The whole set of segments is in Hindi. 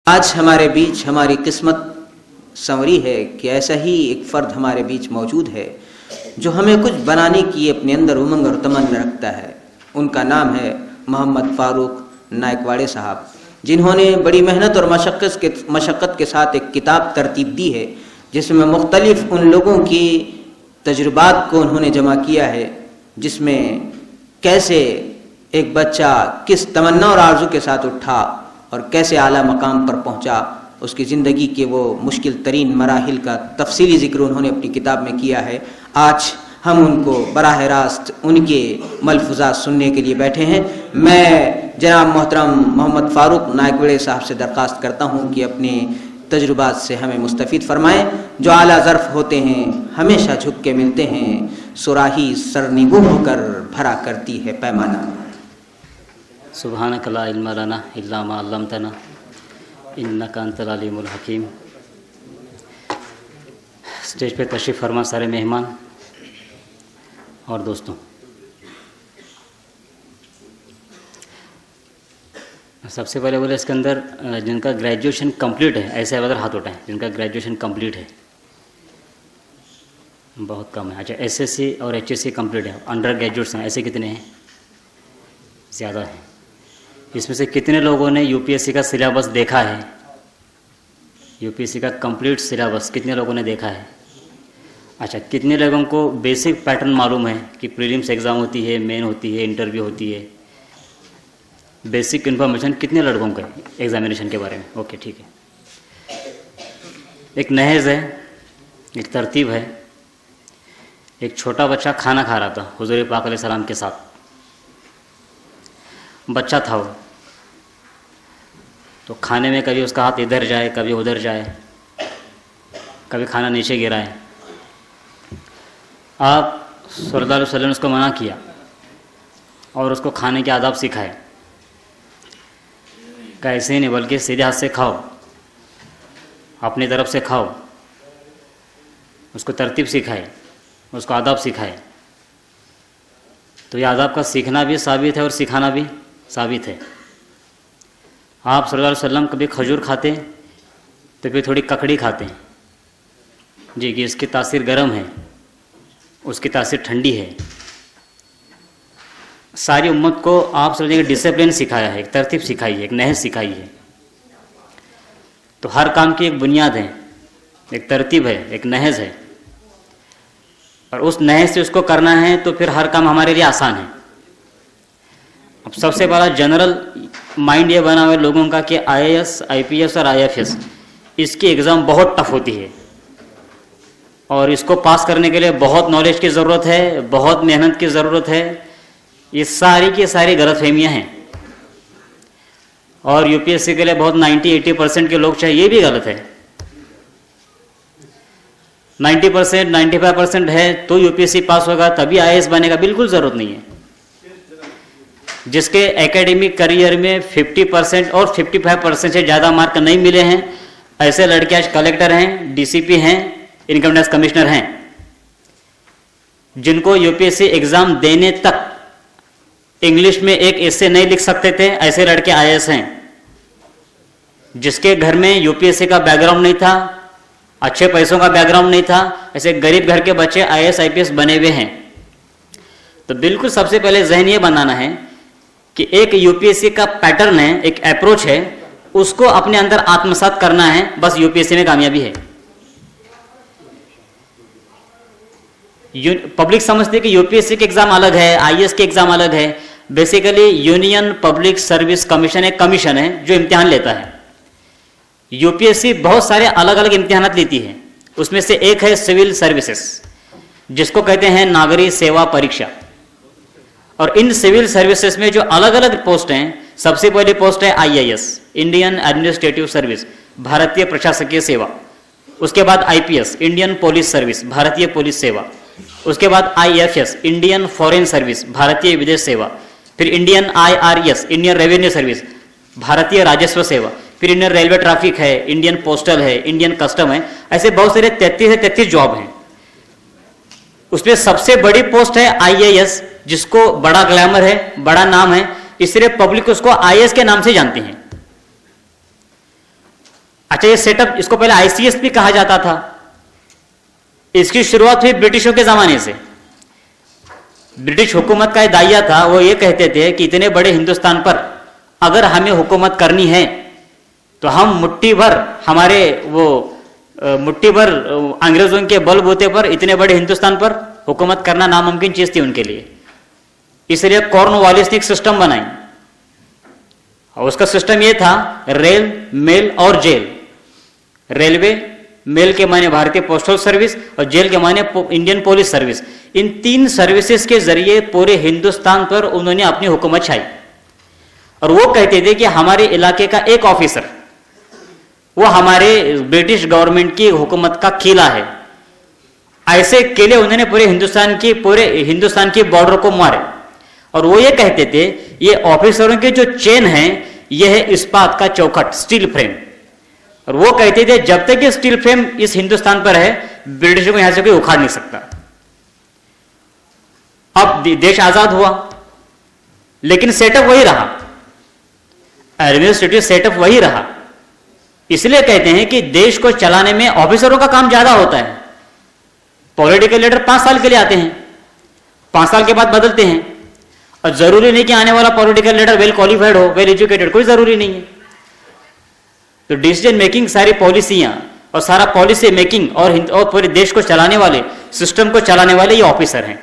आज हमारे बीच हमारी किस्मत संवरी है कि ऐसा ही एक फ़र्द हमारे बीच मौजूद है जो हमें कुछ बनाने की अपने अंदर उमंग और तमन्ना रखता है। उनका नाम है मोहम्मद फ़ारूक नायकवाड़े साहब, जिन्होंने बड़ी मेहनत और मशक्क़त के साथ एक किताब तरतीब दी है जिसमें मुख्तलिफ़ उन लोगों की तजुर्बात को उन्होंने जमा किया है, जिसमें कैसे एक बच्चा किस तमन्ना और आरज़ू के साथ उठा और कैसे आला मकाम पर पहुंचा, उसकी ज़िंदगी के वो मुश्किल तरीन मराहिल का तफसीली ज़िक्र उन्होंने अपनी किताब में किया है। आज हम उनको बराह रास्त उनके मलफुज़ात सुनने के लिए बैठे हैं। मैं जनाब मोहतरम मोहम्मद फ़ारूक नायकवाड़े साहब से दरख्वास्त करता हूँ कि अपने तजुर्बात से हमें मुस्तफ़ीद फ़रमाएँ। जो आला ज़र्फ़ होते हैं हमेशा झुक के मिलते हैं, सुराही सरनिगू होकर भरा करती है पैमाना। सुब्हानक ला इल्म लना इल्ला मा अल्लमतना इन्नका अंतल अलीमुल हकीम। स्टेज पे तशरीफ़ फरमा सारे मेहमान और दोस्तों, सबसे पहले बोले इसके अंदर जिनका ग्रेजुएशन कंप्लीट है ऐसे अगर हाथ उठाएं जिनका ग्रेजुएशन कंप्लीट है। बहुत कम है। अच्छा, एसएससी और एचएससी कंप्लीट है, अंडर ग्रेजुएट्स हैं, ऐसे कितने हैं? ज़्यादा है। इसमें से कितने लोगों ने यूपीएससी का सिलेबस देखा है? यूपीएससी का कंप्लीट सिलेबस कितने लोगों ने देखा है? अच्छा, कितने लोगों को बेसिक पैटर्न मालूम है कि प्रीलिम्स एग्ज़ाम होती है, मेन होती है, इंटरव्यू होती है? बेसिक इन्फॉर्मेशन कितने लड़कों का एग्जामिनेशन के बारे में? ओके, ठीक है। एक नहेज़ है, एक तरतीब है। एक छोटा बच्चा खाना खा रहा था हुज़ूर पाक अलैहिस्सलाम के साथ। बच्चा था वो, तो खाने में कभी उसका हाथ इधर जाए, कभी उधर जाए, कभी खाना नीचे गिराए। आप सल्लल्लाहु अलैहि वसल्लम ने उसको मना किया और उसको खाने के आदाब सिखाए। कैसे नहीं, बल्कि सीधे हाथ से खाओ, अपनी तरफ से खाओ। उसको तरतीब सिखाए, उसको आदाब सिखाए। तो ये आदाब का सीखना भी साबित है और सिखाना भी साबित है। आप सल्लल्लाहु अलैहि वसल्लम कभी खजूर खाते तो फिर थोड़ी ककड़ी खाते हैं जी, कि इसकी तासीर गर्म है, उसकी तासीर ठंडी है। सारी उम्मत को आप समझिए डिसिप्लिन सिखाया है, एक तरतीब सिखाई है, एक नहज सिखाई है। तो हर काम की एक बुनियाद है, एक तरतीब है, एक नहज है, और उस नहज से उसको करना है तो फिर हर काम हमारे लिए आसान है। अब सबसे बड़ा जनरल माइंड ये बना हुआ है लोगों का कि आईएएस, आईपीएस और आईएफएस इसकी एग्ज़ाम बहुत टफ होती है और इसको पास करने के लिए बहुत नॉलेज की ज़रूरत है, बहुत मेहनत की ज़रूरत है। ये सारी की सारी गलतफहमियां हैं और यूपीएससी के लिए बहुत 90-80% के लोग चाहिए, ये भी गलत है। 90%, 95% है तो यूपीएससी पास होगा, तभी आईएएस बनेगा, बिल्कुल ज़रूरत नहीं है। जिसके एकेडमिक करियर में 50% और 55% से ज़्यादा मार्क नहीं मिले हैं, ऐसे लड़के आज कलेक्टर हैं, डीसीपी हैं, इनकम टैक्स कमिश्नर हैं। जिनको यूपीएससी एग्ज़ाम देने तक इंग्लिश में एक एसे नहीं लिख सकते थे, ऐसे लड़के आईएएस हैं। जिसके घर में यूपीएससी का बैकग्राउंड नहीं था, अच्छे पैसों का बैकग्राउंड नहीं था, ऐसे गरीब घर के बच्चे आईएएस आईपीएस बने हुए हैं। तो बिल्कुल सबसे पहले ज़हन ये बनाना है कि एक यूपीएससी का पैटर्न है, एक अप्रोच है, उसको अपने अंदर आत्मसात करना है, बस यूपीएससी में कामयाबी है। पब्लिक समझती है कि यूपीएससी के एग्जाम अलग है, आईएएस के एग्जाम अलग है। Basically union public service commission एक कमीशन है जो इम्तिहान लेता है। यूपीएससी बहुत सारे अलग अलग इम्तिहान लेती है, उसमें से एक है सिविल सर्विसेज, जिसको कहते हैं नागरिक सेवा परीक्षा। और इन सिविल सर्विसेज में जो अलग अलग पोस्ट हैं, सबसे पहली पोस्ट है आईएएस, इंडियन एडमिनिस्ट्रेटिव सर्विस, भारतीय प्रशासकीय सेवा। उसके बाद आईपीएस, इंडियन पुलिस सर्विस, भारतीय पुलिस सेवा। उसके बाद आईएफएस, इंडियन फॉरेन सर्विस, भारतीय विदेश सेवा। फिर Indian IRS, Indian revenue service, भारतीय राजस्व सेवा। फिर इंडियन रेलवे ट्रैफिक है, इंडियन पोस्टल है, इंडियन कस्टम है। ऐसे बहुत सारे 33 जॉब हैं। उसमें सबसे बड़ी पोस्ट है आईएएस, जिसको बड़ा ग्लैमर है, बड़ा नाम है, इसलिए पब्लिक उसको आईएएस के नाम से जानती है। अच्छा, ये सेटअप, इसको पहले आईसीएस भी कहा जाता था। इसकी शुरुआत हुई ब्रिटिशों के जमाने से। ब्रिटिश हुकूमत का दाइया था, वो ये कहते थे कि इतने बड़े हिंदुस्तान पर अगर हमें हुकूमत करनी है तो हम मुट्ठी भर अंग्रेजों के बलबूते पर इतने बड़े हिंदुस्तान पर हुकूमत करना नामुमकिन चीज थी उनके लिए। इसलिए कॉर्नवालिस ने एक सिस्टम बनाई और उसका सिस्टम यह था रेल, मेल और जेल। रेलवे, मेल के माने भारतीय पोस्टल सर्विस और जेल के माने इंडियन पुलिस सर्विस। इन 3 सर्विसेज के जरिए पूरे हिंदुस्तान पर उन्होंने अपनी हुकूमत छाई। और वो कहते थे कि हमारे इलाके का एक ऑफिसर वो हमारे ब्रिटिश गवर्नमेंट की हुकूमत का किला है। ऐसे किले उन्होंने पूरे हिंदुस्तान की बॉर्डर को मारे। और वो ये कहते थे ये ऑफिसरों के जो चेन है ये है इस्पात का चौखट, स्टील फ्रेम। और वो कहते थे जब तक ये स्टील फ्रेम इस हिंदुस्तान पर है ब्रिटिशों को यहां से कोई उखाड़ नहीं सकता। अब देश आजाद हुआ लेकिन सेटअप वही रहा, एडमिनिस्ट्रेटिव सेटअप वही रहा। इसलिए कहते हैं कि देश को चलाने में ऑफिसरों का काम ज्यादा होता है। पॉलिटिकल लीडर 5 साल के लिए आते हैं, 5 साल के बाद बदलते हैं। और जरूरी नहीं कि आने वाला पॉलिटिकल लीडर वेल क्वालिफाइड हो, वेल एजुकेटेड, कोई जरूरी नहीं है। तो डिसीजन मेकिंग, सारी पॉलिसियां और सारा पॉलिसी मेकिंग और पूरे देश को चलाने वाले, सिस्टम को चलाने वाले ये ऑफिसर हैं।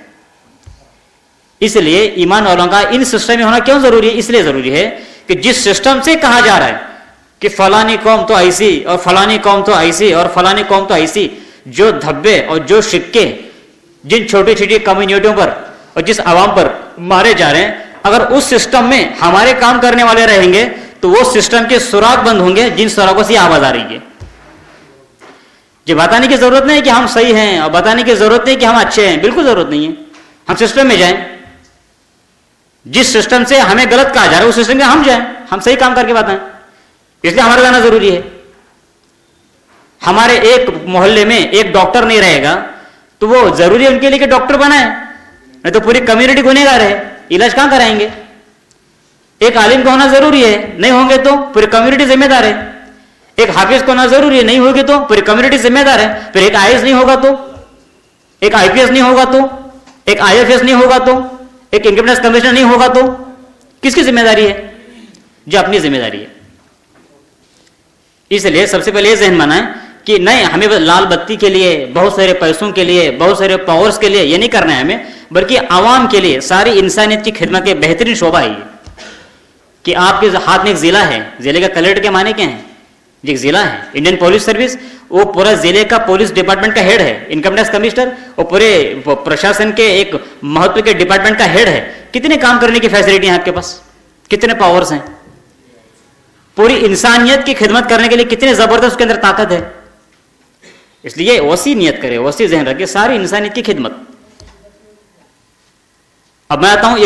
इसलिए ईमान वालों का इन सिस्टम में होना क्यों जरूरी है? इसलिए जरूरी है कि जिस सिस्टम से कहा जा रहा है कि फलानी कौम तो ऐसी और फलानी कौम तो ऐसी और फलानी कौम तो ऐसी, जो धब्बे और जो सिक्के जिन छोटी छोटी कम्युनिटियों पर और जिस आवाम पर मारे जा रहे हैं, अगर उस सिस्टम में हमारे काम करने वाले रहेंगे तो वो सिस्टम के सुराग बंद होंगे जिन सुरागों से आवाज आ रही है। ये बताने की जरूरत नहीं कि हम सही हैं और बताने की जरूरत नहीं कि हम अच्छे हैं, बिल्कुल जरूरत नहीं है। हम सिस्टम में जाएं, जिस सिस्टम से हमें गलत कहा जा रहा है उस सिस्टम में हम जाएं, हम सही काम करके बताएं। इसलिए हमारा जाना जरूरी है। हमारे एक मोहल्ले में एक डॉक्टर नहीं रहेगा तो वो जरूरी है उनके लिए कि डॉक्टर बनाए, नहीं तो पूरी कम्युनिटी गुनहगार है, इलाज कहां कराएंगे। एक आलिम का होना जरूरी है, नहीं होंगे तो पूरी कम्युनिटी जिम्मेदार है। एक हाफिज को होना जरूरी है, नहीं होगी तो पूरी कम्युनिटी जिम्मेदार है। फिर एक आईएएस नहीं होगा तो, एक आईपीएस नहीं होगा तो, एक आईएफएस नहीं होगा तो, एक इनकम टैक्स कमिश्नर नहीं होगा तो किसकी जिम्मेदारी है? जो अपनी जिम्मेदारी है। इसलिए सबसे पहले यह जहन बनाएं कि नहीं, हमें लाल बत्ती के लिए, बहुत सारे पैसों के लिए, बहुत सारे पावर्स के लिए ये नहीं करना है हमें, बल्कि आवाम के लिए, सारी इंसानियत की खिदमत के बेहतरीन शोभा है ये। कि आपके हाथ में एक जिला है, जिले का कलेक्टर के माने क्या है? एक जिला है। इंडियन पुलिस सर्विस, वो पूरा जिले का पुलिस डिपार्टमेंट का हेड है। इनकम टैक्स कमिश्नर वो पूरे प्रशासन के एक महत्व के डिपार्टमेंट का हेड है। कितने काम करने की फैसिलिटी है आपके पास, कितने पावर्स हैं, पूरी इंसानियत की खिदमत करने के लिए कितने जबरदस्त उसके अंदर ताकत है। इसलिए वसी नियत करे, वसी जहन रखे, सारी इंसानियत की खिदमत। अब मैं आता हूं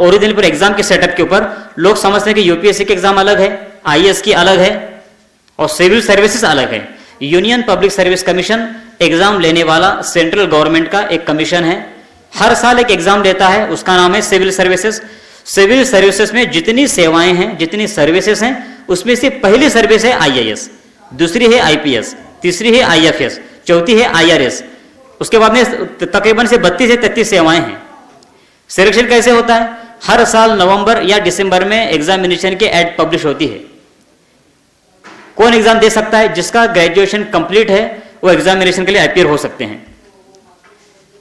ओरिजिनल पर एग्जाम के सेटअप के ऊपर। लोग समझते हैं कि यूपीएससी के एग्जाम अलग है, आईएएस की अलग है और सिविल सर्विसेज अलग है। Union public service commission exam लेने वाला सेंट्रल गवर्नमेंट का एक कमीशन है। हर साल एक एग्जाम लेता है, उसका नाम है सिविल सर्विसेज। सिविल सर्विसेज में जितनी सेवाएं हैं, जितनी सर्विसेज हैं, उसमें से पहली सर्विस है आईएएस, दूसरी है आईपीएस, तीसरी है आईएफएस, चौथी है आईआरएस। उसके बाद में तकरीबन से 32 से 33 सेवाएं हैं। सिलेक्शन कैसे होता है? हर साल नवंबर या दिसंबर में एग्जामिनेशन की एड पब्लिश होती है। कौन एग्जाम दे सकता है? जिसका ग्रेजुएशन कंप्लीट है वो एग्जामिनेशन के लिए अपीयर हो सकते हैं।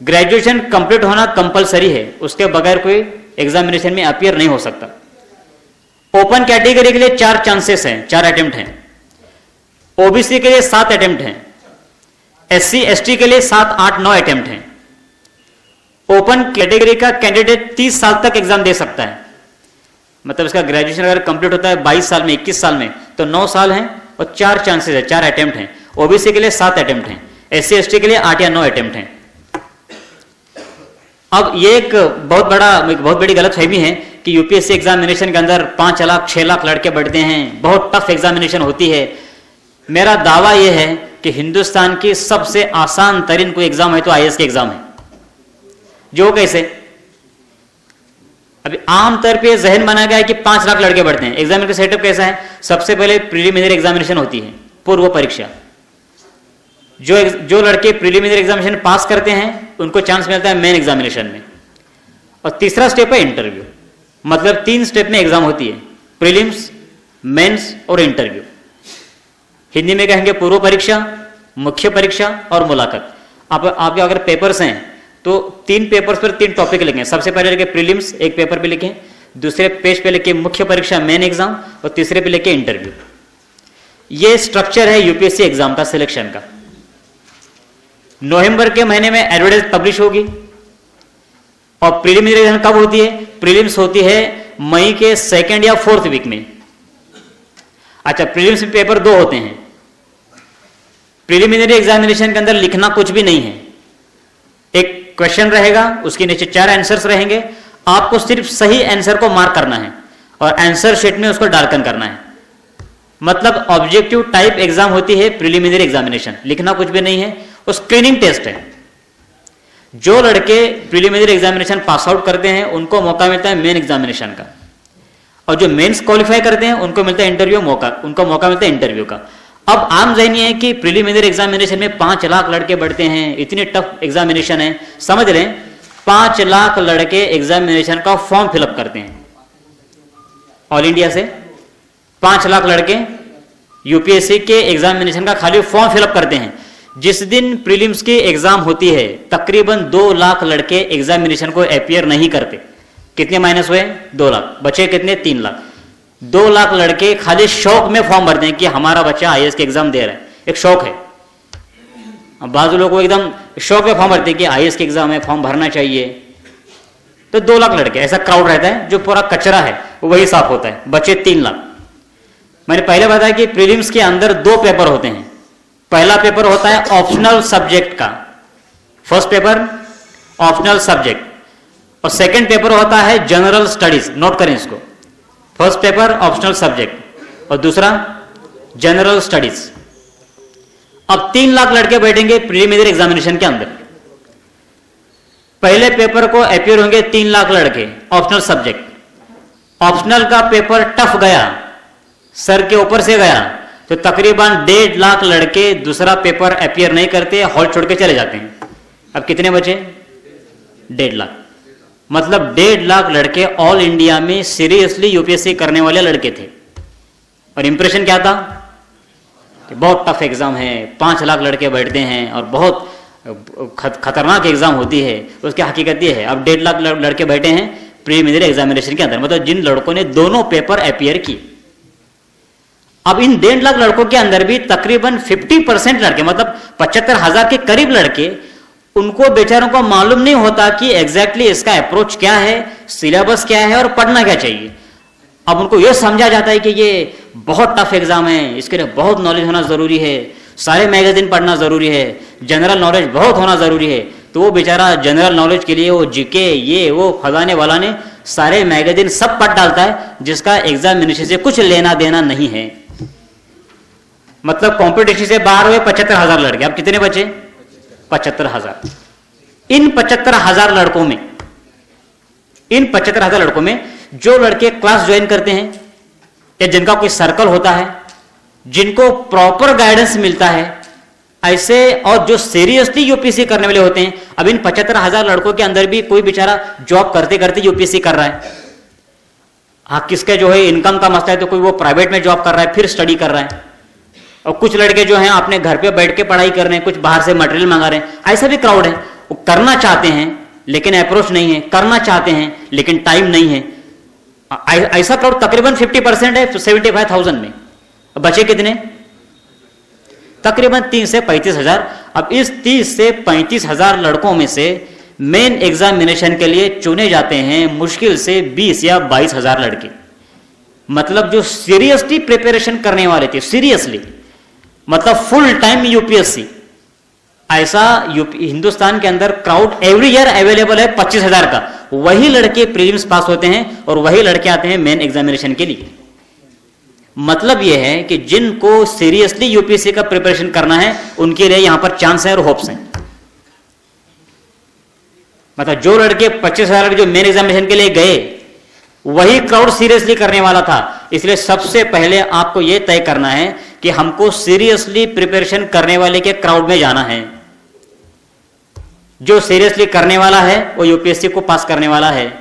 ग्रेजुएशन कंप्लीट होना कंपलसरी है, उसके बगैर कोई एग्जामिनेशन में अपीयर नहीं हो सकता। ओपन कैटेगरी के लिए 4 चांसेस हैं, 4 अटेम्प्ट हैं। ओबीसी के लिए 7 अटेम्प्ट हैं। एससी एसटी के लिए 7, 8, 9 अटेम्प्ट हैं। ओपन कैटेगरी का कैंडिडेट 30 साल तक एग्जाम दे सकता है। मतलब इसका ग्रेजुएशन अगर कंप्लीट होता है 22 साल में, 21 साल में, तो 9 साल हैं और 4 चांसेस है, 4 अटेम्प्ट हैं। ओबीसी के लिए 7 अटेम्प्ट हैं, एससी एसटी के लिए 8 या 9 अटेम्प्ट हैं। अब ये एक बहुत बड़ी गलतफहमी है कि यूपीएससी एग्जामिनेशन के अंदर 5 लाख 6 लाख लड़के बैठते हैं, बहुत टफ एग्जामिनेशन होती है। मेरा दावा यह है कि हिंदुस्तान की सबसे आसान तरीन कोई एग्जाम है तो आईएएस के एग्जाम है। जो कैसे? अभी आमतौर पे जहन बना गया है कि 5 लाख लड़के बैठते हैं। एग्जाम का सेटअप कैसा है? सबसे पहले प्रीलिमिनरी एग्जामिनेशन होती है, पूर्व परीक्षा। जो लड़के प्रिलिमिनरी एग्जामिनेशन पास करते हैं उनको चांस मिलता है मेन एग्जामिनेशन में। और तीसरा स्टेप है इंटरव्यू। मतलब 3 स्टेप में एग्जाम होती है, प्रीलिम्स, मेंस और इंटरव्यू। हिंदी में कहेंगे पूर्व परीक्षा, मुख्य परीक्षा और मुलाकात। आपके अगर पेपर्स हैं तो 3 पेपर्स पर 3 टॉपिक लिखें। सबसे पहले लिखें प्रीलिम्स, एक पेपर पे लिखें, दूसरे पेज पे लिखें मुख्य परीक्षा मेन एग्जाम, और तीसरे पे लिखें इंटरव्यू। ये स्ट्रक्चर है यूपीएससी एग्जाम का सिलेक्शन का। नवंबर के महीने में एडवर्टाइज पब्लिश होगी। और प्रीलिमिनरी एग्जाम कब होती है? प्रीलिम्स होती है मई के 2nd या 4th वीक में। अच्छा, प्रीलिम्स में पेपर 2 होते हैं। प्रीलिमिनरी एग्जामिनेशन के अंदर लिखना कुछ भी नहीं है। एक क्वेश्चन रहेगा, उसके नीचे 4 आंसर्स रहेंगे, आपको सिर्फ सही आंसर को मार्क करना है और आंसर शीट में उसको डालकर करना है। मतलब ऑब्जेक्टिव टाइप एग्जाम होती है प्रीलिमिनरी एग्जामिनेशन, लिखना कुछ भी नहीं है। वो स्क्रीनिंग टेस्ट है। जो लड़के प्रीलिमिनरी एग्जामिनेशन पास आउट करते हैं उनको मौका मिलता है मेन एग्जामिनेशन का, और जो मेंस क्वालिफाई करते हैं उनको मिलता है इंटरव्यू उनको मौका मिलता है इंटरव्यू का। अब आम जहनी है कि प्रीलिमिनरी एग्जामिनेशन में 5 लाख लड़के बढ़ते हैं, इतनी टफ एग्जामिनेशन है। समझ लें 5 लाख लड़के एग्जामिनेशन का फॉर्म फिलअप करते हैं ऑल इंडिया से। 5 लाख लड़के यूपीएससी के एग्जामिनेशन का खाली फॉर्म फिलअप करते हैं। जिस दिन प्रीलिम्स की एग्जाम होती है तकरीबन 2 लाख लड़के एग्जामिनेशन को अपीयर नहीं करते। कितने माइनस हुए? 2 लाख। बचे कितने? 3 लाख। 2 लाख लड़के खाली शौक में फॉर्म भरते हैं कि हमारा बच्चा आईएएस के एग्जाम दे रहा है, एक शौक है। अब बाजू लोगों को एकदम शौक में फॉर्म भरते हैं कि आईएएस के एग्जाम है, फॉर्म भरना चाहिए। तो 2 लाख लड़के, ऐसा क्राउड रहता है। जो पूरा कचरा है वही साफ होता है। बचे 3 लाख। मैंने पहले बताया कि प्रीलिम्स के अंदर 2 पेपर होते हैं। पहला पेपर होता है ऑप्शनल सब्जेक्ट का, फर्स्ट पेपर ऑप्शनल सब्जेक्ट, और सेकंड पेपर होता है जनरल स्टडीज। नोट करें इसको, फर्स्ट पेपर ऑप्शनल सब्जेक्ट और दूसरा जनरल स्टडीज। अब 3 लाख लड़के बैठेंगे प्रीलिमिनरी एग्जामिनेशन के अंदर। पहले पेपर को अपीयर होंगे 3 लाख लड़के ऑप्शनल सब्जेक्ट। ऑप्शनल का पेपर टफ गया, सर के ऊपर से गया, तो तकरीबन 1.5 लाख लड़के दूसरा पेपर अपीयर नहीं करते, हॉल छोड़ के चले जाते हैं। अब कितने बचे? 1.5 लाख। मतलब 1.5 लाख लड़के ऑल इंडिया में सीरियसली यूपीएससी करने वाले लड़के थे। और इंप्रेशन क्या था कि बहुत टफ एग्जाम है, 5 लाख लड़के बैठते हैं और बहुत खतरनाक एग्जाम होती है। उसकी हकीकत ये है, अब 1.5 लाख लड़के बैठे हैं प्रीलिमिनरी एग्जामिनेशन के अंदर, मतलब जिन लड़कों ने दोनों पेपर अपीयर किए। अब इन 1.5 लाख लड़कों के अंदर भी तकरीबन 50% लड़के, मतलब 75,000 के करीब लड़के, उनको बेचारों को मालूम नहीं होता कि एग्जैक्टली इसका अप्रोच क्या है, सिलेबस क्या है और पढ़ना क्या चाहिए। अब उनको यह समझा जाता है कि ये बहुत टफ एग्जाम है, इसके लिए बहुत नॉलेज होना जरूरी है, सारे मैगजीन पढ़ना जरूरी है, जनरल नॉलेज बहुत होना जरूरी है। तो वो बेचारा जनरल नॉलेज के लिए वो जीके ये वो फलाने वाला ने सारे मैगजीन सब पढ़ डालता है, जिसका एग्जामिनेशन से कुछ लेना देना नहीं है। मतलब कॉम्पिटिशन से बाहर हुए 75,000 लड़के। अब कितने बचे? 75,000। इन 75,000 लड़कों में, इन 75,000 लड़कों में जो लड़के क्लास ज्वाइन करते हैं या जिनका कोई सर्कल होता है, जिनको प्रॉपर गाइडेंस मिलता है ऐसे, और जो सीरियसली यूपीएससी करने वाले होते हैं। अब इन 75,000 लड़कों के अंदर भी कोई बेचारा जॉब करते करते यूपीएससी कर रहा है। हाँ, किसके जो है इनकम का मसला है तो कोई वो प्राइवेट में जॉब कर रहा है, फिर स्टडी कर रहा है। और कुछ लड़के जो हैं अपने घर पे बैठ के पढ़ाई कर रहे हैं, कुछ बाहर से मटेरियल मंगा रहे हैं। ऐसा भी क्राउड है, वो करना चाहते हैं लेकिन अप्रोच नहीं है, करना चाहते हैं लेकिन टाइम नहीं है। ऐसा क्राउड तकरीबन 50% है 75,000 में। अब बचे कितने? तकरीबन 30 से 35,000। अब इस 30 से 35,000 लड़कों में से मेन एग्जामिनेशन के लिए चुने जाते हैं मुश्किल से 20 या 22,000 लड़के। मतलब जो सीरियसली प्रिपरेशन करने वाले थे, सीरियसली मतलब फुल टाइम यूपीएससी, ऐसा हिंदुस्तान के अंदर क्राउड एवरी ईयर अवेलेबल है 25,000 का। वही लड़के प्रीलिम्स पास होते हैं और वही लड़के आते हैं मेन एग्जामिनेशन के लिए। मतलब यह है कि जिनको सीरियसली यूपीएससी का प्रिपरेशन करना है उनके लिए यहां पर चांस है और होप्स हैं। मतलब जो लड़के 25,000 जो मेन एग्जामिनेशन के लिए गए वही क्राउड सीरियसली करने वाला था। इसलिए सबसे पहले आपको यह तय करना है कि हमको सीरियसली प्रिपरेशन करने वाले के क्राउड में जाना है। जो सीरियसली करने वाला है वो यूपीएससी को पास करने वाला है,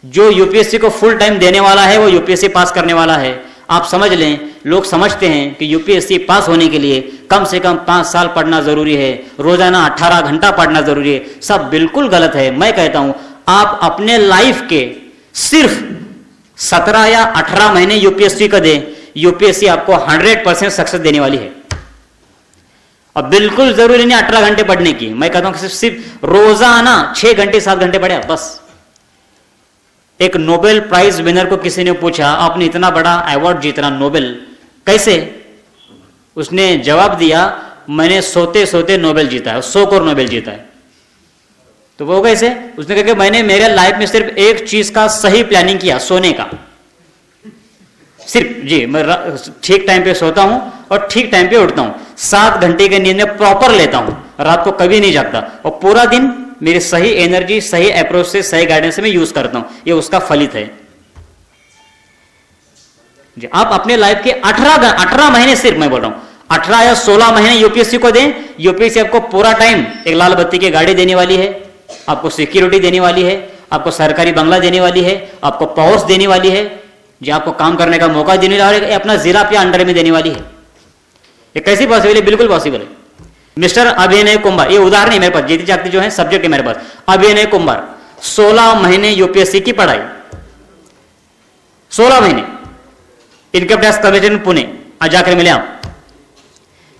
जो यूपीएससी को फुल टाइम देने वाला है वो यूपीएससी पास करने वाला है। आप समझ लें, लोग समझते हैं कि यूपीएससी पास होने के लिए कम से कम 5 साल पढ़ना जरूरी है, रोजाना 18 घंटा पढ़ना जरूरी है। सब बिल्कुल गलत है। मैं कहता हूं आप अपने लाइफ के सिर्फ 17 या 18 महीने यूपीएससी का दें, यूपीएससी आपको 100% सक्सेस देने वाली है। अब बिल्कुल जरूरी नहीं 18 घंटे पढ़ने की, मैं कहता हूं कि सिर्फ रोजाना 6 घंटे 7 घंटे पढ़े बस। एक नोबेल प्राइज विनर को किसी ने पूछा, आपने इतना बड़ा अवार्ड जीतना नोबेल कैसे? उसने जवाब दिया, मैंने सोते सोते नोबेल जीता है, सोकर नोबेल जीता है। तो वो कैसे? उसने कहा कि मैंने मेरे लाइफ में सिर्फ एक चीज का सही प्लानिंग किया, सोने का। सिर्फ जी, मैं ठीक टाइम पे सोता हूं और ठीक टाइम पे उठता हूं, 7 घंटे की नींद में प्रॉपर लेता हूं, रात को कभी नहीं जागता, और पूरा दिन मेरी सही एनर्जी, सही अप्रोच से, सही गाइडेंस से मैं यूज करता हूं। ये उसका फलित है जी। आप अपने लाइफ के 18 महीने, सिर्फ मैं बोल रहा हूं 18 या 16 महीने यूपीएससी को दें। यूपीएससी आपको पूरा टाइम एक लाल बत्ती की गाड़ी देने वाली है, आपको सिक्योरिटी देने वाली है, आपको सरकारी बंगला देने वाली है, आपको पावर्स देने वाली है जी, आपको काम करने का मौका देने वाली है, अपना जिला अपने अंडर में देने वाली है। ये कैसी पॉसिबल है? बिल्कुल पॉसिबल है। मिस्टर अभिनय कुमार, ये उदाहरण है मेरे पास, जीती जागती जो है सब्जेक्ट है मेरे पास। अभिनय कुमार 16 महीने यूपीएससी की पढ़ाई, 16 महीने इनकम टैक्स कमीशन पुणे, आज जाकर मिले आप।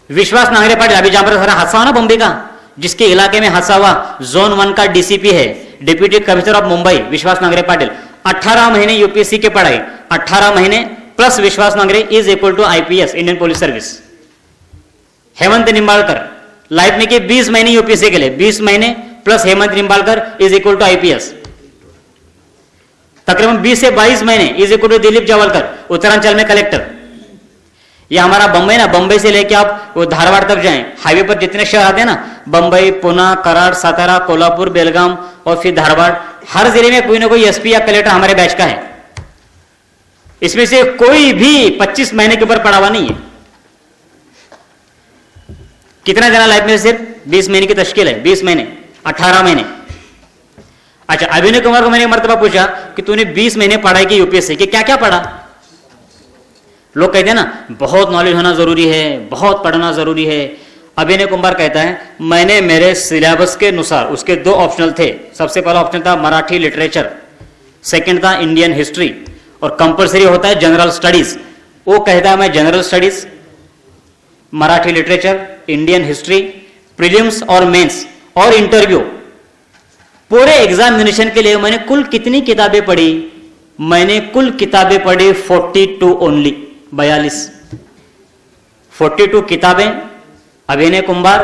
विश्वास नांगरे पाटिल, अभी जहां पर सारा हादसा हुआ ना बॉम्बे का, जिसके इलाके में हादसा हुआ, जोन 1 का डीसीपी है, डिप्यूटी कमिश्नर ऑफ मुंबई, विश्वास नांगरे पाटिल। 18 महीने यूपीएससी की पढ़ाई, 18 महीने plus Vishwas Nangare is equal to IPS, Indian Police Service. Hemant Nimbalkar life में के 20 महीने यूपीएससी के लिए, 20 महीने plus Hemant Nimbalkar is equal to IPS. तकरीबन 20 से 22 महीने is equal to Dilip Jawalkar, Uttaranchal में कलेक्टर। ये हमारा बंबई ना, बंबई से लेके आप वो धारवाड़ तक जाएं, हाईवे पर जितने शहर आते हैं ना, बंबई, पुणे, कराड़, सातारा, कोल्हापुर, बेलगाम और फिर धारवाड़, हर जिले में कोई ना कोई एसपी या कलेक्टर हमारे बैच का है। इसमें से कोई भी 25 महीने के ऊपर पड़ा हुआ नहीं है। कितना जना लाइफ में सिर्फ 20 महीने की तश्कील है, 20 महीने, 18 महीने। अच्छा, अभिनय कुमार को मैंने एक मर्तबा पूछा कि तूने 20 महीने पढ़ाई की यूपीएससी की, क्या क्या पढ़ा? लोग कहते हैं ना बहुत नॉलेज होना जरूरी है, बहुत पढ़ना जरूरी है। अभिनय कुमार कहता है मैंने मेरे सिलेबस के अनुसार, उसके 2 ऑप्शनल थे। सबसे पहला ऑप्शन था मराठी लिटरेचर, सेकंड था इंडियन हिस्ट्री, और कंपलसरी होता है जनरल स्टडीज। वो कहता है मैं general studies, Marathi literature, Indian history, prelims और मेंस और इंटरव्यू, पूरे एग्जामिनेशन के लिए मैंने कुल कितनी किताबें पढ़ी? मैंने कुल किताबें पढ़ी 42 ओनली, 42 किताबें। अभिनय कुमार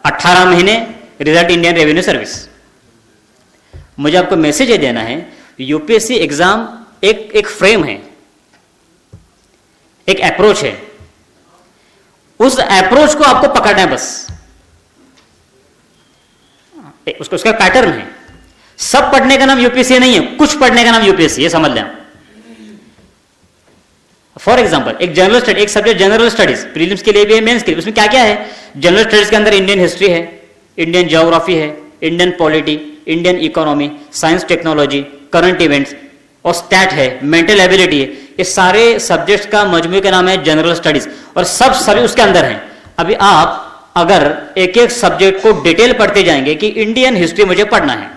18 महीने, रिजल्ट इंडियन रेवेन्यू सर्विस। मुझे आपको मैसेज ये देना है, यूपीएससी एग्जाम एक फ्रेम है, एक अप्रोच है, उस अप्रोच को आपको पकड़ना है बस। उसका पैटर्न है। सब पढ़ने का नाम यूपीएससी नहीं है, कुछ पढ़ने का नाम यूपीएससी है, समझ लें। फॉर एग्जांपल एक जनरल स्टडी, एक सब्जेक्ट जनरल स्टडीज, प्रीलिम्स के लिए भी है, मेंस के लिए। उसमें क्या क्या है? जनरल स्टडीज के अंदर इंडियन हिस्ट्री है, इंडियन ज्योग्राफी है, Indian polity, Indian economy, science technology, current events और स्टैट है, मेंटल एबिलिटी है। ये सारे सब्जेक्ट्स का मजमू का नाम है जनरल स्टडीज, और सब सभी उसके अंदर हैं। अभी आप अगर एक एक सब्जेक्ट को डिटेल पढ़ते जाएंगे कि इंडियन हिस्ट्री मुझे पढ़ना है,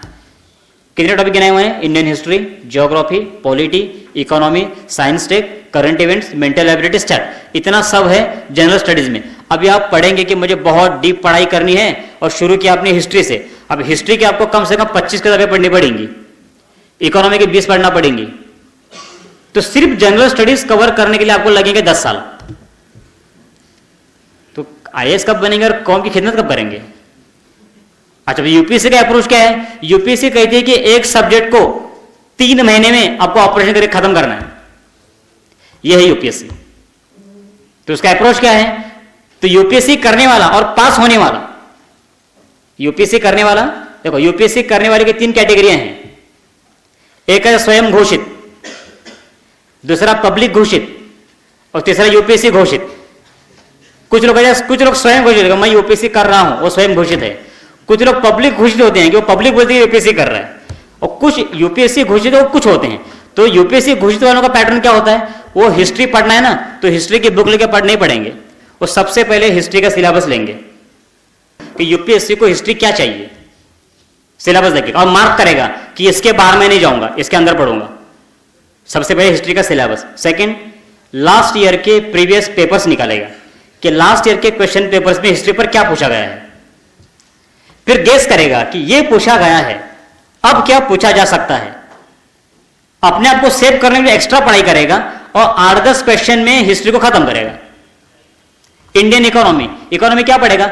कितने टॉपिक गिनाए हुए हैं? Indian history, geography, polity, economy, science tech, current events, mental ability, stat, इतना सब है जनरल स्टडीज में। अभी आप पढ़ेंगे कि मुझे बहुत डीप पढ़ाई करनी है और शुरू किया आपने हिस्ट्री से। अब हिस्ट्री के आपको कम से कम 25 किताबें पढ़नी पड़ेंगी, इकोनॉमी के 20 पढ़ना पड़ेंगी। तो सिर्फ जनरल स्टडीज कवर करने के लिए आपको लगेंगे 10 साल। तो आईएएस कब बनेंगे और कौम की खिदमत कब करेंगे? अच्छा, यूपीएससी का अप्रोच क्या है? यूपीएससी कहती है कि एक सब्जेक्ट को 3 महीने में आपको ऑपरेशन करके खत्म करना है। यह है यूपीएससी। तो उसका अप्रोच क्या है? तो यूपीएससी करने वाला और पास होने वाला, यूपीएससी करने वाला, देखो यूपीएससी करने वाले की 3 कैटेगरियां हैं। एक है स्वयं घोषित, दूसरा पब्लिक घोषित और तीसरा यूपीएससी घोषित। कुछ लोग स्वयं घोषित होगा मैं यूपीएससी कर रहा हूं, वो स्वयं घोषित है। कुछ लोग पब्लिक घोषित होते हैं कि वो पब्लिक बोलते हैं यूपीएससी कर रहा है, और कुछ यूपीएससी घोषित हो कुछ होते हैं। तो यूपीएससी घोषित वालों का पैटर्न क्या होता है, वो हिस्ट्री पढ़ना है ना तो हिस्ट्री की बुक लेके नहीं पढ़ेंगे, वो सबसे पहले हिस्ट्री का सिलेबस लेंगे कि यूपीएससी को हिस्ट्री क्या चाहिए, सिलेबस देखेगा और मार्क करेगा कि इसके बाहर मैं नहीं जाऊंगा, इसके अंदर पढ़ूंगा। सबसे पहले हिस्ट्री का सिलेबस। सेकंड, लास्ट ईयर के प्रीवियस पेपर्स निकालेगा कि लास्ट ईयर के क्वेश्चन पेपर्स में हिस्ट्री पर क्या पूछा गया है। फिर गेस करेगा कि ये पूछा गया है, अब क्या पूछा जा सकता है। अपने आप को सेव करने के लिए एक्स्ट्रा पढ़ाई करेगा और 8-10 क्वेश्चन में हिस्ट्री को खत्म करेगा। इंडियन इकोनॉमी, इकोनॉमी क्या पढ़ेगा,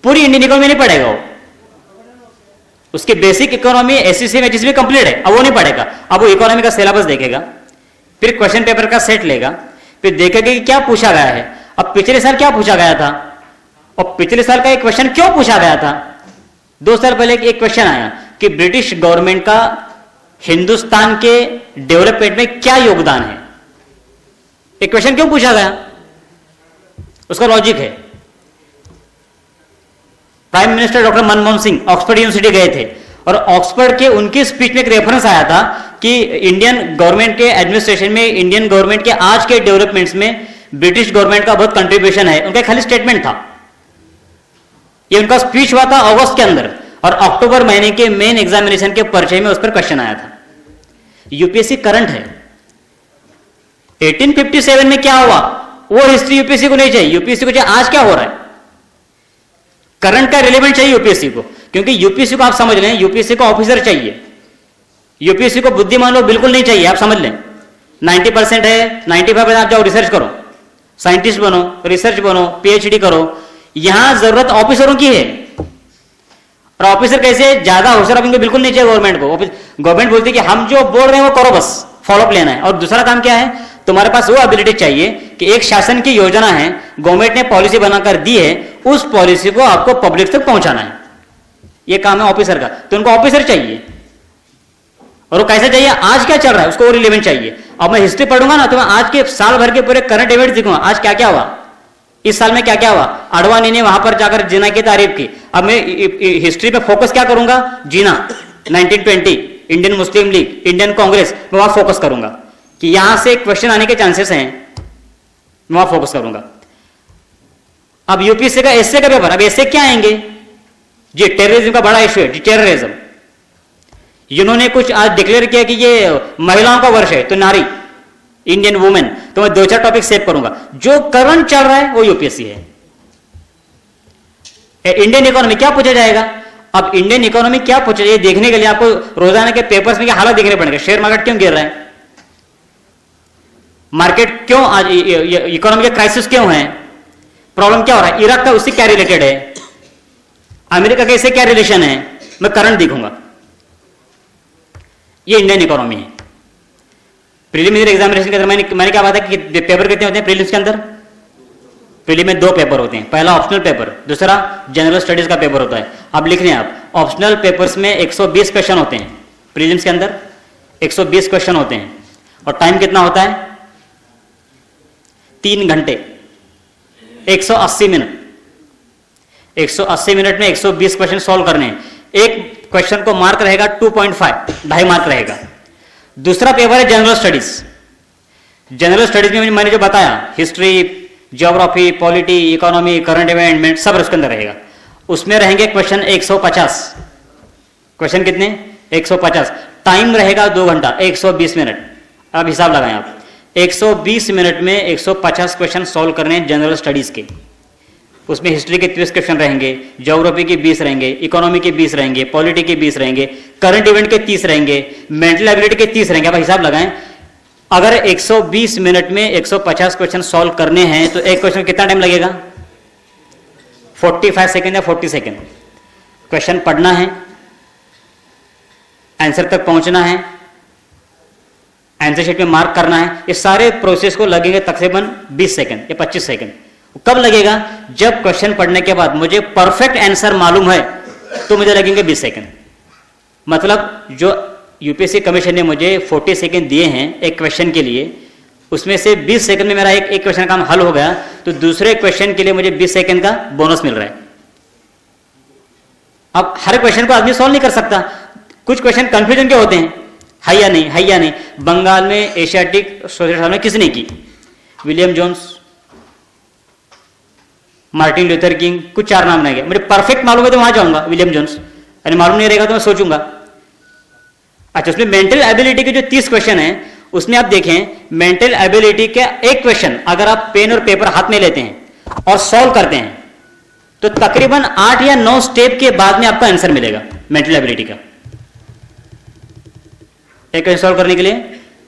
पूरी इंडियन इकोनॉमी नहीं पढ़ेगा वो, उसकी बेसिक इकोनॉमी एससीसी में जिसमें कंप्लीट है अब वो नहीं पढ़ेगा, अब वो इकोनॉमी का सिलेबस देखेगा, फिर क्वेश्चन पेपर का सेट लेगा, फिर देखेगा कि क्या पूछा गया है, अब पिछले साल क्या पूछा गया था और पिछले साल का एक क्वेश्चन क्यों पूछा गया था। 2 साल पहले एक क्वेश्चन आया कि ब्रिटिश गवर्नमेंट का हिंदुस्तान के डेवलपमेंट में क्या योगदान है, एक क्वेश्चन क्यों पूछा गया, उसका लॉजिक है। Prime minister doctor Manmohan Singh Oxford university गए थे और ऑक्सफोर्ड के उनकी स्पीच में एक रेफरेंस आया था कि इंडियन गवर्नमेंट के एडमिनिस्ट्रेशन में, इंडियन गवर्नमेंट के आज के डेवलपमेंट्स में ब्रिटिश गवर्नमेंट का बहुत कंट्रीब्यूशन है, उनका खाली स्टेटमेंट था। ये उनका स्पीच हुआ था अगस्त के अंदर और अक्टूबर महीने के मेन एग्जामिनेशन के परिचय में उस पर क्वेश्चन आया था। यूपीएससी करंट है, 1857 में क्या हुआ वो हिस्ट्री यूपीएससी को नहीं चाहिए, यूपीएससी को चाहिए आज क्या हो रहा है, करंट का रिलेवेंट चाहिए यूपीएससी को। क्योंकि यूपीएससी को आप समझ लें, यूपीएससी को ऑफिसर चाहिए, यूपीएससी को बुद्धिमान लोग बिल्कुल नहीं चाहिए। आप समझ लें 90% है, 95% आप जाओ रिसर्च करो, साइंटिस्ट बनो, रिसर्च बनो, पीएचडी करो, यहां जरूरत ऑफिसरों की है। और ऑफिसर कैसे, ज्यादा होशियार इनको बिल्कुल नहीं चाहिए गवर्नमेंट को। गवर्नमेंट बोलती है कि हम जो बोल रहे हैं वो करो, बस फॉलोअप लेना है। और दूसरा काम क्या है, तुम्हारे पास वो एबिलिटी चाहिए कि एक शासन की योजना है, गवर्नमेंट ने पॉलिसी बनाकर दी है, उस पॉलिसी को आपको पब्लिक तक पहुंचाना है, ये काम है ऑफिसर का। तो उनको ऑफिसर चाहिए और वो कैसे चाहिए, आज क्या चल रहा है उसको वो रिलेवेंट चाहिए। अब मैं हिस्ट्री पढ़ूंगा ना तो मैं आज के साल भर के पूरे करंट इवेंट दिखूंगा, आज क्या क्या हुआ, इस साल में क्या क्या हुआ, अडवाणी ने वहां पर जाकर जीना की तारीफ की। अब मैं हिस्ट्री पे फोकस क्या करूंगा, जीना 1920, Indian Muslim league, Indian Congress, मैं वहां फोकस करूंगा कि यहां से क्वेश्चन आने के चांसेस हैं, मैं वहां फोकस करूंगा। अब यूपीएससी का एसए का पेपर, अब एसए क्या आएंगे जी, टेररिज्म का बड़ा इश्यू है जी, टेररिज्म। इन्होंने कुछ आज डिक्लेयर किया कि ये महिलाओं का वर्ष है, तो नारी, इंडियन वुमेन, तो मैं 2-4 टॉपिक सेव करूंगा। जो करंट चल रहा है वो यूपीएससी है। इंडियन इकोनॉमी क्या पूछा जाएगा, अब इंडियन इकोनॉमी क्या पूछा जाए देखने के लिए आपको रोजाना के पेपर्स में क्या हालत देखने पड़ेगा, शेयर मार्केट क्यों गिर रहा है, मार्केट क्यों आज, इकोनॉमी के क्राइसिस क्यों है, प्रॉब्लम क्या हो रहा है, इराक का उससे क्या रिलेटेड है, अमेरिका का इससे क्या रिलेशन है, मैं करंट देखूंगा। ये इंडियन इकोनॉमी है। प्रीलिमिनरी एग्जामिनेशन के अंदर मैंने क्या बात है कि पेपर कितने होते हैं प्रीलिम्स के अंदर, प्रीलिम में 2 पेपर होते हैं, पहला ऑप्शनल पेपर, दूसरा जनरल स्टडीज का पेपर होता है। अब लिख लें आप, ऑप्शनल पेपर्स में 120 क्वेश्चन होते हैं, प्रीलिम्स के अंदर 120 क्वेश्चन होते हैं और टाइम कितना होता है 3 घंटे 180 मिनट। 180 मिनट में 120 क्वेश्चन सॉल्व करने हैं। एक क्वेश्चन को मार्क रहेगा 2.5, 2.5 मार्क रहेगा। दूसरा पेपर है जनरल स्टडीज। जनरल स्टडीज में मैंने जो बताया, history, geography, polity, economy, current event, सब उसके अंदर रहेगा। उसमें रहेंगे क्वेश्चन 150। क्वेश्चन कितने 150, टाइम रहेगा 2 घंटा 120 मिनट। अब हिसाब लगाएं आप, 120 मिनट में 150 क्वेश्चन सॉल्व करने जनरल स्टडीज के। उसमें हिस्ट्री के 30 क्वेश्चन रहेंगे, ज्योग्राफी के 20 रहेंगे, इकोनॉमी के 20 रहेंगे, पॉलिटी के 20 रहेंगे, करंट इवेंट के 30 रहेंगे, मेंटल एबिलिटी के 30 रहेंगे। अब हिसाब लगाएं, अगर 120 मिनट में 150 क्वेश्चन सॉल्व करने हैं तो एक क्वेश्चन कितना टाइम लगेगा 45 सेकेंड या 40 सेकेंड। क्वेश्चन पढ़ना है, आंसर तक पहुंचना है, आंसर शीट में मार्क करना है, ये सारे प्रोसेस को लगेंगे तकरीबन 20 सेकेंड या 25 सेकेंड। कब लगेगा, जब क्वेश्चन पढ़ने के बाद मुझे परफेक्ट आंसर मालूम है तो मुझे लगेंगे 20 सेकेंड। मतलब जो यूपीएससी कमीशन ने मुझे 40 सेकेंड दिए हैं एक क्वेश्चन के लिए, उसमें से 20 सेकंड में मेरा एक क्वेश्चन का हल हो गया, तो दूसरे क्वेश्चन के लिए मुझे 20 सेकंड का बोनस मिल रहा है। अब हर क्वेश्चन को आदमी सॉल्व नहीं कर सकता, कुछ क्वेश्चन कंफ्यूजन के होते हैं, है या नहीं, है या नहीं। बंगाल में एशियाटिक सोसाइटी में किसने की? William Jones, Martin Luther King, कुछ 4 नाम रहेंगे। मुझे परफेक्ट मालूम है तो वहां जाऊंगा विलियम जोन्स, अरे मालूम नहीं रहेगा तो मैं सोचूंगा। अच्छा, उसमें मेंटल एबिलिटी के जो 30 क्वेश्चन है, उसमें आप देखें मेंटल एबिलिटी के एक क्वेश्चन अगर आप पेन और पेपर हाथ में लेते हैं और सॉल्व करते हैं तो तकरीबन 8 या 9 स्टेप के बाद में आपका आंसर मिलेगा मेंटल एबिलिटी का। एक क्वेश्चन सॉल्व करने के लिए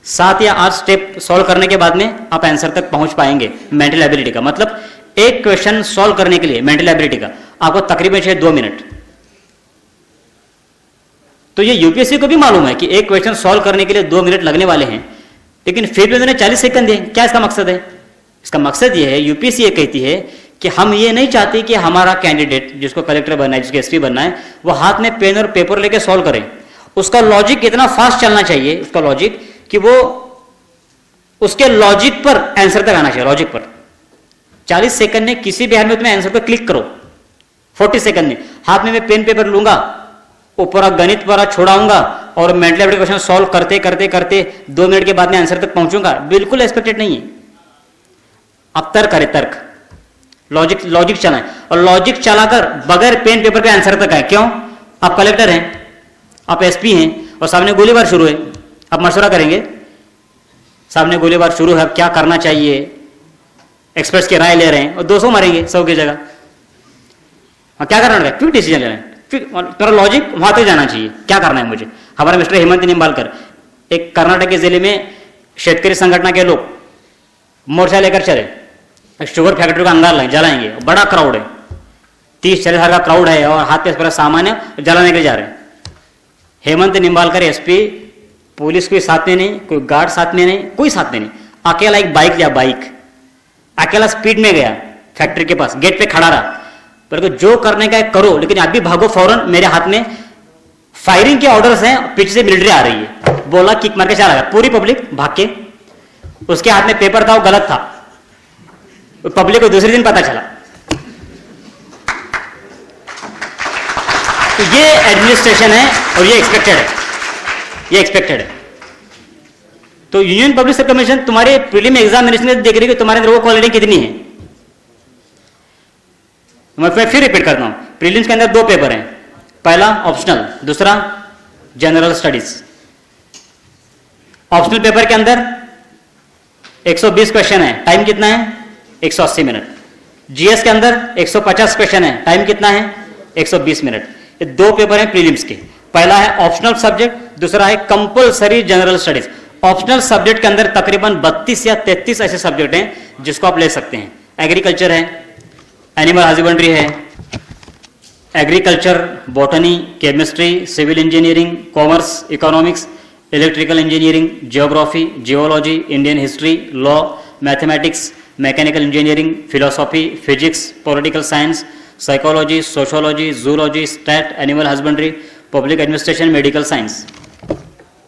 7 या 8 स्टेप सॉल्व करने के बाद में आप आंसर तक पहुंच पाएंगे मेंटल एबिलिटी का। मतलब एक क्वेश्चन सॉल्व करने के लिए मेंटल एबिलिटी का आपको तकरीबन चाहिए 2 मिनट। तो ये यूपीएससी को भी मालूम है कि एक क्वेश्चन सॉल्व करने के लिए 2 मिनट लगने वाले हैं, लेकिन फिर भी उन्होंने 40 सेकंड दिए। क्या इसका मकसद है? इसका मकसद ये है, यूपीएससी ये कहती है कि हम ये नहीं चाहते कि हमारा कैंडिडेट जिसको कलेक्टर बनना है, जिसको एसपी बनना है, वो हाथ में पेन और पेपर लेके सॉल्व करे। उसका लॉजिक इतना फास्ट चलना चाहिए, उसका लॉजिक, कि वो उसके लॉजिक पर आंसर तक आना चाहिए, लॉजिक पर। 40 सेकंड में किसी भी हाल में तुम्हें आंसर पर क्लिक करो, 40 सेकंड में हाथ में मैं पेन पेपर लूंगा, ऊपर गणित पर छोड़ाऊंगा और मेंटल एबिलिटी क्वेश्चन सॉल्व करते करते करते 2 मिनट के बाद में आंसर तक पहुंचूंगा, बिल्कुल एक्सपेक्टेड नहीं है। अब तर्क करे, तर्क, लॉजिक चलाएं, और लॉजिक चलाकर बगैर पेन पेपर पे आंसर तक आए। क्यों? आप कलेक्टर हैं, आप एसपी हैं और सामने गोलीबार शुरू है, आप मशवरा करेंगे, सामने गोलीबार शुरू है, अब क्या करना चाहिए, एक्सपर्ट्स की राय ले रहे हैं और 200 मरेंगे 100 की जगह, क्या करना है, क्विक डिसीजन ले रहे हैं। फिर थोड़ा लॉजिक वहां तक जाना चाहिए, क्या करना है मुझे। हमारे मिस्टर हेमंत निम्बालकर एक कर्नाटक के जिले में शेतकरी संगठन के लोग मोर्चा लेकर चले, शुगर फैक्ट्री का अंगार जलाएंगे, बड़ा क्राउड है, 30-40 हजार का क्राउड है और हाथ पे सामान है, जलाने के लिए जा रहे हैं। हेमंत निम्बालकर एसपी, पुलिस कोई साथ में नहीं, कोई गार्ड साथ में नहीं, कोई साथ में नहीं, अकेला एक बाइक लिया, बाइक अकेला स्पीड में गया फैक्ट्री के पास, गेट पे खड़ा रहा, पर जो करने का है करो, लेकिन आप भी भागो फौरन, मेरे हाथ में फायरिंग के ऑर्डर्स हैं, पीछे से मिलिट्री आ रही है, बोला, किक मार के चला गया, पूरी पब्लिक भाग के। उसके हाथ में पेपर था, वो गलत था, पब्लिक को दूसरे दिन पता चला। तो ये एडमिनिस्ट्रेशन है और ये एक्सपेक्टेड है, ये एक्सपेक्टेड है। तो यूनियन पब्लिक सर्विस कमीशन तुम्हारे प्रीलिम एग्जामिनेशन देख रही है कि तुम्हारे अंदर वो क्वालिटी कितनी है। मैं फिर रिपीट करता हूं, प्रीलिम्स के अंदर 2 पेपर हैं, पहला ऑप्शनल, दूसरा जनरल स्टडीज। ऑप्शनल पेपर के अंदर 120 क्वेश्चन है, टाइम कितना है? 180 मिनट। जीएस के अंदर 150 क्वेश्चन है, टाइम कितना है? 120 मिनट। ये 2 पेपर हैं प्रीलिम्स के, पहला है ऑप्शनल सब्जेक्ट, दूसरा है compulsory general studies. Optional subject के अंदर तकरीबन 32 या 33 ऐसे सब्जेक्ट हैं जिसको आप ले सकते हैं। एग्रीकल्चर है, एनिमल हस्बेंड्री है, agriculture, botany, chemistry, civil engineering, commerce, economics, electrical engineering, geography, geology, Indian history, law, mathematics, mechanical engineering, philosophy, physics, political science, psychology, sociology, zoology, stat, animal husbandry, public administration, medical science.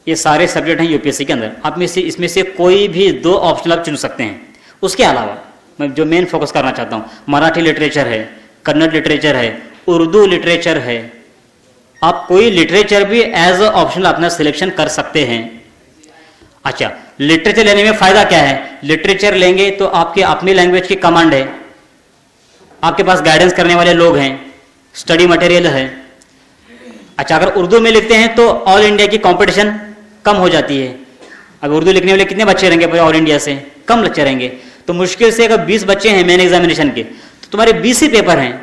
ये सारे सब्जेक्ट हैं यूपीएससी के अंदर। आप में से इसमें से कोई भी 2 ऑप्शन आप चुन सकते हैं। उसके अलावा मैं जो मेन फोकस करना चाहता हूँ, मराठी लिटरेचर है, कन्नड़ लिटरेचर है, उर्दू लिटरेचर है, आप कोई लिटरेचर भी एज अ ऑप्शनल अपना सिलेक्शन कर सकते हैं। अच्छा, लिटरेचर लेने में फायदा क्या है? लिटरेचर लेंगे तो आपके अपनी लैंग्वेज की कमांड है, आपके पास गाइडेंस करने वाले लोग हैं, स्टडी मटेरियल है। अच्छा, अगर उर्दू में लिखते हैं तो ऑल इंडिया की कंपटीशन कम हो जाती है। अब उर्दू लिखने वाले कितने बच्चे रहेंगे पूरे ऑल इंडिया से? कम बच्चे रहेंगे। तो मुश्किल से अगर 20 बच्चे हैं मेन एग्जामिनेशन के, तो तुम्हारे 20 ही पेपर हैं,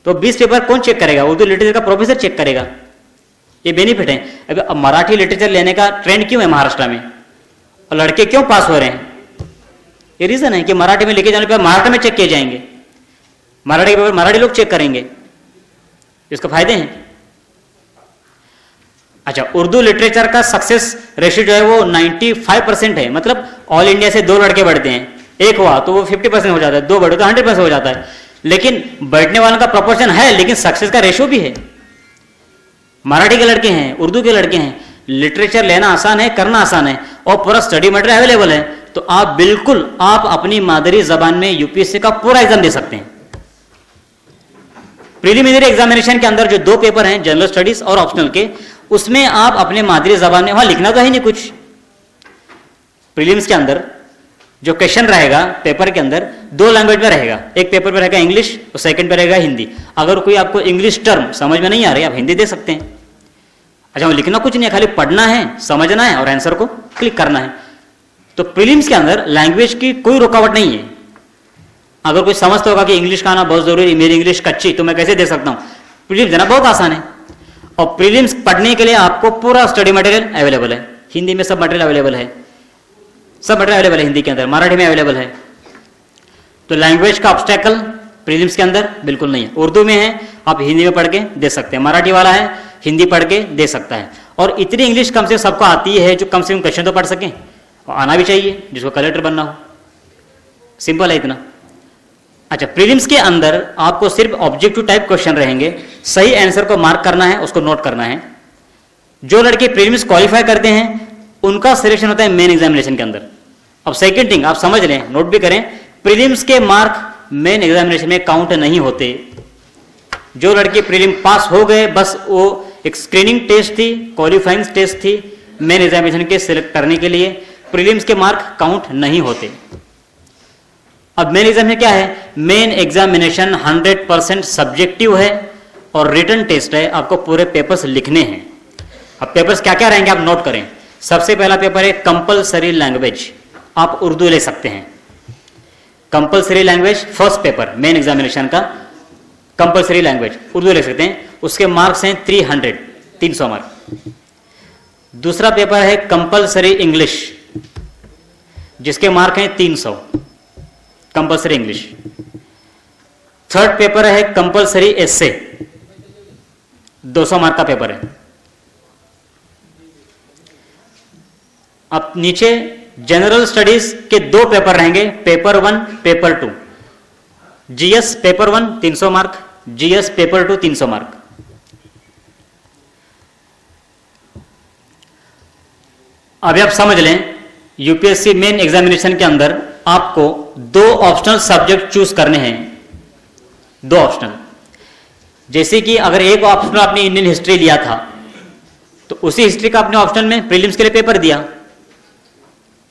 तो 20 पेपर कौन चेक करेगा? उर्दू लिटरेचर का प्रोफेसर चेक करेगा। ये बेनिफिट है। अब मराठी लिटरेचर लेने का ट्रेंड क्यों है महाराष्ट्र में, और लड़के क्यों पास हो रहे हैं? ये रीजन है कि मराठी में लेके जाने पर महाराष्ट्र में चेक किए जाएंगे, मराठी के पेपर मराठी लोग चेक करेंगे, इसके फायदे हैं। अच्छा, उर्दू लिटरेचर का सक्सेस रेशियो जो है वो 95% है। मतलब ऑल इंडिया से 2 लड़के बढ़ते हैं, एक हुआ तो वो 50% हो जाता है, 2 बढ़े तो 100% हो जाता है। लेकिन बैठने वालों का प्रोपोर्शन है, लेकिन सक्सेस का रेशियो भी है। मराठी के लड़के हैं, उर्दू के लड़के हैं, लिटरेचर लेना आसान है, करना आसान है, और पूरा स्टडी मटेरियल अवेलेबल है, तो आप बिल्कुल आप अपनी मादरी जबान में यूपीएससी का पूरा एग्जाम दे सकते हैं। प्रीलिमिनरी एग्जामिनेशन के अंदर जो 2 पेपर हैं जनरल स्टडीज और ऑप्शनल के, उसमें आप अपने मादरी जबान में, वहां लिखना तो है नहीं कुछ। प्रीलिम्स के अंदर जो क्वेश्चन रहेगा पेपर के अंदर 2 लैंग्वेज में रहेगा, एक पेपर में रहेगा इंग्लिश और सेकंड पे रहेगा हिंदी। अगर कोई आपको इंग्लिश टर्म समझ में नहीं आ रही, आप हिंदी दे सकते हैं। अच्छा, लिखना कुछ नहीं है, खाली पढ़ना है, समझना है और आंसर को क्लिक करना है। तो प्रीलिम्स के अंदर लैंग्वेज की कोई रुकावट नहीं है। अगर कोई समझता होगा कि इंग्लिश का आना बहुत जरूरी, मेरी इंग्लिश कच्ची, तो मैं कैसे दे सकता हूं, प्रीलिम्स देना बहुत आसान है। और प्रीलिम्स पढ़ने के लिए आपको पूरा स्टडी मटेरियल अवेलेबल है, हिंदी में सब मटेरियल अवेलेबल है, सब मटेरियल अवेलेबल है हिंदी के अंदर, मराठी में अवेलेबल है। तो लैंग्वेज का ऑब्स्टेकल प्रीलिम्स के अंदर बिल्कुल नहीं है। उर्दू में है, आप हिंदी में पढ़ के दे सकते हैं, मराठी वाला है हिंदी पढ़ के दे सकता है। और इतनी इंग्लिश कम से सबको आती है जो कम से कम क्वेश्चन तो पढ़ सकें, और आना भी चाहिए जिसको कलेक्टर बनना हो, सिंपल है इतना। अच्छा, प्रीलिम्स के अंदर आपको सिर्फ ऑब्जेक्टिव टाइप क्वेश्चन रहेंगे, सही आंसर को मार्क करना है, उसको नोट करना है। जो लड़के प्रीलिम्स क्वालिफाई करते हैं उनका सिलेक्शन होता है मेन एग्जामिनेशन के अंदर। अब सेकंड थिंग आप समझ लें, नोट भी करें, प्रीलिम्स के मार्क मेन एग्जामिनेशन में काउंट नहीं होते। जो लड़के प्रीलिम पास हो गए, बस वो एक स्क्रीनिंग टेस्ट थी, क्वालिफाइंग टेस्ट थी मेन एग्जामिनेशन के सिलेक्ट करने के लिए, प्रीलिम्स के मार्क काउंट नहीं होते। अब मेन एग्जाम में क्या है, मेन एग्जामिनेशन 100% सब्जेक्टिव है और रिटन टेस्ट है, आपको पूरे पेपर्स लिखने हैं। अब पेपर्स क्या क्या रहेंगे आप नोट करें। सबसे पहला पेपर है कंपलसरी लैंग्वेज, आप उर्दू ले सकते हैं। Compulsory language first paper main examination का, कंपलसरी लैंग्वेज उर्दू ले सकते हैं, उसके मार्क्स हैं 300 मार्क। दूसरा पेपर है कंपलसरी इंग्लिश, जिसके मार्क हैं 300, कंपलसरी इंग्लिश। थर्ड पेपर है कंपलसरी एसे, 200 मार्क का पेपर है। अब नीचे जनरल स्टडीज के 2 पेपर रहेंगे, paper 1 paper 2। GS paper 1 300 mark, GS paper 2 300 mark. अभी आप समझ लें, यूपीएससी मेन एग्जामिनेशन के अंदर आपको 2 ऑप्शनल सब्जेक्ट चूज करने हैं, 2 ऑप्शनल। जैसे कि अगर एक ऑप्शनल आपने इंडियन हिस्ट्री लिया था, तो उसी हिस्ट्री का आपने ऑप्शनल में प्रीलिम्स के लिए पेपर दिया।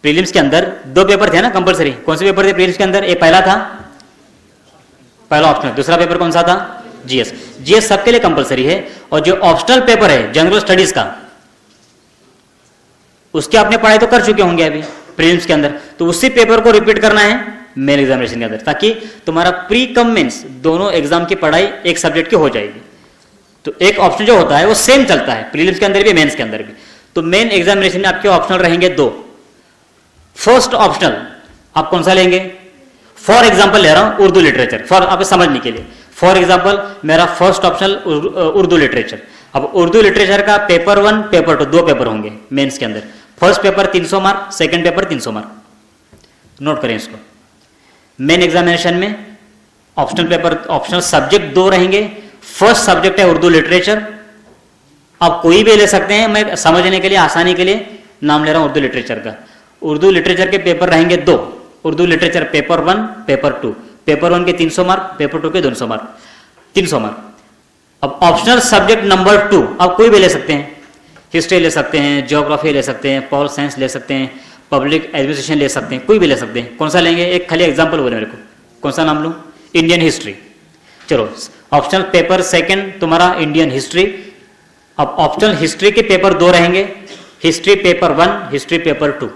प्रीलिम्स के अंदर 2 पेपर थे ना कंपलसरी, कौन से पेपर थे प्रीलिम्स के अंदर, एक पहला था, पहला ऑप्शनल, दूसरा पेपर कौन सा था, जीएस। जीएस सबके लिए कंपलसरी है। और जो ऑप्शनल पेपर है जनरल स्टडीज का, उसकी आपने पढ़ाई तो कर चुके होंगे अभी प्रीलिम्स के अंदर, तो उसी पेपर को रिपीट करना है मेन एग्जामिनेशन के अंदर, ताकि तुम्हारा प्री कम मेंस दोनों एग्जाम की पढ़ाई एक सब्जेक्ट की हो जाएगी। तो एक ऑप्शन जो होता है वो सेम चलता है प्रीलिम्स के अंदर भी मेंस के अंदर भी। तो मेन एग्जामिनेशन में आपके ऑप्शनल रहेंगे 2। फर्स्ट ऑप्शनल आप कौन सा लेंगे, फॉर एग्जाम्पल ले रहा हूं उर्दू लिटरेचर, फॉर आपको समझने के लिए। फॉर एग्जाम्पल मेरा फर्स्ट ऑप्शनल उर्दू लिटरेचर। अब उर्दू लिटरेचर का पेपर 1 पेपर 2 2 पेपर होंगे मेंस के अंदर। First paper 300 mark, second paper 300 mark. Note करें इसको। मेन एग्जामिनेशन में ऑप्शनल पेपर, ऑप्शनल सब्जेक्ट 2 रहेंगे। फर्स्ट सब्जेक्ट है उर्दू लिटरेचर, आप कोई भी ले सकते हैं, मैं समझने के लिए आसानी के लिए नाम ले रहा हूं उर्दू लिटरेचर का। उर्दू लिटरेचर के पेपर रहेंगे 2, Urdu literature paper 1 paper 2। Paper 1 के 300 मार्क, पेपर 2 के 200 मार्क, 300 मार्क। अब ऑप्शनल सब्जेक्ट नंबर 2 आप कोई भी ले सकते हैं, हिस्ट्री ले सकते हैं, ज्योग्राफी ले सकते हैं, पॉल साइंस ले सकते हैं, पब्लिक एडमिनिस्ट्रेशन ले सकते हैं, कोई भी ले सकते हैं। कौन सा लेंगे, एक खाली एग्जाम्पल बोले मेरे को, कौन सा नाम लूं, इंडियन हिस्ट्री। चलो ऑप्शनल पेपर सेकंड तुम्हारा इंडियन हिस्ट्री। अब ऑप्शनल हिस्ट्री के पेपर 2 रहेंगे, history paper 1, history paper 2।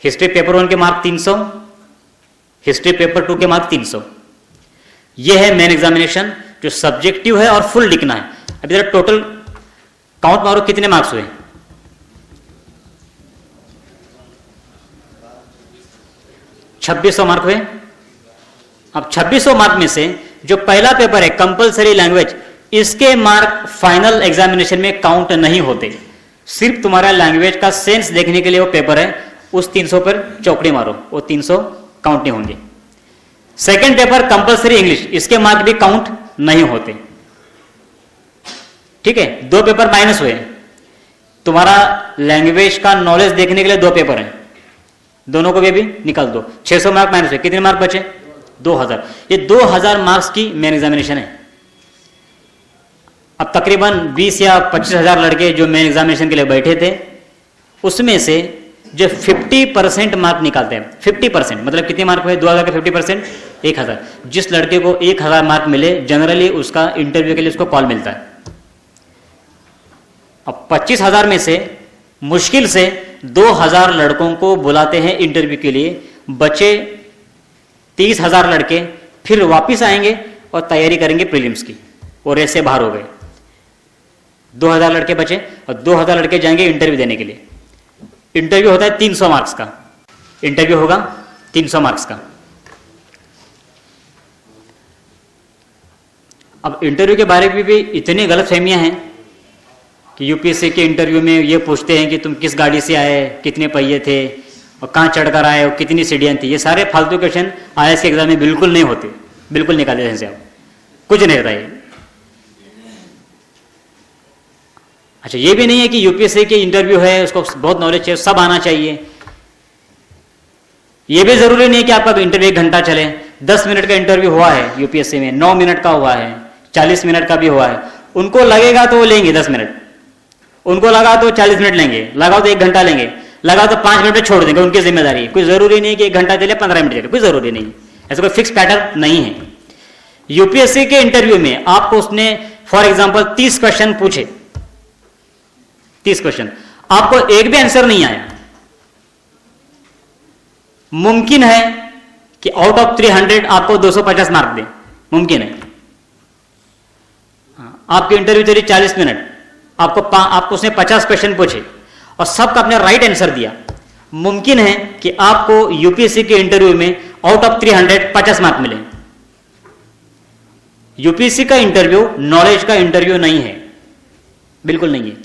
History paper 1 के मार्क 300, हिस्ट्री पेपर 2 के मार्क 300। यह है मेन एग्जामिनेशन जो सब्जेक्टिव है और फुल लिखना है। अभी जरा टोटल काउंट मारो कितने मार्क्स हुए, 2600 मार्क हुए। अब 2600 मार्क में से जो पहला पेपर है कंपलसरी लैंग्वेज, इसके मार्क फाइनल एग्जामिनेशन में काउंट नहीं होते। सिर्फ तुम्हारा लैंग्वेज का सेंस देखने के लिए वो पेपर है, उस 300 पर चौकड़ी मारो, वो 300 काउंट नहीं होंगे। सेकंड पेपर कंपलसरी इंग्लिश, इसके मार्क भी काउंट नहीं होते। ठीक है, 2 पेपर माइनस हुए। तुम्हारा लैंग्वेज का नॉलेज देखने के लिए 2 पेपर हैं, दोनों को भी निकाल दो, 600 मार्क माइनस, कितने मार्क बचे? 2000। ये 2000 मार्क्स की मेन एग्जामिनेशन है। अब तकरीबन 20 या 25,000 लड़के जो मेन एग्जामिनेशन के लिए बैठे थे, उसमें से जो 50% मार्क निकालते हैं, 50% मतलब कितने मार्क हुए? 2000 के 50% 1000। जिस लड़के को 1000 मार्क मिले, जनरली उसका इंटरव्यू के लिए उसको कॉल मिलता है। अब 25,000 में से मुश्किल से 2000 लड़कों को बुलाते हैं इंटरव्यू के लिए, बचे 30,000 लड़के फिर वापिस आएंगे और तैयारी करेंगे प्रीलिम्स की, और ऐसे बाहर हो गए। 2000 लड़के बचे और 2000 लड़के जाएंगे इंटरव्यू देने के लिए। इंटरव्यू होता है 300 मार्क्स का, इंटरव्यू होगा 300 मार्क्स का। अब इंटरव्यू के बारे में भी इतनी गलतफहमियां हैं कि यूपीएससी के इंटरव्यू में ये पूछते हैं कि तुम किस गाड़ी से आए, कितने पहिए थे, और कहाँ चढ़कर आए, और कितनी सीढ़ियाँ थी। ये सारे फालतू क्वेश्चन आईएएस के एग्जाम में बिल्कुल नहीं होते, बिल्कुल निकाले जैसे आप, कुछ नहीं रहता ये। अच्छा, ये भी नहीं है कि यूपीएससी के इंटरव्यू है उसको बहुत नॉलेज चाहिए, सब आना चाहिए। ये भी जरूरी नहीं है कि आपका इंटरव्यू 1 घंटा चले। 10 मिनट का इंटरव्यू हुआ है यूपीएससी में, 9 मिनट का हुआ है, 40 मिनट का भी हुआ है। उनको लगेगा तो वो लेंगे 10 मिनट, उनको लगा तो 40 मिनट लेंगे, लगा तो 1 घंटा लेंगे, लगा तो 5 मिनट में छोड़ देंगे, उनकी जिम्मेदारी। कोई जरूरी नहीं कि 1 घंटा चले 15 मिनट चले, कोई जरूरी नहीं, ऐसा कोई फिक्स पैटर्न नहीं है। यूपीएससी के इंटरव्यू में आपको उसने फॉर एग्जाम्पल 30 क्वेश्चन पूछे, 30 क्वेश्चन, आपको एक भी आंसर नहीं आया, मुमकिन है कि आउट ऑफ 300 आपको 250 मार्क दे, मुमकिन है। आपकी इंटरव्यू चली 40 मिनट, आपको उसने 50 क्वेश्चन पूछे और सबका आपने राइट आंसर दिया, मुमकिन है कि आपको यूपीएससी के इंटरव्यू में आउट ऑफ 300 50 मार्क मिले। यूपीएससी का इंटरव्यू नॉलेज का इंटरव्यू नहीं है, बिल्कुल नहीं है।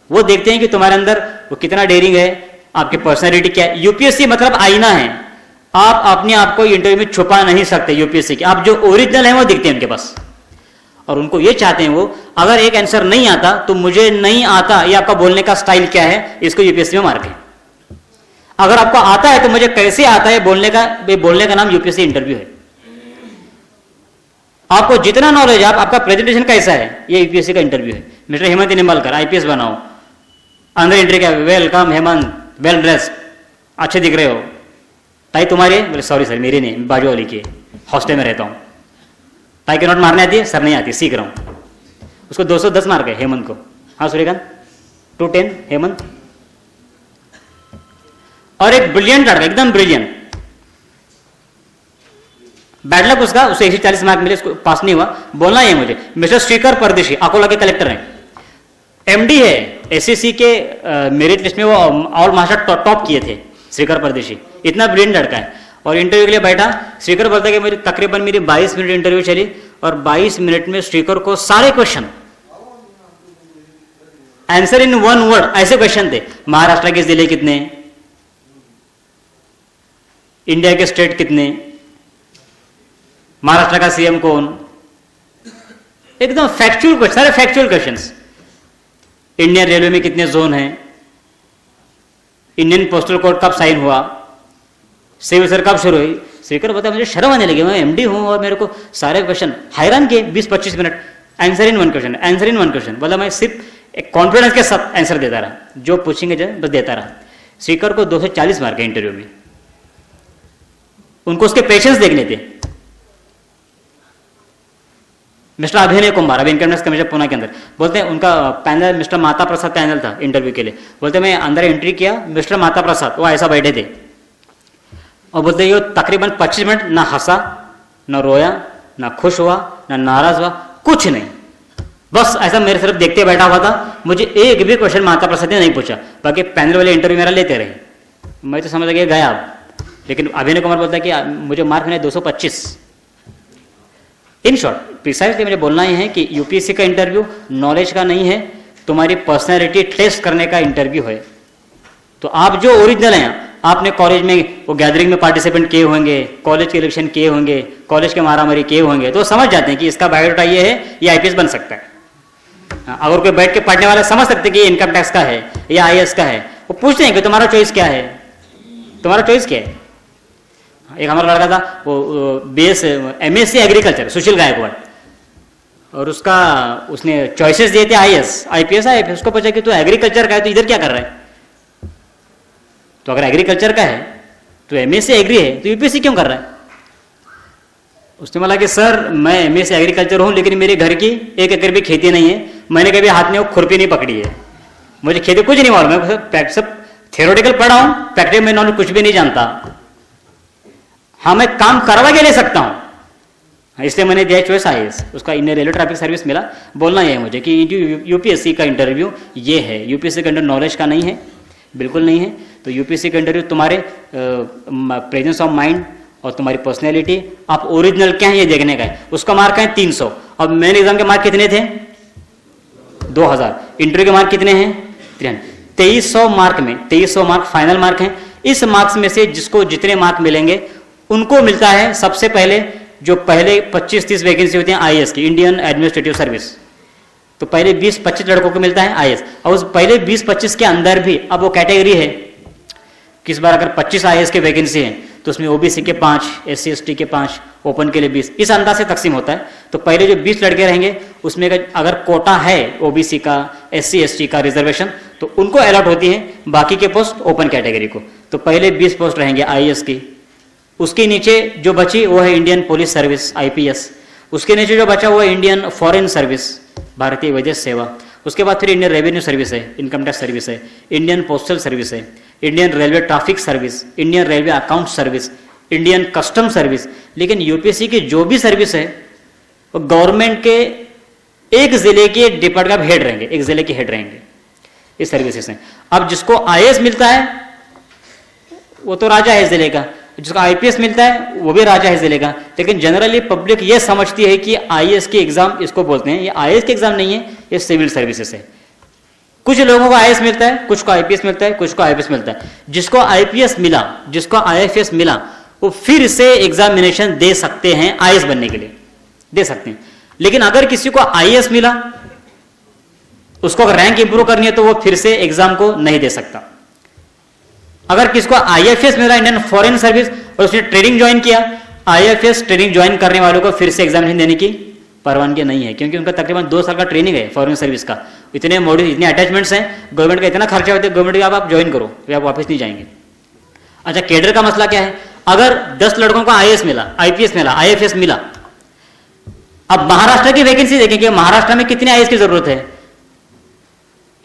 वो देखते हैं कि तुम्हारे अंदर वो कितना डेयरिंग है, आपकी पर्सनैलिटी क्या है। यूपीएससी मतलब आईना है, आप अपने आप को इंटरव्यू में छुपा नहीं सकते। यूपीएससी के आप जो ओरिजिनल है वो दिखते हैं उनके पास, और उनको ये चाहते हैं वो, अगर एक आंसर नहीं आता तो मुझे नहीं आता, ये आपका बोलने का स्टाइल क्या है, इसको यूपीएससी में मार्क है। अगर आपको आता है तो मुझे कैसे आता है बोलने का नाम यूपीएससी इंटरव्यू है। आपको जितना नॉलेज है, आपका प्रेजेंटेशन कैसा है, ये यूपीएससी का इंटरव्यू है। मिस्टर हेमंत निम्बालकर आईपीएस बनाओ, अंदर एंट्री क्या, वेलकम हेमंत, वेल ड्रेस, अच्छे दिख रहे हो, टाई तुम्हारी, बोले सॉरी सर मेरी नहीं, बाजू वाली की, हॉस्टल में रहता हूँ, टाई के नोट मारने आती है? सर नहीं आती, सीख रहा हूँ। उसको 210 मार्क है हेमंत को। हाँ सूर्यकांत 210 हेमंत। और एक ब्रिलियंट लड़का, एकदम ब्रिलियंट, बैड लक उसका, उसे 140 मार्क मिले, उसको पास नहीं हुआ। बोलना है मुझे, मिस्टर श्रीकर परदेशी अकोला के कलेक्टर हैं, एमडी है, एसएससी के मेरिट लिस्ट में वो ऑल मास्टर टॉप किए थे श्रीकर परदेशी, इतना ब्रिलियंट लड़का है। और इंटरव्यू के लिए बैठा, श्रीकर बोलता है कि तकरीबन मेरी 22 मिनट इंटरव्यू चली, और 22 मिनट में श्रीकर को सारे क्वेश्चन आंसर इन 1 वर्ड, ऐसे क्वेश्चन थे। महाराष्ट्र के जिले कितने, इंडिया के स्टेट कितने, महाराष्ट्र का सीएम कौन, एकदम फैक्चुअल क्वेश्चन, सारे फैक्चुअल क्वेश्चंस। इंडियन रेलवे में कितने जोन हैं, इंडियन पोस्टल कोड कब साइन हुआ, सिविल सर्विस कब शुरू हुई। श्रीकर बताया मुझे शर्म आने लगी, मैं एमडी हूं और मेरे को सारे क्वेश्चन हैरान किए, 20-25 minute answer in 1 question, answer in 1 question. बोला मैं सिर्फ एक कॉन्फिडेंस के साथ आंसर देता रहा, जो पूछेंगे बस देता रहा। श्रीकर को 240 मार्क है इंटरव्यू में, उनको उसके पेशेंस देखने थे। मिस्टर अभिनय कुमार, अभी इनकम टैक्स कमिश्नर पुणे के अंदर, बोलते हैं उनका panel mister Mata Prasad panel था इंटरव्यू के लिए। बोलते मैं अंदर एंट्री किया, मिस्टर माता प्रसाद वो ऐसा बैठे थे, और बोलते ये तकरीबन 25 मिनट ना हंसा, ना रोया, ना खुश हुआ, ना नाराज हुआ, कुछ नहीं, बस ऐसा मेरे तरफ देखते बैठा हुआ था। मुझे एक भी क्वेश्चन माता प्रसाद ने नहीं पूछा, बाकी पैनल वाले इंटरव्यू मेरा लेते रहे। मैं तो समझ गया अब, लेकिन अभिनय कुमार बोलता है कि मुझे मार्क मिले 225। इन शॉर्ट प्रिसाइसली मुझे बोलना ही है कि यूपीएससी का इंटरव्यू नॉलेज का नहीं है, तुम्हारी पर्सनैलिटी टेस्ट करने का इंटरव्यू है। तो आप जो ओरिजिनल हैं, आपने कॉलेज में वो गैदरिंग में पार्टिसिपेंट किए होंगे, कॉलेज के इलेक्शन किए होंगे, कॉलेज के मारामारी किए होंगे, तो समझ जाते हैं कि इसका बायोडाटा ये है, ये आईपीएस बन सकता है। अगर कोई बैठ के पढ़ने वाला समझ सकते कि ये इनकम टैक्स का है या आईएएस का है, वो पूछते हैं कि तुम्हारा चॉइस क्या है, तुम्हारा चॉइस क्या है। एक हमारा लड़का था वो बीएस एमएससी एग्रीकल्चर, सुशील गायकवाड़, और उसने चॉइसेस दिए थे आईएएस आईपीएस आईएफएस। उसको पूछा कि तू एग्रीकल्चर का है तो इधर क्या कर रहा है, तो अगर एग्रीकल्चर का है तो एमएससी एग्री है तो यूपीएससी क्यों कर रहा है। उसने बोला कि सर मैं एमएससी एग्रीकल्चर हूं लेकिन मेरे घर की 1 एकड़ भी खेती नहीं है, मैंने कभी हाथ में वो खुरपी नहीं पकड़ी है, मुझे खेती कुछ नहीं मालूम, मैं सब थियोरेटिकल पढ़ा हूं, प्रैक्टिकल में नॉलेज कुछ भी नहीं जानता। हाँ मैं काम करवा के ले सकता हूं, इसलिए मैंने दिया चॉइस आईएएस। उसका इंडियन रेलवे ट्रैफिक सर्विस मिला। बोलना यह है मुझे कि यूपीएससी का इंटरव्यू ये है, यूपीएससी का अंडर नॉलेज का नहीं है, बिल्कुल नहीं है। तो यूपीएससी का इंटरव्यू तुम्हारे प्रेजेंस ऑफ माइंड और तुम्हारी पर्सनैलिटी, आप ओरिजिनल क्या है ये देखने का है। उसका मार्क है 300। अब मेन एग्जाम के मार्क कितने थे 2000, इंटरव्यू के मार्क कितने हैं 300। 2300 मार्क में 2300 मार्क फाइनल मार्क हैं। इस मार्क्स में से जिसको जितने मार्क मिलेंगे उनको मिलता है सबसे पहले जो पहले 25-30 वैकेंसी होती हैं आईएएस की, इंडियन एडमिनिस्ट्रेटिव सर्विस, तो पहले 20-25 लड़कों को मिलता है आईएएस। और उस पहले 20-25 के अंदर भी अब वो कैटेगरी है, किस बार अगर 25 आईएएस के वैकेंसी हैं तो उसमें ओबीसी के 5, एससी एसटी के 5, ओपन के लिए 20, इस अंदाज से तकसीम होता है। तो पहले जो 20 लड़के रहेंगे उसमें अगर कोटा है ओबीसी का, एससी एसटी का रिजर्वेशन, तो उनको अलॉट होती है बाकी के पोस्ट ओपन कैटेगरी को। तो पहले 20 पोस्ट रहेंगे आईएएस की। उसके नीचे जो बची वो है इंडियन पुलिस सर्विस आईपीएस। उसके नीचे जो बचा वो है इंडियन फॉरेन सर्विस, भारतीय विदेश सेवा। उसके बाद फिर इंडियन रेवेन्यू सर्विस है, इनकम टैक्स सर्विस है, इंडियन पोस्टल सर्विस है, Indian railway traffic service, Indian railway account service, Indian custom service. लेकिन यूपीएससी की जो भी सर्विस है वो गवर्नमेंट के एक जिले के डिपार्टमेंट का हेड रहेंगे, एक जिले के हेड रहेंगे इस सर्विसेज में। अब जिसको आईएएस मिलता है वो तो राजा है जिले का, जिसको आईपीएस मिलता है वो भी राजा है जिले का। लेकिन जनरली पब्लिक ये समझती है कि आईएएस के एग्जाम इसको बोलते हैं, ये आईएएस के एग्जाम नहीं है, ये सिविल सर्विसेज है। कुछ लोगों को आईएएस मिलता है, कुछ को आईपीएस मिलता है, कुछ को आईपीएस मिलता है। जिसको आईपीएस मिला, जिसको आईएफएस मिला, वो फिर से एग्जामिनेशन दे सकते हैं आईएएस बनने के लिए, दे सकते हैं। लेकिन अगर किसी को आईएएस मिला, उसको अगर रैंक इंप्रूव करनी है तो वो फिर से एग्जाम को नहीं दे सकता। अगर किसको आईएफएस मिला, इंडियन फॉरेन सर्विस, और उसने ट्रेनिंग ज्वाइन किया, आईएफएस ट्रेनिंग ज्वाइन करने वालों को फिर से एग्जामिनेशन देने की परवानगी नहीं है, क्योंकि उनका तकरीबन 2 साल का ट्रेनिंग है फॉरेन सर्विस का। इतने मॉड्यूल, इतने अटैचमेंट्स हैं, गवर्नमेंट का इतना खर्चा होता है, गवर्नमेंट का आप ज्वाइन करो या आप वापस नहीं जाएंगे। अच्छा, कैडर का मसला क्या है? अगर 10 लड़कों को आईएएस मिला, आईपीएस मिला, आईएफएस मिला, अब महाराष्ट्र की वैकेंसी देखेंगे, महाराष्ट्र में कितने आईएएस की जरूरत है?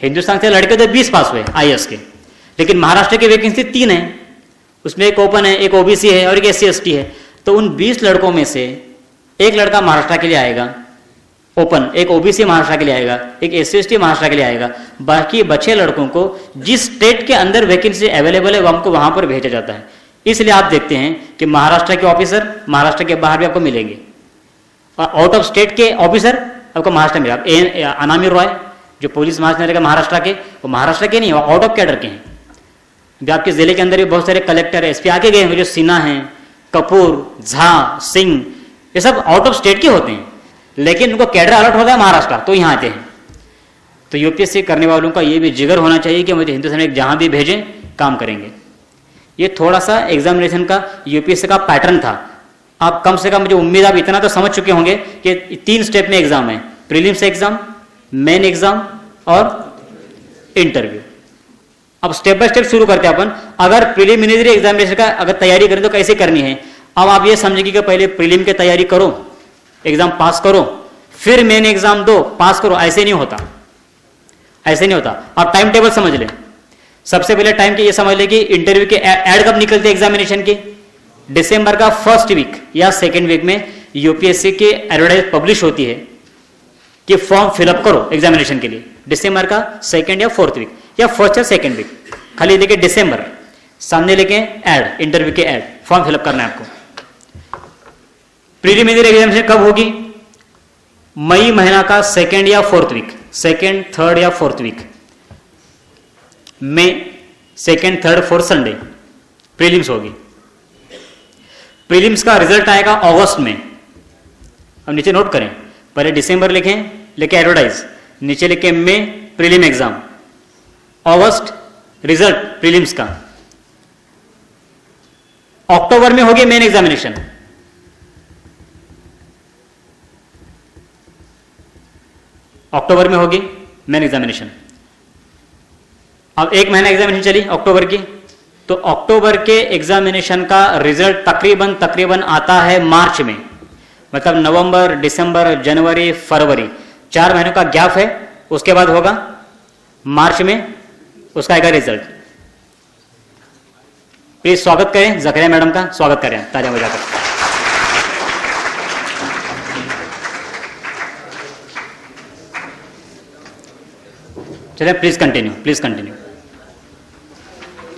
हिंदुस्तान से लड़के तो 20 पास हुए आईएएस के, लेकिन महाराष्ट्र की वैकेंसी 3 है, उसमें एक ओपन है, एक ओबीसी है और एक एससी एसटी है। तो उन 20 लड़कों में से एक लड़का महाराष्ट्र के लिए आएगा ओपन, एक ओबीसी महाराष्ट्र के लिए आएगा, एक एससी एसटी महाराष्ट्र के लिए आएगा। बाकी बचे लड़कों को जिस स्टेट के अंदर वैकेंसी अवेलेबल है वो हमको वहां पर भेजा जाता है। इसलिए आप देखते हैं कि महाराष्ट्र के ऑफिसर महाराष्ट्र के बाहर भी आपको मिलेंगे, और आउट ऑफ स्टेट के ऑफिसर आपको महाराष्ट्र में मिलेगा। अनामी रॉय जो पुलिस महानिदेशक है महाराष्ट्र के, वो महाराष्ट्र के नहीं, वो आउट ऑफ कैडर के हैं। आपके जिले के अंदर भी बहुत सारे कलेक्टर एसपी आके गए हैं, जो सिन्हा हैं, कपूर, झा, सिंह, ये सब आउट ऑफ स्टेट के होते हैं, लेकिन उनको कैडर अलर्ट होता है महाराष्ट्र, तो यहाँ आते हैं। तो यूपीएससी करने वालों का ये भी जिगर होना चाहिए कि मुझे हिंदुस्तान में जहां भी भेजें काम करेंगे। ये थोड़ा सा एग्जामिनेशन का यूपीएससी का पैटर्न था। आप कम से कम मुझे उम्मीद आप इतना तो समझ चुके होंगे कि 3 स्टेप में एग्जाम है, प्रीलिम्स एग्जाम, मेन एग्जाम और इंटरव्यू। अब स्टेप बाय स्टेप शुरू करते हैं अपन। अगर प्रीलिमिनरी एग्जामिनेशन का अगर तैयारी करें तो कैसे करनी है? अब आप ये समझेंगे कि पहले प्रीलिम की तैयारी करो, एग्जाम पास करो, फिर मेन एग्जाम दो, पास करो, ऐसे नहीं होता, ऐसे नहीं होता। आप टाइम टेबल समझ लें। सबसे पहले टाइम के ये समझ लें कि इंटरव्यू के ऐड कब निकलते हैं एग्जामिनेशन के? दिसंबर का फर्स्ट वीक या सेकेंड वीक में यूपीएससी की एडवर्टाइज पब्लिश होती है कि फॉर्म फिलअप करो एग्जामिनेशन के लिए। दिसंबर का सेकेंड या फोर्थ वीक या फर्स्ट या सेकेंड वीक, खाली देखिए दिसंबर, सामने लेके ऐड, इंटरव्यू के ऐड, फॉर्म फिलअप करना है आपको। प्रीलिमिनरी एग्जामिनेशन कब होगी? मई महीना का सेकेंड या फोर्थ वीक, सेकेंड, थर्ड या फोर्थ वीक में, second, third, fourth Sunday prelims होगी। प्रीलिम्स का रिजल्ट आएगा अगस्त में। अब नीचे नोट करें, पहले दिसंबर लिखें, लेके एडवर्टाइज, नीचे लिखे में प्रीलिम एग्जाम, अगस्त रिजल्ट प्रीलिम्स का, अक्टूबर में होगी मेन एग्जामिनेशन, अक्टूबर में होगी मेन एग्जामिनेशन। अब एक महीना एग्जामिनेशन चली अक्टूबर की, तो अक्टूबर के एग्जामिनेशन का रिजल्ट तकरीबन आता है मार्च में, मतलब नवंबर, दिसंबर, जनवरी, फरवरी, 4 महीनों का गैप है। उसके बाद होगा मार्च में उसका आएगा रिजल्ट। प्लीज स्वागत करें जकरिया मैडम का, स्वागत करें तालियां बजाकर। चलिए प्लीज कंटिन्यू।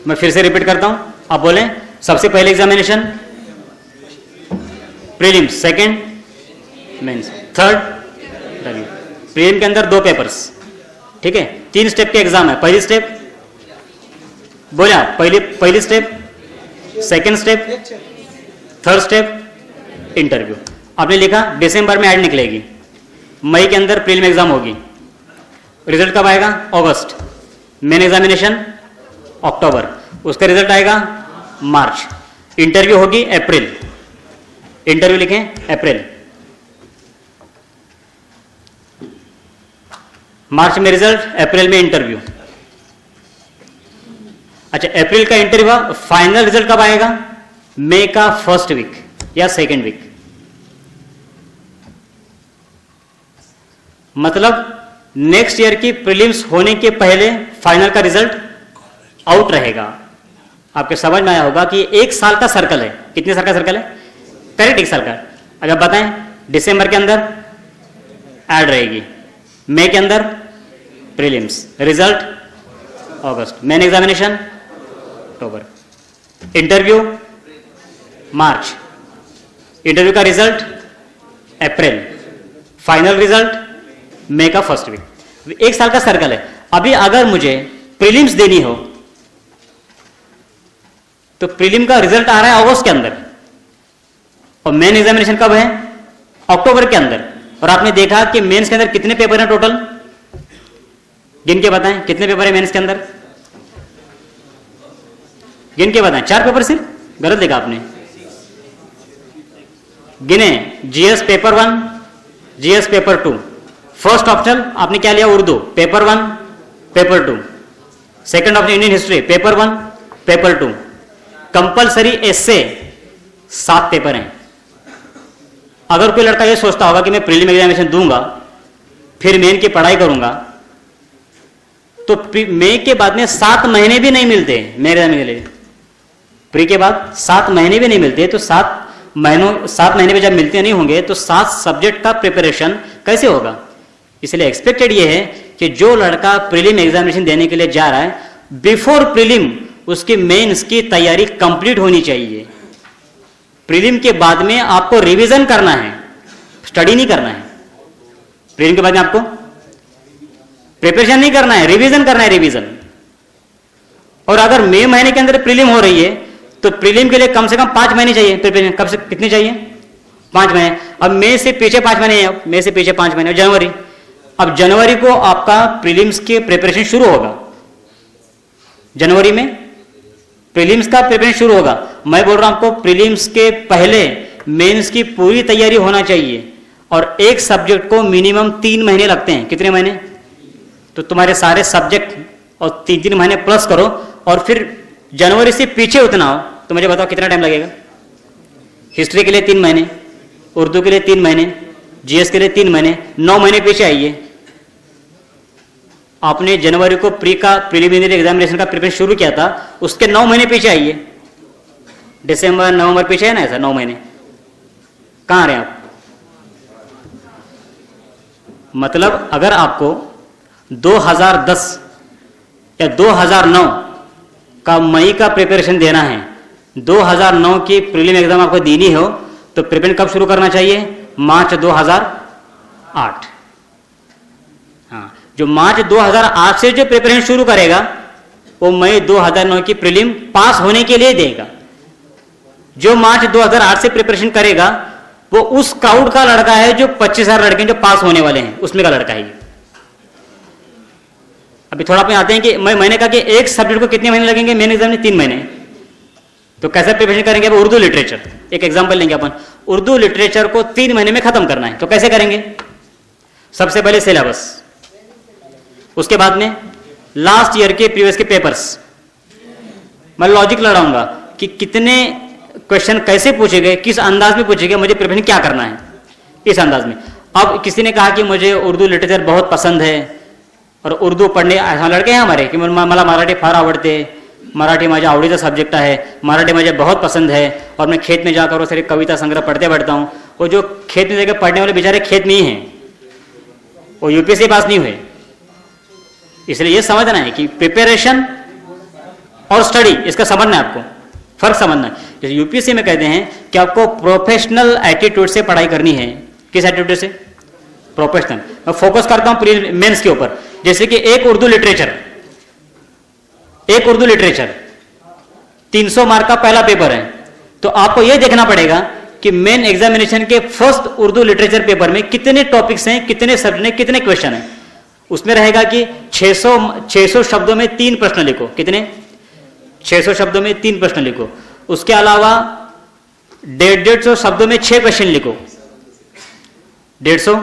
मैं फिर से रिपीट करता हूं, आप बोलें। सबसे पहले examination prelims, second mains, third review. Prelim के अंदर 2 पेपर्स, ठीक है, 3 स्टेप के एग्जाम है। पहली स्टेप बोले आप, पहली step, second step, third step interview. आपने लिखा दिसंबर में ऐड निकलेगी, मई के अंदर प्रीलिम एग्जाम होगी, रिजल्ट कब आएगा? अगस्त, मेन एग्जामिनेशन अक्टूबर, उसका रिजल्ट आएगा मार्च, इंटरव्यू होगी अप्रैल, इंटरव्यू लिखें अप्रैल, मार्च में रिजल्ट, अप्रैल में इंटरव्यू। अच्छा, अप्रैल का इंटरव्यू, फाइनल रिजल्ट कब आएगा? मई का फर्स्ट वीक या सेकेंड वीक। मतलब नेक्स्ट ईयर की प्रीलिम्स होने के पहले फाइनल का रिजल्ट आउट रहेगा। आपके समझ में आया होगा कि 1 साल का सर्कल है। कितने साल का सर्कल है? करेक्ट, 1 साल का। अगर बताएं, दिसंबर के अंदर ऐड रहेगी, मई के अंदर प्रीलिम्स, रिजल्ट अगस्त, मेन एग्जामिनेशन अक्टूबर, इंटरव्यू मार्च, इंटरव्यू का रिजल्ट अप्रैल, फाइनल रिजल्ट मई का फर्स्ट वीक। 1 साल का सर्कल है। अभी अगर मुझे प्रीलिम्स देनी हो तो प्रीलिम का रिजल्ट आ रहा है अगस्त के अंदर और मेन एग्जामिनेशन कब है? अक्टूबर के अंदर। और आपने देखा कि मेंस के अंदर कितने पेपर हैं टोटल? गिन के बताएं, कितने पेपर है मेंस के अंदर? गिन के बताएं। 4 पेपर सिर्फ? गलत देखा आपने। गिने, GS paper 1, GS paper 2, first option आपने क्या लिया? Urdu paper 1, paper 2, second option Indian history paper 1, paper 2, compulsory essay 7 paper हैं। अगर कोई लड़का ये सोचता होगा कि मैं प्रीलिम एग्जामिनेशन दूंगा फिर मेन की पढ़ाई करूंगा, तो मे के बाद में 7 महीने भी नहीं मिलते मेरे एग्जाम के लिए। प्री के बाद 7 महीने भी नहीं मिलते, तो 7 महीने भी जब मिलते नहीं होंगे तो 7 सब्जेक्ट का प्रिपरेशन कैसे होगा? इसलिए एक्सपेक्टेड ये है कि जो लड़का प्रीलिम एग्जामिनेशन देने के लिए जा रहा है, बिफोर प्रीलिम उसकी मेंस की तैयारी कंप्लीट होनी चाहिए। प्रीलिम के बाद में आपको रिवीजन करना है, स्टडी नहीं करना है। प्रीलिम के बाद में आपको प्रिपरेशन नहीं करना है, रिवीजन करना है, रिवीजन। और अगर मई महीने के अंदर प्रीलिम हो रही है तो प्रीलिम के लिए कम से कम 5 महीने चाहिए प्रिपरेशन। कब से कितने चाहिए? 5 महीने। अब मई से पीछे 5 महीने है, मई से पीछे 5 महीने, जनवरी। अब जनवरी को आपका प्रीलिम्स के प्रिपरेशन शुरू होगा। जनवरी में प्रीलिम्स का प्रिपरेशन शुरू होगा। मैं बोल रहा हूं आपको प्रीलिम्स के पहले मेंस की पूरी तैयारी होना चाहिए। और एक सब्जेक्ट को मिनिमम 3 महीने लगते हैं। कितने महीने? तो तुम्हारे सारे सब्जेक्ट और 3-3 महीने प्लस करो और फिर जनवरी से पीछे उतना हो तो मुझे बताओ कितना टाइम लगेगा? हिस्ट्री के लिए 3 महीने, उर्दू के लिए 3 महीने, जीएस के लिए 3 महीने, 9 महीने पीछे आइए। आपने जनवरी को प्रीलिमिनरी एग्जामिनेशन का प्रिपरेशन शुरू किया था, उसके 9 महीने पीछे आइए। दिसंबर नवंबर पीछे है ना, ऐसा 9 महीने। कहां आ रहे हैं आप? मतलब अगर आपको 2010 या 2009 का मई का प्रिपरेशन देना है, 2009 की प्रीलिम एग्जाम आपको देनी हो, तो प्रिपरेशन कब शुरू करना चाहिए? मार्च 2008। हाँ, जो मार्च 2008 से जो प्रिपरेशन शुरू करेगा वो मई 2009 की प्रीलिम पास होने के लिए देगा। जो मार्च 2008 से प्रिपरेशन करेगा वो उस क्राउड का लड़का है जो 25,000 लड़के जो पास होने वाले हैं, उसमें का लड़का है। अभी थोड़ा पे आते हैं कि मैंने कहा कि एक सब्जेक्ट को कितने महीने लगेंगे, मेन एग्जाम में 3 महीने। तो कैसे प्रिपरेशन करेंगे? अब उर्दू लिटरेचर, एक एग्जाम्पल लेंगे अपन, उर्दू लिटरेचर को 3 महीने में खत्म करना है, तो कैसे करेंगे? सबसे पहले सिलेबस, उसके बाद में लास्ट ईयर के प्रीवियस के पेपर्स, मैं लॉजिक लड़ाऊंगा कि कितने क्वेश्चन कैसे पूछे गए, किस अंदाज में पूछे गए, मुझे प्रिपरेशन क्या करना है इस अंदाज में। अब किसी ने कहा कि मुझे उर्दू लिटरेचर बहुत पसंद है और उर्दू पढ़णे, लड़के हैं हमारे की मला मराठी फार आवडते, मराठी माझ्या आवडीचा सब्जेक्ट आहे, मराठी मुझे बहुत पसंद है और मैं खेत में जाकर वो सारी कविता संग्रह पढ़ते बैठता हूँ। वो जो खेत में जाकर पढ़ने वाले बेचारे खेत में ही हैं, वो यूपीएससी पास नहीं हुए। इसलिए ये समझना है कि प्रिपरेशन और स्टडी, इसका समझना है, आपको फर्क समझना है। जैसे यूपीएससी में कहते हैं कि आपको प्रोफेशनल एटीट्यूड से पढ़ाई करनी है। किस एटीट्यूड से? प्रोफेशनल। मैं फोकस करता हूं प्री मेंस के ऊपर। जैसे कि एक उर्दू लिटरेचर 300 मार्क का पहला पेपर है, तो आपको यह देखना पड़ेगा कि मेन एग्जामिनेशन के फर्स्ट उर्दू लिटरेचर पेपर में कितने टॉपिक्स हैं, कितने सब्जेक्ट हैं, कितने क्वेश्चन हैं। उसमें रहेगा कि 600 शब्दों में 3 प्रश्न लिखो। कितने? 600 शब्दों में 3 प्रश्न लिखो। उसके अलावा 150 शब्दों में 6 क्वेश्चन लिखो। 150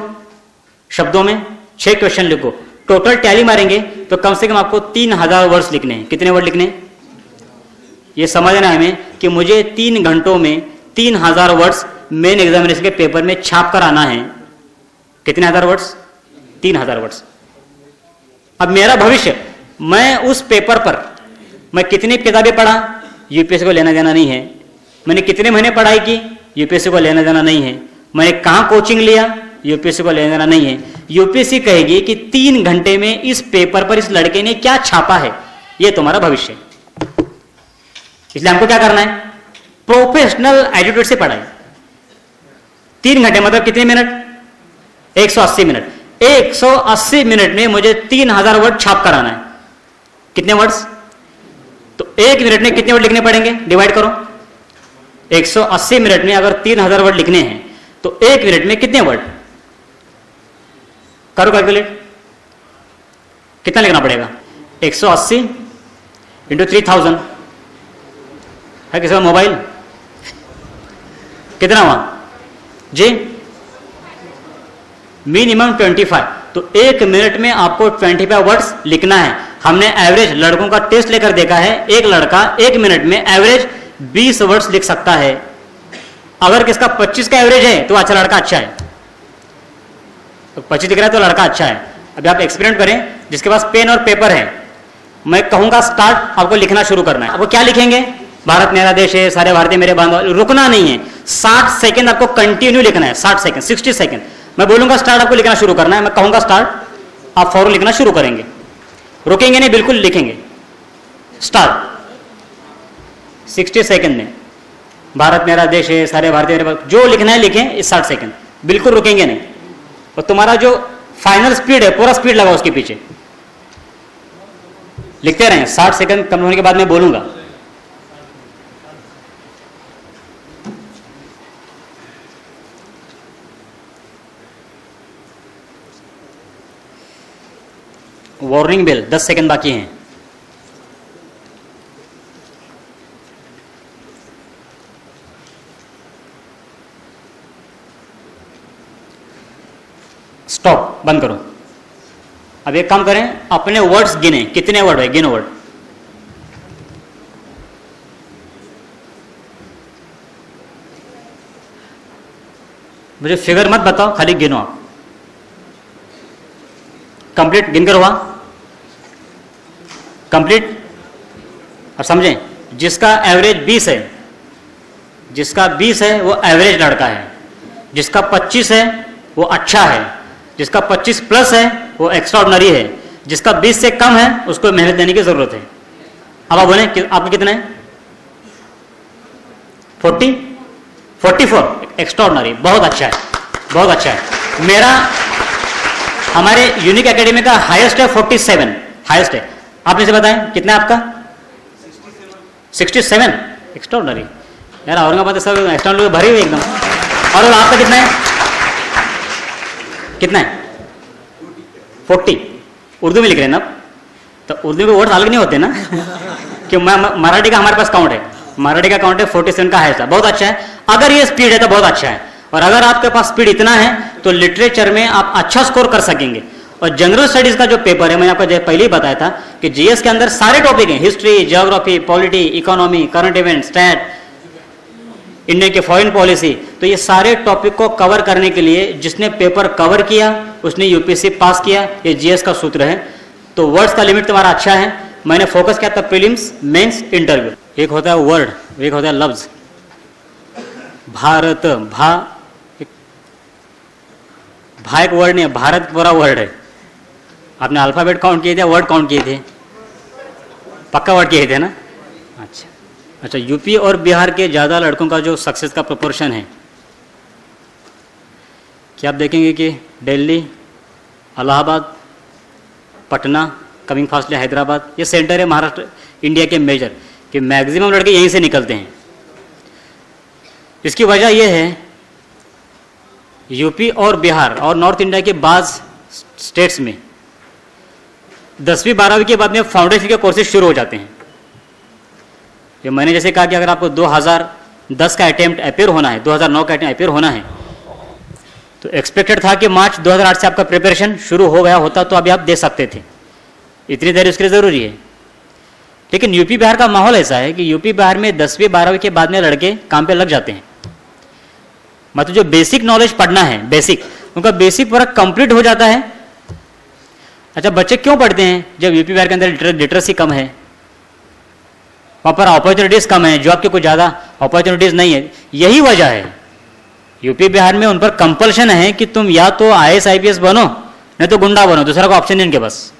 शब्दों में 6 क्वेश्चन लिखो। टोटल टैली मारेंगे तो कम से कम आपको 3000 वर्ड्स लिखने हैं। कितने वर्ड लिखने? ये समझना है हमें कि मुझे 3 घंटों में 3000 वर्ड्स मेन एग्जामिनेशन के पेपर में छाप कर आना है। कितने हजार वर्ड्स? 3000 वर्ड्स। अब मेरा भविष्य, मैं उस पेपर पर मैं कितनी किताबें पढ़ा, यूपीएससी को लेना देना नहीं है। मैंने कितने महीने पढ़ाई की, यूपीएससी को लेना देना नहीं है। मैंने कहां कोचिंग लिया, यूपीएससी को लेना देना नहीं है। यूपीएससी कहेगी कि 3 घंटे में इस पेपर पर इस लड़के ने क्या छापा है, यह तुम्हारा भविष्य। इसलिए हमको क्या करना है? प्रोफेशनल एटीट्यूड से पढ़ाई। 3 घंटे मतलब कितने मिनट? 180 मिनट। 180 मिनट में मुझे 3000 वर्ड छाप कर आना है। कितने वर्ड्स? तो 1 मिनट में कितने वर्ड लिखने पड़ेंगे? डिवाइड करो। 180 मिनट में अगर 3000 वर्ड लिखने हैं तो 1 मिनट में कितने वर्ड? करो कैलकुलेट, कितना लिखना पड़ेगा? 180 इंटू 3000 है किसी का मोबाइल? कितना हुआ जी? मिनिमम 25। तो 1 मिनट में आपको 25 वर्ड्स लिखना है। हमने एवरेज लड़कों का टेस्ट लेकर देखा है, एक लड़का 1 मिनट में एवरेज 20 वर्ड्स लिख सकता है। अगर किसका 25 का एवरेज है तो अच्छा, लड़का अच्छा है। तो 25 दिख रहा है तो लड़का अच्छा है। अभी आप एक्सपेरिमेंट करें, जिसके पास पेन और पेपर है, मैं कहूंगा स्टार्ट, आपको लिखना शुरू करना है। आपको क्या लिखेंगे? भारत मेरा देश है, सारे भारतीय मेरे बांधव। रुकना नहीं है, 60 सेकंड आपको कंटिन्यू लिखना है। 60 सेकंड, 60 सेकंड। मैं बोलूंगा स्टार्ट, आपको लिखना शुरू करना है। मैं कहूंगा स्टार्ट, आप फौरन लिखना शुरू करेंगे, रुकेंगे नहीं, बिल्कुल लिखेंगे। स्टार्ट। 60 सेकंड में भारत मेरा देश है, सारे भारतीय मेरे, जो लिखना है लिखें इस 60 सेकंड, बिल्कुल रुकेंगे नहीं। और तुम्हारा जो फाइनल स्पीड है, पूरा स्पीड लगाओ उसके पीछे, लिखते रहें। 60 सेकंड कम होने के बाद मैं बोलूंगा। वार्निंग बेल, 10 सेकंड बाकी हैं। स्टॉप, बंद करो। अब एक काम करें, अपने वर्ड्स गिने, कितने वर्ड है, गिनो वर्ड। मुझे फिगर मत बताओ, खाली गिनो आप। कंप्लीट गिनकर हुआ? कंप्लीट। और समझें, जिसका एवरेज 20 है, जिसका 20 है वो एवरेज लड़का है, जिसका 25 है वो अच्छा है, जिसका 25 प्लस है वो एक्स्ट्राऑर्डिनरी है, जिसका 20 से कम है उसको मेहनत देने की जरूरत है। अब आप बोले आपको कितना है? 40, 44, एक्स्ट्राऑर्डिनरी, बहुत अच्छा है, बहुत अच्छा है। मेरा, हमारे यूनिक एकेडमी का हाईएस्ट है 47, हाईएस्ट है। आपने से बताएं कितना है आपका? 67, एक्स्ट्राऑर्डिनरी। यार औरंगाबाद सब एक्स्ट्राऑर्डिनरी भरे हुए एकदम। और आपका कितना है? कितना है? 40। उर्दू में लिख रहे हैं ना आप? तो उर्दू के वर्ड्स अलग नहीं होते ना कि मराठी का हमारे पास काउंट है, मराठी का काउंट है 47 का है, बहुत अच्छा है। अगर ये स्पीड है तो बहुत अच्छा है, और अगर आपके पास स्पीड इतना है तो लिटरेचर में आप अच्छा स्कोर कर सकेंगे। और जनरल स्टडीज का जो पेपर है, मैंने आपको पहले ही बताया था कि जीएस के अंदर सारे टॉपिक हैं, history, geography, polity, economy, current event, stat, India की फॉरेन पॉलिसी, तो ये सारे टॉपिक को कवर करने के लिए जिसने पेपर कवर किया उसने यूपीएससी पास किया, ये जीएस का सूत्र है। तो वर्ड्स का लिमिट तुम्हारा अच्छा है। मैंने फोकस किया था प्रीलिम्स, मेंस, इंटरव्यू। एक होता है वर्ड, एक होता है लफ्ज। भारत, भा एक वर्ड नहीं है, भारत पूरा वर्ड है। आपने अल्फाबेट काउंट किए थे, वर्ड काउंट किए थे, पक्का वर्ड किए थे ना? अच्छा, यूपी और बिहार के ज़्यादा लड़कों का जो सक्सेस का प्रोपोर्शन है, कि आप देखेंगे कि दिल्ली, इलाहाबाद, पटना, कमिंग फास्टली हैदराबाद, ये सेंटर है महाराष्ट्र इंडिया के मेजर, कि मैक्सिमम लड़के यहीं से निकलते हैं। इसकी वजह यह है यूपी और बिहार और नॉर्थ इंडिया के बाज़ स्टेट्स में 10वीं 12वीं के बाद में फाउंडेशन के कोर्सेज शुरू हो जाते हैं। ये मैंने जैसे कहा कि अगर आपको 2010 का अटेम्प्ट अपेयर होना है, 2009 का अटेम्प्ट अपेयर होना है, तो एक्सपेक्टेड था कि मार्च 2008 से आपका प्रिपरेशन शुरू हो गया होता तो अभी आप दे सकते थे। इतनी देर उसके लिए ज़रूरी है। लेकिन यूपी बिहार का माहौल ऐसा है कि यूपी बिहार में 10वीं 12वीं के बाद में लड़के काम पे लग जाते हैं। मतलब जो बेसिक नॉलेज पढ़ना है, बेसिक, उनका बेसिक पूरा कंप्लीट हो जाता है। अच्छा, बच्चे क्यों पढ़ते हैं जब यूपी बिहार के अंदर लिटरेसी कम है, वहाँ पर अपॉर्चुनिटीज़ कम है, जॉब की कुछ ज़्यादा अपॉर्चुनिटीज़ नहीं है? यही वजह है। यूपी बिहार में उन पर कंपल्शन है कि तुम या तो IAS IPS बनो, नहीं तो गुंडा बनो, दूसरा को ऑप्शन नहीं उनके पास,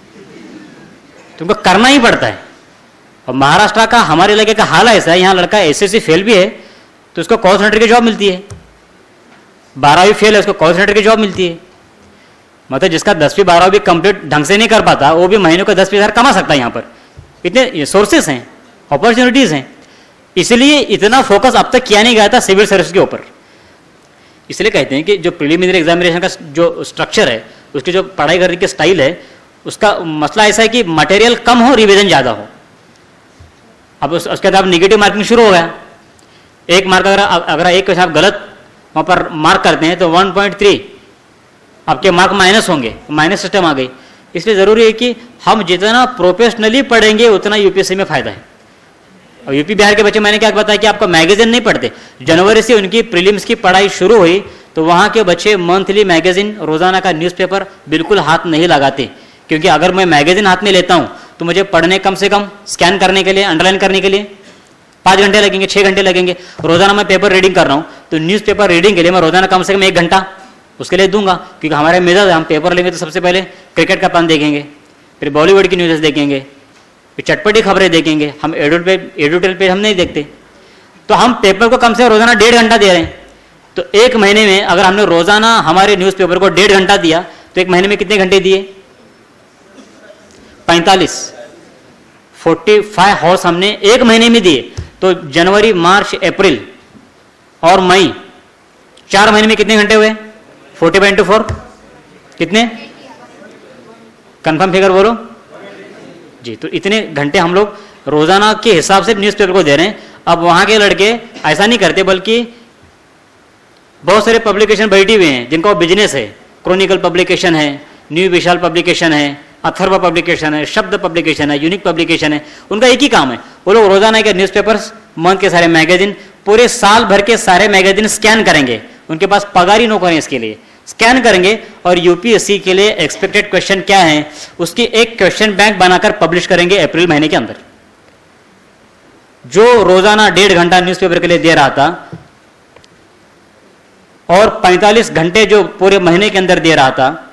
तुमको करना ही पड़ता है। और महाराष्ट्र का, हमारे इलाके का हाल ऐसा है, यहाँ लड़का SSC फेल भी है तो उसको कॉल सेंटर की जॉब मिलती है, 12वीं फेल है उसको कॉल सेंटर की जॉब मिलती है। मतलब जिसका 10वीं 12वीं कंप्लीट ढंग से नहीं कर पाता वो भी महीने को 10-20 हज़ार कमा सकता है। यहाँ पर इतने सोर्सेस हैं, अपॉर्चुनिटीज़ हैं। इसलिए इतना फोकस अब तक किया नहीं गया था सिविल सर्विस के ऊपर। इसलिए कहते हैं कि जो प्रिलिमिनरी एग्जामिनेशन का जो स्ट्रक्चर है, उसकी जो पढ़ाई करने की स्टाइल है, उसका मसला ऐसा है कि मटेरियल कम हो, रिवीजन ज़्यादा हो। अब उसके बाद नेगेटिव मार्किंग शुरू हो गया। एक मार्क अगर एक क्वेश्चन आप गलत वहाँ पर मार्क करते हैं तो 1.3 आपके मार्क माइनस होंगे, माइनस सिस्टम आ गई। इसलिए ज़रूरी है कि हम जितना प्रोफेशनली पढ़ेंगे उतना यूपीएससी में फ़ायदा है। और यूपी बिहार के बच्चे, मैंने क्या बताया कि आपको मैगजीन नहीं पढ़ते। जनवरी से उनकी प्रीलिम्स की पढ़ाई शुरू हुई तो वहाँ के बच्चे मंथली मैगजीन, रोज़ाना का न्यूज़पेपर बिल्कुल हाथ नहीं लगाते। क्योंकि अगर मैं मैगजीन हाथ में लेता हूँ तो मुझे पढ़ने कम से कम स्कैन करने के लिए, अंडरलाइन करने के लिए 5 घंटे लगेंगे, 6 घंटे लगेंगे। रोज़ाना मैं पेपर रीडिंग कर रहा हूँ तो न्यूज़पेपर रीडिंग के लिए मैं रोज़ाना कम से कम 1 घंटा उसके लिए दूंगा। क्योंकि हमारे मेजर हम पेपर लेंगे तो सबसे पहले क्रिकेट का पान देखेंगे, फिर बॉलीवुड की न्यूज़ देखेंगे, फिर चटपटी खबरें देखेंगे। हम एडिटोरियल पेज हम नहीं देखते। तो हम पेपर को कम से कम रोज़ाना 1.5 घंटा दे रहे हैं। तो 1 महीने में अगर हमने रोज़ाना हमारे न्यूज़पेपर को 1.5 घंटा दिया तो 1 महीने में कितने घंटे दिए? 45 हॉर्स हमने 1 महीने में दिए। तो जनवरी, मार्च, अप्रैल और मई 4 महीने में कितने घंटे हुए? 40/4 कितने? कंफर्म फिगर बोलो जी। तो इतने घंटे हम लोग रोजाना के हिसाब से न्यूज़पेपर को दे रहे हैं। अब वहां के लड़के ऐसा नहीं करते, बल्कि बहुत सारे पब्लिकेशन बैठी हुए हैं जिनका बिजनेस है। क्रॉनिकल पब्लिकेशन है, न्यू विशाल पब्लिकेशन है, अथर्व पब्लिकेशन है, शब्द पब्लिकेशन है, यूनिक पब्लिकेशन है। उनका एक ही काम है, वो लोग रोजाना के न्यूज़पेपर्स, मंथ के सारे मैगजीन, पूरे साल भर के सारे मैगजीन स्कैन करेंगे। उनके पास पगार ही नौकर है इसके लिए, स्कैन करेंगे और यूपीएससी के लिए एक्सपेक्टेड क्वेश्चन क्या है उसकी एक क्वेश्चन बैंक बनाकर पब्लिश करेंगे अप्रैल महीने के अंदर। जो रोजाना 1.5 घंटा न्यूज़पेपर के लिए दे रहा था और 45 घंटे जो पूरे महीने के अंदर दे रहा था,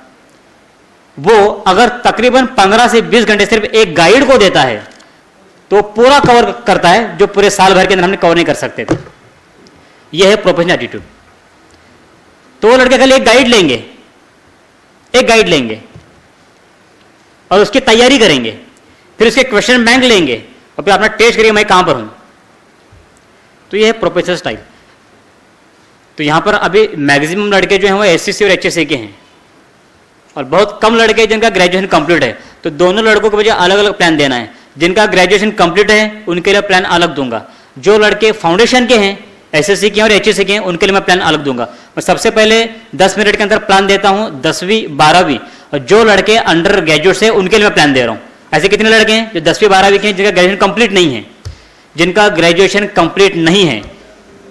वो अगर तकरीबन 15 से 20 घंटे सिर्फ एक गाइड को देता है तो पूरा कवर करता है जो पूरे साल भर के अंदर हमने कवर नहीं कर सकते थे। यह है प्रोफेशनल एटीट्यूड। तो वो लड़के खाली एक गाइड लेंगे और उसकी तैयारी करेंगे, फिर उसके क्वेश्चन बैंक लेंगे और फिर अपना टेस्ट करेंगे मैं कहां पर हूं। तो यह है प्रोफेशनल स्टाइल। तो यहां पर अभी मैक्सिमम लड़के जो हैं वो एसएससी और एचएससी के हैं। और बहुत कम लड़के जिनका ग्रेजुएशन कंप्लीट है, तो दोनों लड़कों को मुझे अलग अलग प्लान देना है। जिनका ग्रेजुएशन कंप्लीट है उनके लिए प्लान अलग दूंगा, जो लड़के फाउंडेशन के हैं, एसएससी के और एचएससी के हैं, उनके लिए मैं प्लान अलग दूंगा। मैं सबसे पहले 10 मिनट के अंदर प्लान देता हूं 10वीं 12वीं, और जो लड़के अंडर ग्रेजुएट से उनके लिए मैं प्लान दे रहा हूं। ऐसे कितने लड़के हैं जो 10वीं 12वीं के हैं, जिनका ग्रेजुएशन कंप्लीट नहीं है, जिनका ग्रेजुएशन कंप्लीट नहीं है,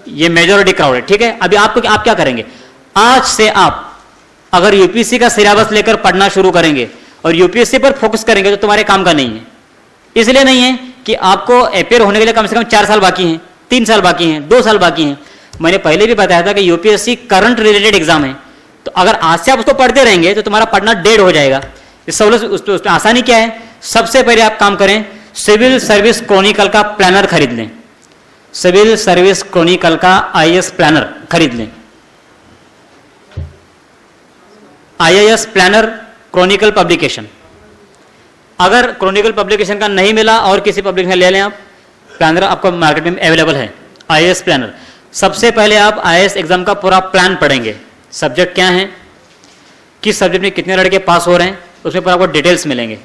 ये मेजॉरिटी क्राउड है, ठीक है। अभी आप क्या करेंगे, आज से आप अगर यूपीएससी का सिलेबस लेकर पढ़ना शुरू करेंगे और यूपीएससी पर फोकस करेंगे तो तुम्हारे काम का नहीं है। इसलिए नहीं है कि आपको अपेयर होने के लिए कम से कम 4 साल बाकी हैं, 3 साल बाकी हैं, 2 साल बाकी हैं। मैंने पहले भी बताया था कि यूपीएससी करंट रिलेटेड एग्जाम है, तो अगर आज से आप उसको पढ़ते रहेंगे तो तुम्हारा पढ़ना डेड हो जाएगा। इस सहूलत उसमें आसानी क्या है, सबसे पहले आप काम करें, सिविल सर्विस क्रॉनिकल का प्लानर खरीद लें। सिविल सर्विस क्रॉनिकल का आईएएस प्लानर खरीद लें। आईएएस प्लानर क्रॉनिकल पब्लिकेशन, अगर क्रॉनिकल पब्लिकेशन का नहीं मिला और किसी पब्लिकेशन ले लें आप, प्लानर आपको मार्केट में अवेलेबल है आईएएस प्लानर। सबसे पहले आप आईएएस एग्जाम का पूरा प्लान पढ़ेंगे, सब्जेक्ट क्या है, किस सब्जेक्ट में कितने लड़के पास हो रहे हैं, उसमें पर आपको डिटेल्स मिलेंगे,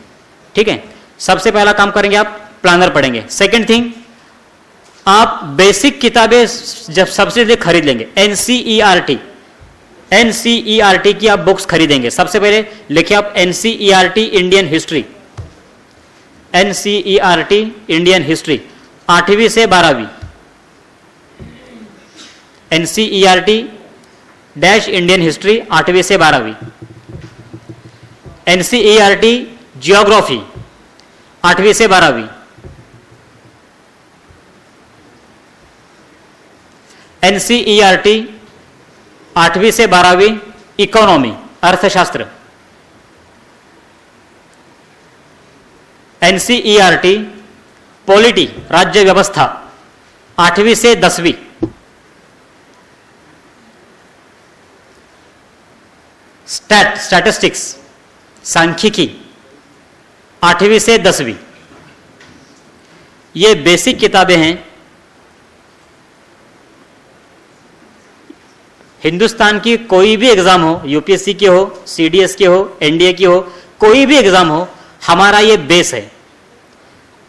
ठीक है। सबसे पहला काम करेंगे आप प्लानर पढ़ेंगे। सेकंड थिंग, आप बेसिक किताबें जब सबसे खरीद लेंगे, एनसीईआरटी की आप बुक्स खरीदेंगे। सबसे पहले लिखिए आप NCERT Indian history, NCERT Indian history 8वीं से 12वीं, एनसीईआरटी डैश इंडियन हिस्ट्री 8वीं से 12वीं, एनसीईआरटी जियोग्राफी 8वीं से 12वीं, एनसीईआरटी 8वीं से 12वीं इकोनॉमी अर्थशास्त्र, एनसीईआरटी पॉलिटी राज्य व्यवस्था 8वीं से 10वीं, स्टैटिस्टिक्स सांख्यिकी 8वीं से 10वीं। ये बेसिक किताबें हैं। हिंदुस्तान की कोई भी एग्जाम हो, यूपीएससी की हो, सीडीएस की हो, एनडीए की हो, कोई भी एग्जाम हो, हमारा ये बेस है।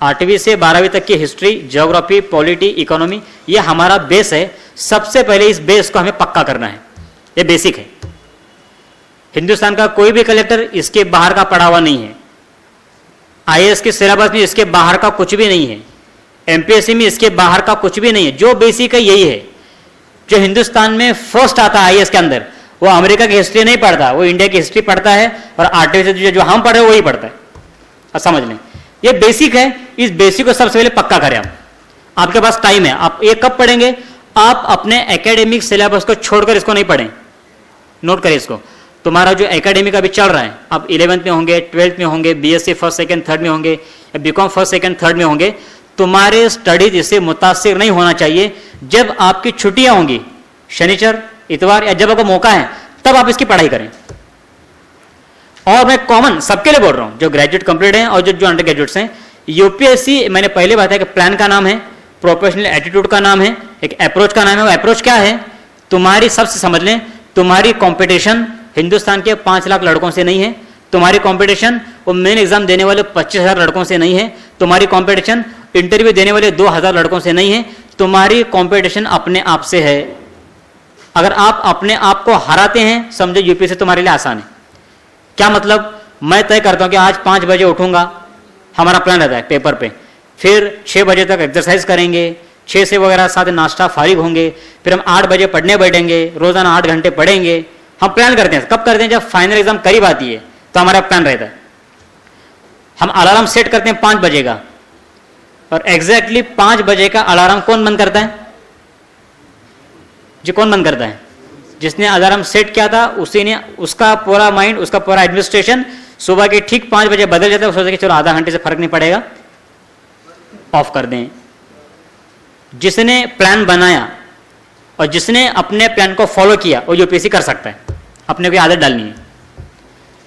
8वीं से 12वीं तक की हिस्ट्री, ज्योग्राफी, पॉलिटी, इकोनॉमी, ये हमारा बेस है। सबसे पहले इस बेस को हमें पक्का करना है, ये बेसिक है। हिंदुस्तान का कोई भी कलेक्टर इसके बाहर का पढ़ा हुआ नहीं है। आईएएस के सिलेबस में इसके बाहर का कुछ भी नहीं है, एमपीएससी में इसके बाहर का कुछ भी नहीं है। जो बेसिक है यही है। जो हिंदुस्तान में फर्स्ट आता है आईएएस के अंदर, वो अमेरिका की हिस्ट्री नहीं पढ़ता, वो इंडिया की हिस्ट्री पढ़ता है, और 8वीं से जो हम पढ़ रहे हैं वही पढ़ता है। अब समझ लें, ये बेसिक है। इस बेसिक को सबसे पहले पक्का करें हम। आपके पास टाइम है, आप ये कब पढ़ेंगे, आप अपने एकेडमिक सिलेबस को छोड़कर इसको नहीं पढ़ें। नोट करें इसको, तुम्हारा जो एकेडमिक अभी चल रहा है, आप 11th में होंगे, 12th में होंगे, बीएससी फर्स्ट सेकंड थर्ड में होंगे, या बीकॉम फर्स्ट सेकंड थर्ड में होंगे, तुम्हारे स्टडीज इससे मुतासिर नहीं होना चाहिए। जब आपकी छुट्टियां होंगी, शनिचर, इतवार, या जब आपको मौका है, तब आप इसकी पढ़ाई करें। और मैं कॉमन सबके लिए बोल रहा हूं, जो ग्रेजुएट कंप्लीट हैं और जो अंडर ग्रेजुएट्स हैं। यूपीएससी, मैंने पहले बताया कि प्लान का नाम है, प्रोफेशनल एटीट्यूड का नाम है, एक अप्रोच का नाम है। वो अप्रोच क्या है, तुम्हारी सबसे समझ लें, तुम्हारी कंपटीशन हिंदुस्तान के 5 लाख लड़कों से नहीं है। तुम्हारी कंपटीशन वो मेन एग्जाम देने वाले 25,000 लड़कों से नहीं है। तुम्हारी कंपटीशन इंटरव्यू देने वाले 2,000 लड़कों से नहीं है। तुम्हारी कंपटीशन अपने आप से है। अगर आप अपने आप को हराते हैं, समझो यूपीएससी तुम्हारे लिए आसान है। क्या मतलब, मैं तय करता हूं कि आज 5 बजे उठूंगा, हमारा प्लान रहता है पेपर पे, फिर 6 बजे तक एक्सरसाइज करेंगे, 6 से वगैरह 7 नाश्ता फारिग होंगे, फिर हम 8 बजे पढ़ने बैठेंगे, रोजाना 8 घंटे पढ़ेंगे। हम प्लान करते हैं, कब करते हैं, जब फाइनल एग्जाम करीब आती है तो हमारा प्लान रहता है। हम अलार्म सेट करते हैं 5 बजे का, और एग्जैक्टली 5 बजे का अलार्म कौन बंद करता है जी? कौन बंद करता है? जिसने अलार्म सेट किया था उसी ने, उसका पूरा माइंड, उसका पूरा एडमिनिस्ट्रेशन सुबह के ठीक 5 बजे बदल जाता है। सोचते कि चलो आधा घंटे से फर्क नहीं पड़ेगा, ऑफ कर दें। जिसने प्लान बनाया और जिसने अपने प्लान को फॉलो किया वो यूपीएससी कर सकता है। अपने को आदत डालनी है,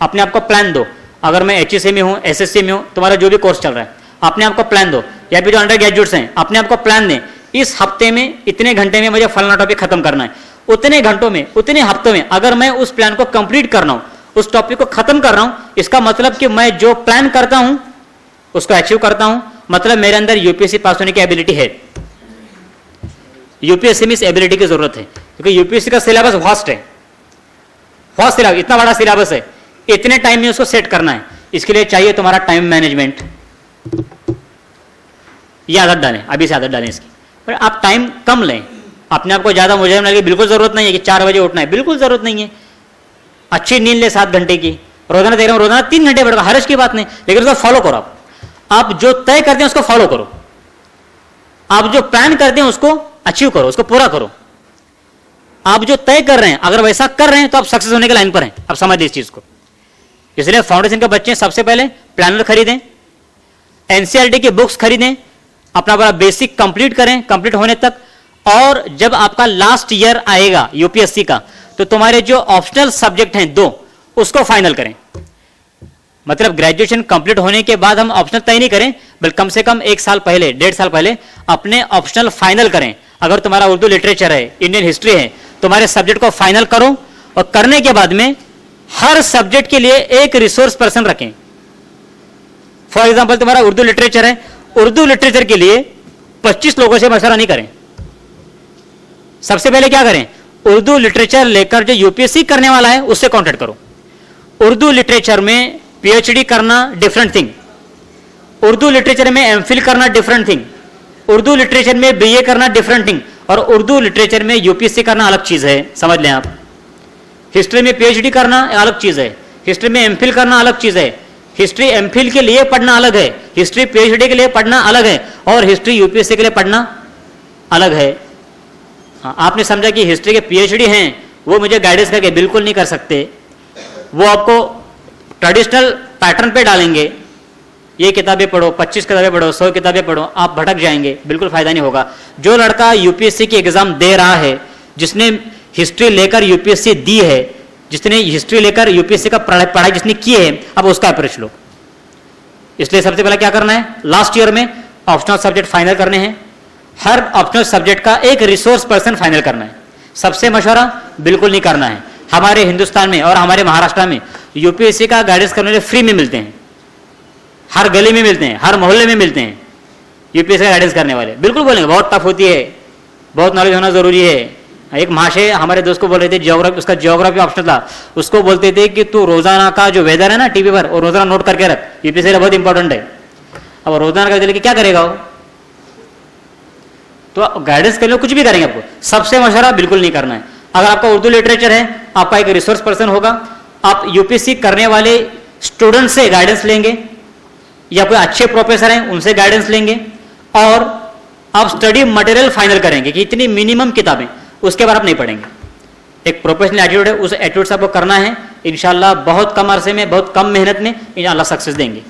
अपने आप को प्लान दो। अगर मैं एचएससी में हूँ, एसएससी में हूँ, तुम्हारा जो भी कोर्स चल रहा है, अपने आप को प्लान दो। या फिर जो अंडर ग्रेजुएट्स हैं, अपने आप को प्लान दें, इस हफ्ते में इतने घंटे में मुझे फलाना टॉपिक खत्म करना है, उतने घंटों में, उतने हफ्तों में अगर मैं उस प्लान को कंप्लीट करना हूं उस टॉपिक को खत्म कर रहा हूं, इसका मतलब कि मैं जो प्लान करता हूं उसको अचीव करता हूं, मतलब मेरे अंदर यूपीएससी पास होने की एबिलिटी है। यूपीएससी में इस एबिलिटी की जरूरत है, क्योंकि यूपीएससी का सिलेबस वास्ट है, वास्ट सिलेबस, इतना बड़ा सिलेबस है, इतने टाइम में उसको सेट करना है। इसके लिए चाहिए तुम्हारा टाइम मैनेजमेंट। ये आदत डालें, अभी से आदत डालें इसकी। पर आप टाइम कम लें, अपने आप को ज्यादा मुझे लगे, बिल्कुल जरूरत नहीं है कि 4 बजे उठना है, बिल्कुल जरूरत नहीं है। अच्छी नींद ले 7 घंटे की, रोजाना देख रहा हूं रोजाना 3 घंटे बैठेगा, हर्ष की बात नहीं, लेकिन उसको फॉलो करो। आप जो तय करते हैं उसको फॉलो करो, आप जो प्लान करते हैं उसको अचीव करो, उसको पूरा करो। आप जो तय कर रहे हैं अगर वैसा कर रहे हैं तो आप सक्सेस होने के लाइन पर हैं। आप समझ इस चीज को। इसलिए फाउंडेशन के बच्चे सबसे पहले प्लानर खरीदें, एनसीईआरटी की बुक्स खरीदें, अपना बड़ा बेसिक कंप्लीट करें, कंप्लीट होने तक। और जब आपका लास्ट ईयर आएगा यूपीएससी का, तो तुम्हारे जो ऑप्शनल सब्जेक्ट हैं 2, उसको फाइनल करें। मतलब ग्रेजुएशन कंप्लीट होने के बाद हम ऑप्शनल तय नहीं करें, बल्कि कम से कम 1 साल पहले, 1.5 साल पहले अपने ऑप्शनल फाइनल करें। अगर तुम्हारा उर्दू लिटरेचर है, इंडियन हिस्ट्री है, तुम्हारे सब्जेक्ट को फाइनल करो और करने के बाद में हर सब्जेक्ट के लिए एक रिसोर्स पर्सन रखें। फॉर एग्जाम्पल तुम्हारा उर्दू लिटरेचर है, उर्दू लिटरेचर के लिए 25 लोगों से मशवरा नहीं करें। सबसे पहले क्या करें, उर्दू लिटरेचर लेकर जो यूपीएससी करने वाला है उससे कांटेक्ट करो। उर्दू लिटरेचर में पीएचडी करना डिफरेंट थिंग, उर्दू लिटरेचर में एमफिल करना डिफरेंट थिंग, उर्दू लिटरेचर में बीए करना डिफरेंट थिंग, और उर्दू लिटरेचर में यूपीएससी करना अलग चीज है, समझ लें आप। हिस्ट्री में पीएचडी करना अलग चीज है, हिस्ट्री में एमफिल करना अलग चीज है, हिस्ट्री एमफिल के लिए पढ़ना अलग है, हिस्ट्री पीएचडी के लिए पढ़ना अलग है, और हिस्ट्री यूपीएससी के लिए पढ़ना अलग है। आपने समझा कि हिस्ट्री के पीएचडी हैं वो मुझे गाइडेंस करके बिल्कुल नहीं कर सकते, वो आपको ट्रेडिशनल पैटर्न पे डालेंगे, ये किताबें पढ़ो, 25 किताबें पढ़ो, 100 किताबें पढ़ो, आप भटक जाएंगे, बिल्कुल फायदा नहीं होगा। जो लड़का यूपीएससी की एग्जाम दे रहा है, जिसने हिस्ट्री लेकर यूपीएससी दी है, जिसने हिस्ट्री लेकर यूपीएससी का पढ़ाई जिसने की है, अब उसका अप्रोच लो। इसलिए सबसे पहले क्या करना है, लास्ट ईयर में ऑप्शनल सब्जेक्ट फाइनल करने हैं, हर ऑप्शनल सब्जेक्ट का एक रिसोर्स पर्सन फाइनल करना है। सबसे मशवरा बिल्कुल नहीं करना है। हमारे हिंदुस्तान में और हमारे महाराष्ट्र में यूपीएससी का गाइडेंस करने वाले फ्री में मिलते हैं, हर गली में मिलते हैं, हर मोहल्ले में मिलते हैं यूपीएससी का गाइडेंस करने वाले। बिल्कुल बोलेंगे बहुत टफ होती है, बहुत नॉलेज होना जरूरी है। एक महाशय हमारे दोस्त को बोल रहे थे, जियोग्राफी, उसका जियोग्राफी ऑप्शनल था, उसको बोलते थे कि तू रोजाना का जो वेदर है ना टीवी पर, और रोजाना नोट करके रख, यूपीएससी बहुत इंपॉर्टेंट है। अब रोजाना का लेके क्या करेगा वो, तो गाइडेंस के लिए कुछ भी करेंगे आपको। सबसे मशवरा बिल्कुल नहीं करना है। अगर आपका उर्दू लिटरेचर है, आपका एक रिसोर्स पर्सन होगा, आप यूपीएससी करने वाले स्टूडेंट से गाइडेंस लेंगे, या कोई अच्छे प्रोफेसर हैं उनसे गाइडेंस लेंगे, और आप स्टडी मटेरियल फाइनल करेंगे कि इतनी मिनिमम किताबें, उसके बाद आप नहीं पढ़ेंगे। एक प्रोफेशनल एटीट्यूड है, उस एटीट्यूड से आपको करना है। इंशाल्लाह बहुत कम अरसे में, बहुत कम मेहनत में इंशाल्लाह सक्सेस देंगे।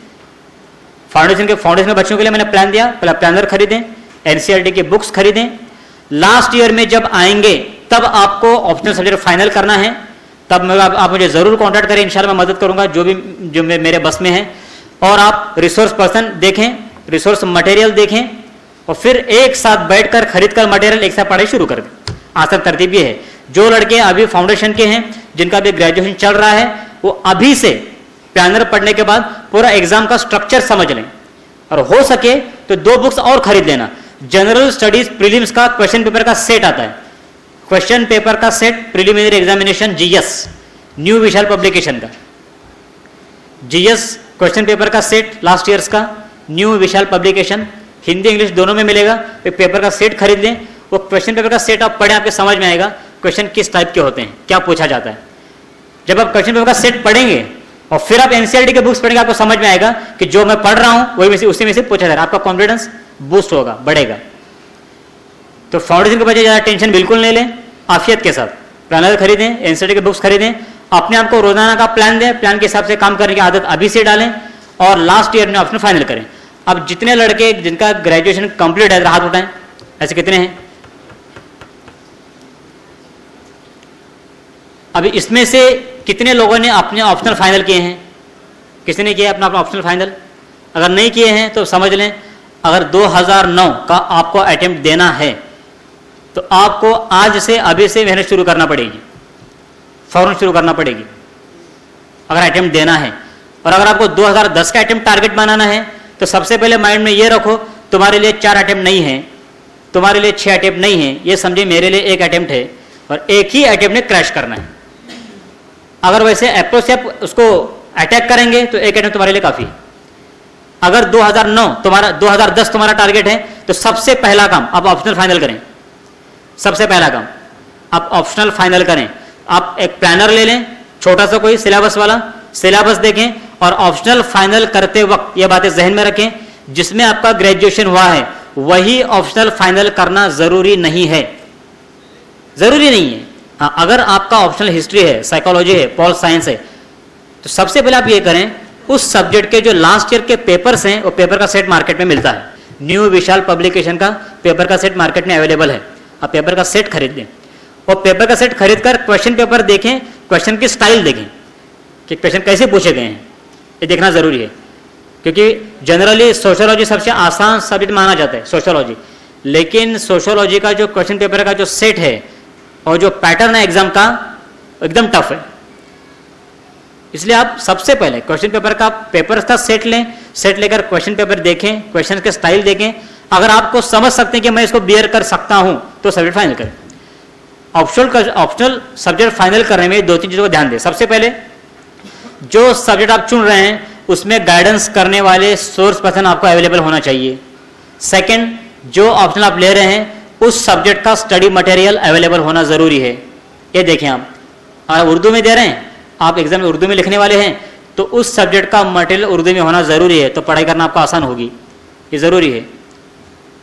फाउंडेशन के बच्चों के लिए मैंने प्लान दिया, पहले प्लानर खरीदें, एनसीईआरटी की बुक्स खरीदें। लास्ट ईयर में जब आएंगे तब आपको ऑप्शनल सब्जेक्ट फाइनल करना है, तब आप मुझे जरूर कांटेक्ट करें, इंशाल्लाह मैं मदद करूंगा जो मेरे बस में है। और आप रिसोर्स पर्सन देखें, रिसोर्स मटेरियल देखें, और फिर एक साथ बैठकर खरीद कर मटेरियल एक साथ पढ़ाई शुरू कर दें। आसान तरतीब ये है। जो लड़के अभी फाउंडेशन के हैं, जिनका भी ग्रेजुएशन चल रहा है, वो अभी से प्लानर पढ़ने के बाद पूरा एग्जाम का स्ट्रक्चर समझ लें, और हो सके तो 2 बुक्स और खरीद लेना। जनरल स्टडीज प्रीलिम्स का क्वेश्चन पेपर का सेट आता है, क्वेश्चन पेपर का set, preliminary examination GS, new Vishal publication का जीएस क्वेश्चन पेपर का सेट, लास्ट ईयर्स का, new Vishal publication, Hindi English दोनों में मिलेगा। एक पेपर का सेट खरीद लें, वो क्वेश्चन पेपर का सेट आप पढ़ें, आपके समझ में आएगा क्वेश्चन किस टाइप के होते हैं, क्या पूछा जाता है। जब आप क्वेश्चन पेपर का सेट पढ़ेंगे और फिर आप एनसीईआरटी के बुक्स पढ़ेंगे, आपको समझ में आएगा कि जो मैं पढ़ रहा हूं वही में से, उसी में से पूछा जा रहा है। आपका कॉन्फिडेंस बूस्ट होगा, बढ़ेगा। तो फाउंडेशन के बच्चे ज्यादा टेंशन बिल्कुल नहीं लें, आफियत के साथ प्लानर खरीदें, एनसीईआरटी के बुक्स खरीदें, अपने आप को रोजाना का प्लान दें, प्लान के हिसाब से काम करने की आदत अभी से डालें, और लास्ट ईयर में ऑप्शन फाइनल करें। अब जितने लड़के जिनका ग्रेजुएशन कंप्लीट है, हाथ उठाएं, ऐसे कितने हैं? अभी इसमें से कितने लोगों ने अपने ऑप्शनल फाइनल किए हैं? किसी ने किया अपना ऑप्शनल फाइनल? अगर नहीं किए हैं तो समझ लें, अगर 2009 का आपको अटेम्प्ट देना है तो आपको आज से, अभी से मेहनत शुरू करना पड़ेगी, फौरन शुरू करना पड़ेगी। अगर अटेम्प्ट देना है। और अगर आपको 2010 का अटेम्प्ट टारगेट बनाना है तो सबसे पहले माइंड में ये रखो तुम्हारे लिए 4 अटेम्प्ट नहीं है, तुम्हारे लिए 6 अटेम्प्ट नहीं है, ये समझे मेरे लिए 1 अटेम्प्ट है और एक ही अटेम्प्ट में क्रैश करना है। अगर वैसे अप्रोच से आप उसको अटैक करेंगे तो 1 अटेम्प्ट तुम्हारे लिए काफी है। अगर 2010 तुम्हारा टारगेट है तो सबसे पहला काम आप ऑप्शनल फाइनल करें। सबसे पहला काम आप ऑप्शनल फाइनल करें। आप एक प्लानर ले लें, छोटा सा कोई सिलेबस वाला, सिलेबस देखें और ऑप्शनल फाइनल करते वक्त ये बातें जहन में रखें, जिसमें आपका ग्रेजुएशन हुआ है वही ऑप्शनल फाइनल करना जरूरी नहीं है, जरूरी नहीं है। हाँ, अगर आपका ऑप्शनल हिस्ट्री है, साइकोलॉजी है, पॉल साइंस है, तो सबसे पहले आप ये करें उस सब्जेक्ट के जो लास्ट ईयर के पेपर्स हैं वो पेपर का सेट मार्केट में मिलता है। न्यू विशाल पब्लिकेशन का पेपर का सेट मार्केट में अवेलेबल है, आप पेपर का सेट खरीद लें और पेपर का सेट खरीद कर क्वेश्चन पेपर देखें, क्वेश्चन की स्टाइल देखें कि क्वेश्चन कैसे पूछे गए हैं, ये देखना जरूरी है। क्योंकि जनरली सोशियोलॉजी सबसे आसान सब्जेक्ट माना जाता है सोशियोलॉजी, लेकिन सोशियोलॉजी का जो क्वेश्चन पेपर का जो सेट है और जो पैटर्न है एग्जाम का एकदम टफ है। इसलिए आप सबसे पहले क्वेश्चन पेपर का पेपर का सेट लें, सेट लेकर क्वेश्चन पेपर देखें, क्वेश्चन के स्टाइल देखें। अगर आपको समझ सकते हैं कि मैं इसको बियर कर सकता हूं तो सब्जेक्ट फाइनल करें। ऑप्शनल सब्जेक्ट फाइनल करने में 2-3 चीजों को ध्यान दें। सबसे पहले जो सब्जेक्ट आप चुन रहे हैं उसमें गाइडेंस करने वाले सोर्स पर्सन आपको अवेलेबल होना चाहिए। सेकंड, जो ऑप्शनल आप ले रहे हैं उस सब्जेक्ट का स्टडी मटेरियल अवेलेबल होना जरूरी है। ये देखें, आप अगर उर्दू में दे रहे हैं, आप एग्जाम में उर्दू में लिखने वाले हैं, तो उस सब्जेक्ट का मटेरियल उर्दू में होना जरूरी है, तो पढ़ाई करना आपको आसान होगी, ये जरूरी है।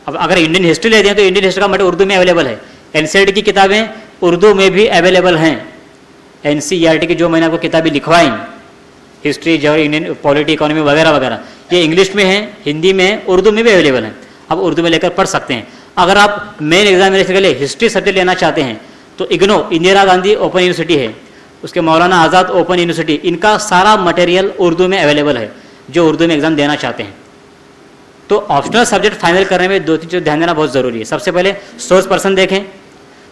अब अगर इंडियन हिस्ट्री लेते हैं तो इंडियन हिस्ट्री का मटेरियल उर्दू में अवेलेबल है। एनसीईआरटी की किताबें उर्दू में भी अवेलेबल हैं। एनसीईआरटी की जो मैंने आपको किताबें लिखवाई, हिस्ट्री, जो इंडियन पॉलिटी, इकोनॉमी वगैरह वगैरह, ये इंग्लिश में है, हिंदी में है, उर्दू में भी अवेलेबल है। आप उर्दू में लेकर पढ़ सकते हैं। अगर आप मेन एग्जामिनेशन के लिए हिस्ट्री सब्जेक्ट लेना चाहते हैं तो इग्नो, इंदिरा गांधी ओपन यूनिवर्सिटी है, उसके मौलाना आज़ाद ओपन यूनिवर्सिटी, इनका सारा मटेरियल उर्दू में अवेलेबल है जो उर्दू में एग्जाम देना चाहते हैं। तो ऑप्शनल सब्जेक्ट फाइनल करने में 2-3 चीज़ ध्यान देना बहुत ज़रूरी है। सबसे पहले सोर्स पर्सन देखें,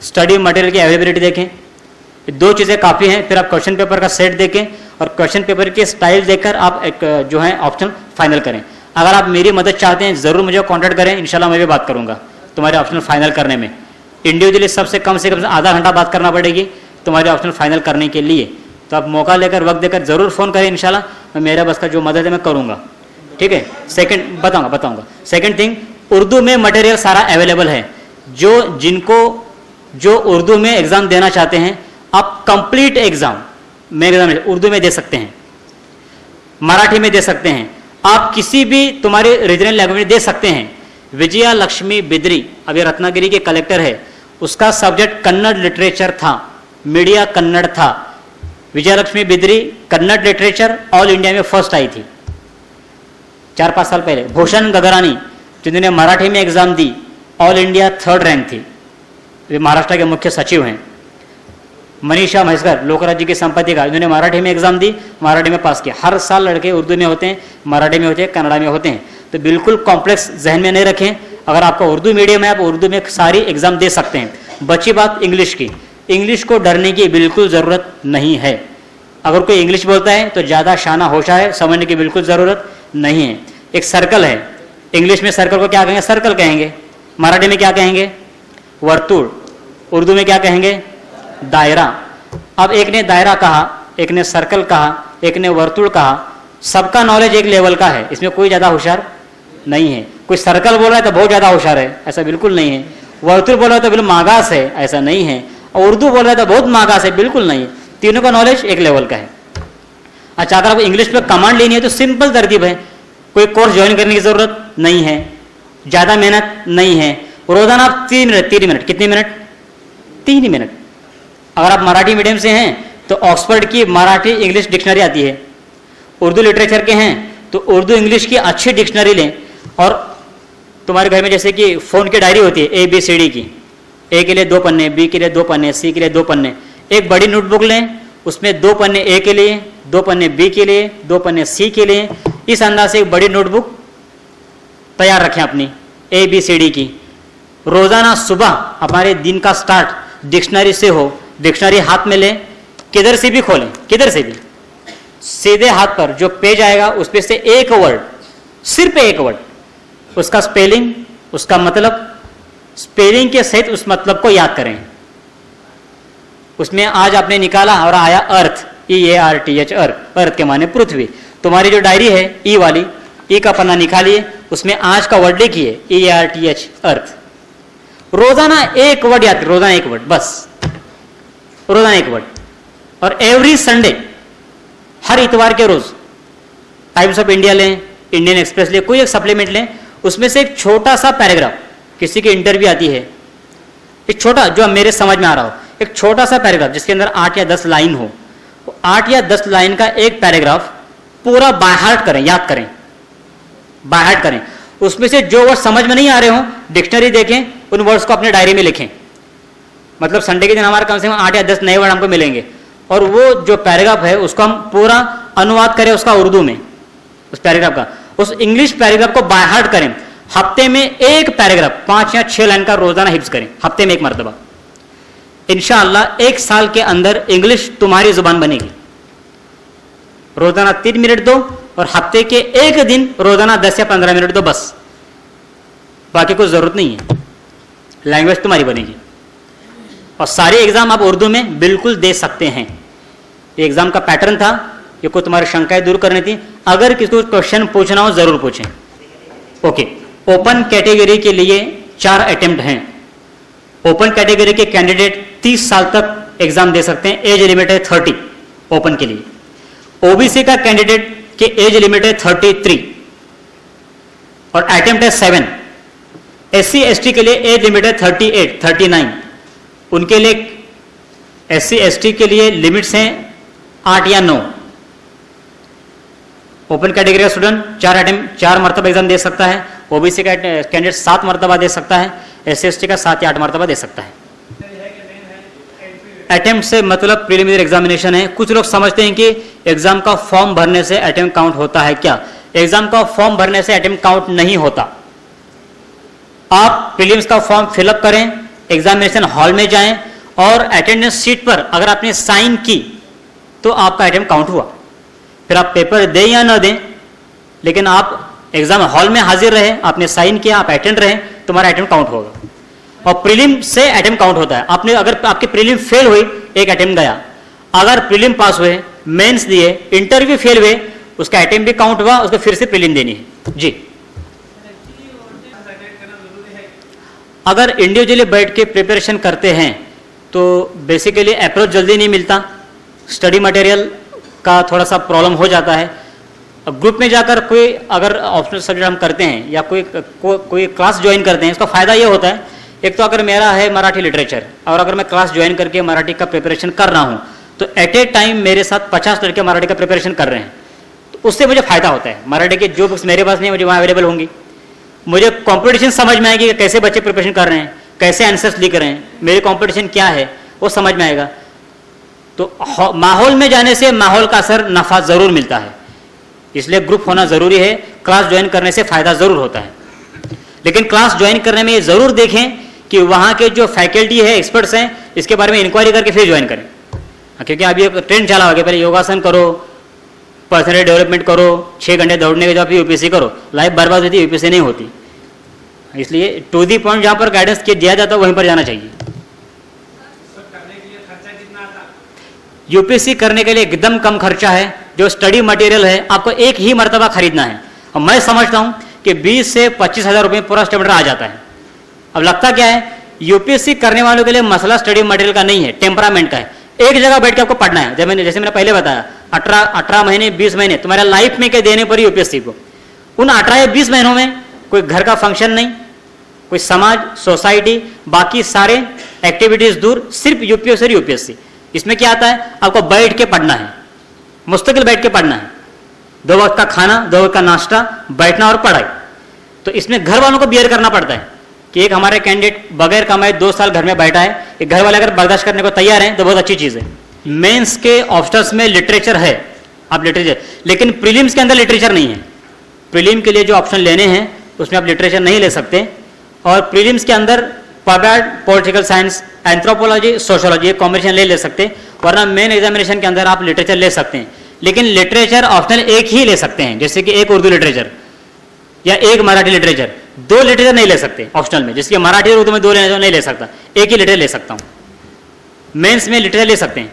स्टडी मटेरियल की अवेलेबिलिटी देखें, 2 चीज़ें काफ़ी हैं। फिर आप क्वेश्चन पेपर का सेट देखें और क्वेश्चन पेपर की स्टाइल देखकर आप एक जो है ऑप्शनल फाइनल करें। अगर आप मेरी मदद चाहते हैं ज़रूर मुझे कॉन्टैक्ट करें, इंशाल्लाह मैं भी बात करूँगा तुम्हारे ऑप्शनल फाइनल करने में। इंडिविजुअली सबसे कम से कम आधा घंटा बात करना पड़ेगी तुम्हारे ऑप्शनल फाइनल करने के लिए। तो आप मौका लेकर, वक्त देकर ज़रूर फ़ोन करें, इंशाल्लाह मैं मेरा बस का जो मदद है मैं करूँगा। ठीक है। सेकंड बताऊंगा। सेकंड थिंग, उर्दू में मटेरियल सारा अवेलेबल है। जो उर्दू में एग्ज़ाम देना चाहते हैं, आप कंप्लीट एग्ज़ाम में एग्जाम उर्दू में दे सकते हैं, मराठी में दे सकते हैं, आप किसी भी तुम्हारे रीजनल लैंग्वेज में दे सकते हैं। विजया लक्ष्मी बिद्री अभी रत्नागिरी के कलेक्टर है, उसका सब्जेक्ट कन्नड़ लिटरेचर था, मीडिया कन्नड़ था। Vijaya Lakshmi Bidri Kannada literature all India में फर्स्ट आई थी 4-5 साल पहले। भूषण गगरानी जिन्होंने मराठी में एग्जाम दी, ऑल इंडिया 3rd रैंक थी, वे महाराष्ट्र के मुख्य सचिव हैं। मनीषा महेश्वर लोक राज्य की संपत्ति का, इन्होंने मराठी में एग्जाम दी, मराठी में पास किया। हर साल लड़के उर्दू में होते हैं, मराठी में होते हैं, कन्नड़ा में होते हैं। तो बिल्कुल कॉम्प्लेक्स जहन में नहीं रखें। अगर आपका उर्दू मीडियम है आप उर्दू में सारी एग्जाम दे सकते हैं। बची बात इंग्लिश की, इंग्लिश को डरने की बिल्कुल ज़रूरत नहीं है। अगर कोई इंग्लिश बोलता है तो ज़्यादा शाना होशा है, समझने की बिल्कुल ज़रूरत नहीं है। एक सर्कल है, इंग्लिश में सर्कल को क्या कहेंगे? सर्कल कहेंगे। मराठी में क्या कहेंगे? वर्तुल। उर्दू में क्या कहेंगे? दायरा। अब एक ने दायरा कहा, एक ने सर्कल कहा, एक ने वर्तुल कहा, सबका नॉलेज एक लेवल का है, इसमें कोई ज़्यादा होशियार नहीं है। कोई सर्कल बोल रहा है तो बहुत ज़्यादा होशियार है, ऐसा बिल्कुल नहीं है। वर्तुल बोल रहा है तो बिल्कुल मागास है, ऐसा नहीं है। और उर्दू बोल रहा है तो बहुत मागास है, बिल्कुल नहीं। तीनों का नॉलेज एक लेवल का है। अच्छा, अगर आपको इंग्लिश पे कमांड लेनी है तो सिंपल तरतीब है, कोई कोर्स ज्वाइन करने की ज़रूरत नहीं है, ज़्यादा मेहनत नहीं है। रोज़ाना आप 3 मिनट, कितने मिनट? 3 मिनट। अगर आप मराठी मीडियम से हैं तो ऑक्सफोर्ड की मराठी इंग्लिश डिक्शनरी आती है। उर्दू लिटरेचर के हैं तो उर्दू इंग्लिश की अच्छी डिक्शनरी लें। और तुम्हारे घर में जैसे कि फ़ोन की डायरी होती है ABCD की, A के लिए 2 पन्ने, B के लिए 2 पन्ने, C के लिए 2 पन्ने। एक बड़ी नोटबुक लें, उसमें 2 पन्ने A के लिए, 2 पन्ने B के लिए, 2 पन्ने C के लिए। इस अंदाज से एक बड़ी नोटबुक तैयार रखें अपनी ABCD की। रोज़ाना सुबह हमारे दिन का स्टार्ट डिक्शनरी से हो, डिक्शनरी हाथ में लें, किधर से भी खोलें, किधर से भी, सीधे हाथ पर जो पेज आएगा उस पे से एक वर्ड, सिर्फ एक वर्ड, उसका स्पेलिंग, उसका मतलब, स्पेलिंग के सहित उस मतलब को याद करें। उसमें आज आपने निकाला और आया अर्थ, EARTH, अर्थ के माने पृथ्वी। तुम्हारी जो डायरी है ई वाली, ई का पन्ना निकालिए, उसमें आज का वर्ड लिखिए EARTH, अर्थ। रोजाना एक वर्ड याद, रोजाना एक वर्ड, बस रोजाना एक वर्ड। और एवरी संडे, हर इतवार के रोज टाइम्स ऑफ इंडिया लें, इंडियन एक्सप्रेस लें, कोई एक सप्लीमेंट लें, उसमें से एक छोटा सा पैराग्राफ, किसी की इंटरव्यू आती है, एक छोटा, जो मेरे समझ में आ रहा हो, एक छोटा सा पैराग्राफ जिसके अंदर 8 या 10 लाइन हो, 8 या 10 लाइन का एक पैराग्राफ पूरा बाय हार्ट करें, याद करें, बाय हार्ट करें। उसमें से जो वर्ड समझ में नहीं आ रहे हो, डिक्शनरी देखें, उन वर्ड्स को अपने डायरी में लिखें। मतलब संडे के दिन हमारे कम से कम 8 या 10 नए वर्ड हमको मिलेंगे, और वो जो पैराग्राफ है उसको हम पूरा अनुवाद करें उसका उर्दू में, उस पैराग्राफ का, उस इंग्लिश पैराग्राफ को बाय हार्ट करें। हफ्ते में एक पैराग्राफ 5 या 6 लाइन का रोजाना हिफ्ज करें, हफ्ते में एक मरतबा। इंशाअल्लाह 1 साल के अंदर इंग्लिश तुम्हारी जुबान बनेगी। रोजाना 3 मिनट दो, और हफ्ते के एक दिन रोजाना 10 या 15 मिनट दो, बस, बाकी कोई जरूरत नहीं है, लैंग्वेज तुम्हारी बनेगी। और सारे एग्जाम आप उर्दू में बिल्कुल दे सकते हैं। ये एग्जाम का पैटर्न था, ये कोई तुम्हारी शंकाएं दूर करनी थी। अगर किसी को क्वेश्चन पूछना हो जरूर पूछें। ओके, ओपन कैटेगरी के लिए 4 अटेम्प्ट हैं। ओपन कैटेगरी के कैंडिडेट 30 साल तक एग्जाम दे सकते हैं, एज लिमिट है 30 ओपन के लिए। ओबीसी का कैंडिडेट के एज लिमिट है 33 और अटेम्प्ट है 7। SC ST के लिए एज लिमिट है 38, 39, उनके लिए SC ST के लिए लिमिट्स हैं 8 या 9। ओपन कैटेगरी का स्टूडेंट 4 मरतबा एग्जाम दे सकता है। ओबीसी का कैंडिडेट 7 मरतबा दे सकता है। SC ST का 7 या 8 मरतबा दे सकता है। अटेम्प्ट से मतलब प्रीलिमिनरी एग्जामिनेशन है। कुछ लोग समझते हैं कि एग्जाम का फॉर्म भरने से अटेम्प्ट काउंट होता है क्या? एग्जाम का फॉर्म भरने से अटेम्प्ट काउंट नहीं होता। आप प्रीलिम्स का फॉर्म फिलअप करें, एग्जामिनेशन हॉल में जाएं और अटेंडेंस शीट पर अगर आपने साइन की तो आपका अटेम्प्ट काउंट हुआ। फिर आप पेपर दें या ना दें, लेकिन आप एग्जाम हॉल में हाजिर रहे, आपने साइन किया, आप अटेंड रहे, तुम्हारा अटेम्प्ट काउंट होगा। और प्रीलिम से अटेम्प्ट काउंट होता है। आपने अगर आपकी प्रीलिम फेल हुई, एक अटेम्प्ट गया। अगर प्रीलिम पास हुए, मेंस दिए, इंटरव्यू फेल हुए, उसका अटेम्प्ट भी काउंट हुआ, उसको फिर से प्रीलिम देनी है। जी, अगर इंडिविजुअली बैठ के प्रिपरेशन करते हैं तो बेसिकली अप्रोच जल्दी नहीं मिलता, स्टडी मटेरियल का थोड़ा सा प्रॉब्लम हो जाता है। अब ग्रुप में जाकर कोई अगर ऑप्शनल सब्जेक्ट हम करते हैं या कोई क्लास ज्वाइन करते हैं, इसका फायदा ये होता है, एक तो अगर मेरा है मराठी लिटरेचर और अगर मैं क्लास ज्वाइन करके मराठी का प्रिपरेशन कर रहा हूँ तो एट ए टाइम मेरे साथ 50 लड़के मराठी का प्रिपरेशन कर रहे हैं, तो उससे मुझे फायदा होता है। मराठी के जो बुक्स मेरे पास नहीं मुझे वहाँ अवेलेबल होंगी, मुझे कंपटीशन समझ में आएगी कि कैसे बच्चे प्रिपरेशन कर रहे हैं, कैसे आंसर्स लिख रहे हैं, मेरे कंपटीशन क्या है वो समझ में आएगा। तो माहौल में जाने से माहौल का असर नफा जरूर मिलता है, इसलिए ग्रुप होना जरूरी है। क्लास ज्वाइन करने से फायदा जरूर होता है, लेकिन क्लास ज्वाइन करने में ये जरूर देखें कि वहाँ के जो फैकल्टी है, एक्सपर्ट्स हैं, इसके बारे में इंक्वायरी करके फिर ज्वाइन करें। क्योंकि अभी एक ट्रेंड चला हुआ है, पहले योगासन करो, पर्सनल डेवलपमेंट करो, 6 घंटे दौड़ने के बाद यूपीएससी करो, लाइफ बर्बाद होती है, यूपीएससी नहीं होती। इसलिए टू दी पॉइंट जहाँ पर गाइडेंस दिया जाता है वहीं पर जाना चाहिए। यूपीएससी करने के लिए एकदम कम खर्चा है। जो स्टडी मटेरियल है आपको एक ही मरतबा खरीदना है, और मैं समझता हूँ कि 20 से 25 हज़ार रुपये पूरा स्टडी मटेरियल आ जाता है। अब लगता क्या है, यूपीएससी करने वालों के लिए मसला स्टडी मटेरियल का नहीं है, टेम्परामेंट का है। एक जगह बैठ के आपको पढ़ना है। जैसे मैंने पहले बताया, 18 महीने 20 महीने तुम्हारा लाइफ में के देने पर यूपीएससी को। उन 18 या 20 महीनों में कोई घर का फंक्शन नहीं, कोई समाज, सोसाइटी, बाकी सारे एक्टिविटीज दूर, सिर्फ यूपीएससी और यूपीएससी। इसमें क्या आता है, आपको बैठ के पढ़ना है, मुस्तकिल बैठ के पढ़ना है। 2 वक्त का खाना, 2 वक्त का नाश्ता, बैठना और पढ़ाई। तो इसमें घर वालों को बियर करना पड़ता है कि एक हमारे कैंडिडेट बगैर कमाए 2 साल घर में बैठा है। एक घर वाले अगर बर्दाश्त करने को तैयार हैं तो बहुत अच्छी चीज़ है। मेंस के ऑप्शनल्स में लिटरेचर है, आप लिटरेचर, लेकिन प्रीलिम्स के अंदर लिटरेचर नहीं है। प्रीलिम के लिए जो ऑप्शन लेने हैं उसमें आप लिटरेचर नहीं ले सकते। और प्रीलिम्स के अंदर public political science, anthropology, sociology, एक कॉम्बिनेशन ले सकते, वरना मेन एग्जामिनेशन के अंदर आप लिटरेचर ले सकते हैं। लेकिन लिटरेचर ऑप्शनल एक ही ले सकते हैं, जैसे कि एक उर्दू लिटरेचर या एक मराठी लिटरेचर। दो लिटरेचर नहीं ले सकते ऑप्शनल में, जिसके मराठी और उर्दू में दो लेना नहीं ले सकता, एक ही लिटरेचर ले सकता हूँ। मेंस में लिटरेचर ले सकते हैं।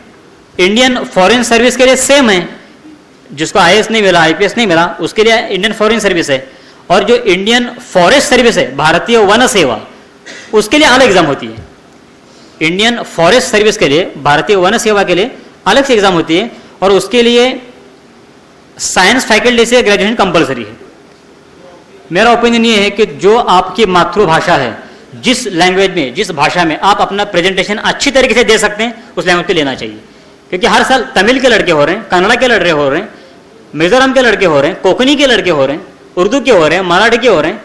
इंडियन फॉरेन सर्विस के लिए सेम है, जिसको IAS नहीं मिला, IPS नहीं मिला, उसके लिए इंडियन फॉरेन सर्विस है। और जो इंडियन फॉरेस्ट सर्विस है, भारतीय वन सेवा, उसके लिए अलग एग्जाम होती है। इंडियन फॉरेस्ट सर्विस के लिए, भारतीय वन सेवा के लिए अलग से एग्जाम होती है, और उसके लिए साइंस फैकल्टी से ग्रेजुएशन कंपलसरी है। मेरा ओपिनियन ये है कि जो आपकी मातृभाषा है, जिस लैंग्वेज में, जिस भाषा में आप अपना प्रेजेंटेशन अच्छी तरीके से दे सकते हैं, उस लैंग्वेज को लेना चाहिए। क्योंकि हर साल तमिल के लड़के हो रहे हैं, कन्नड़ा के लड़के हो रहे हैं, मिजोरम के लड़के हो रहे हैं, कोंकणी के लड़के हो रहे हैं, उर्दू के हो रहे हैं, मराठी के हो रहे हैं,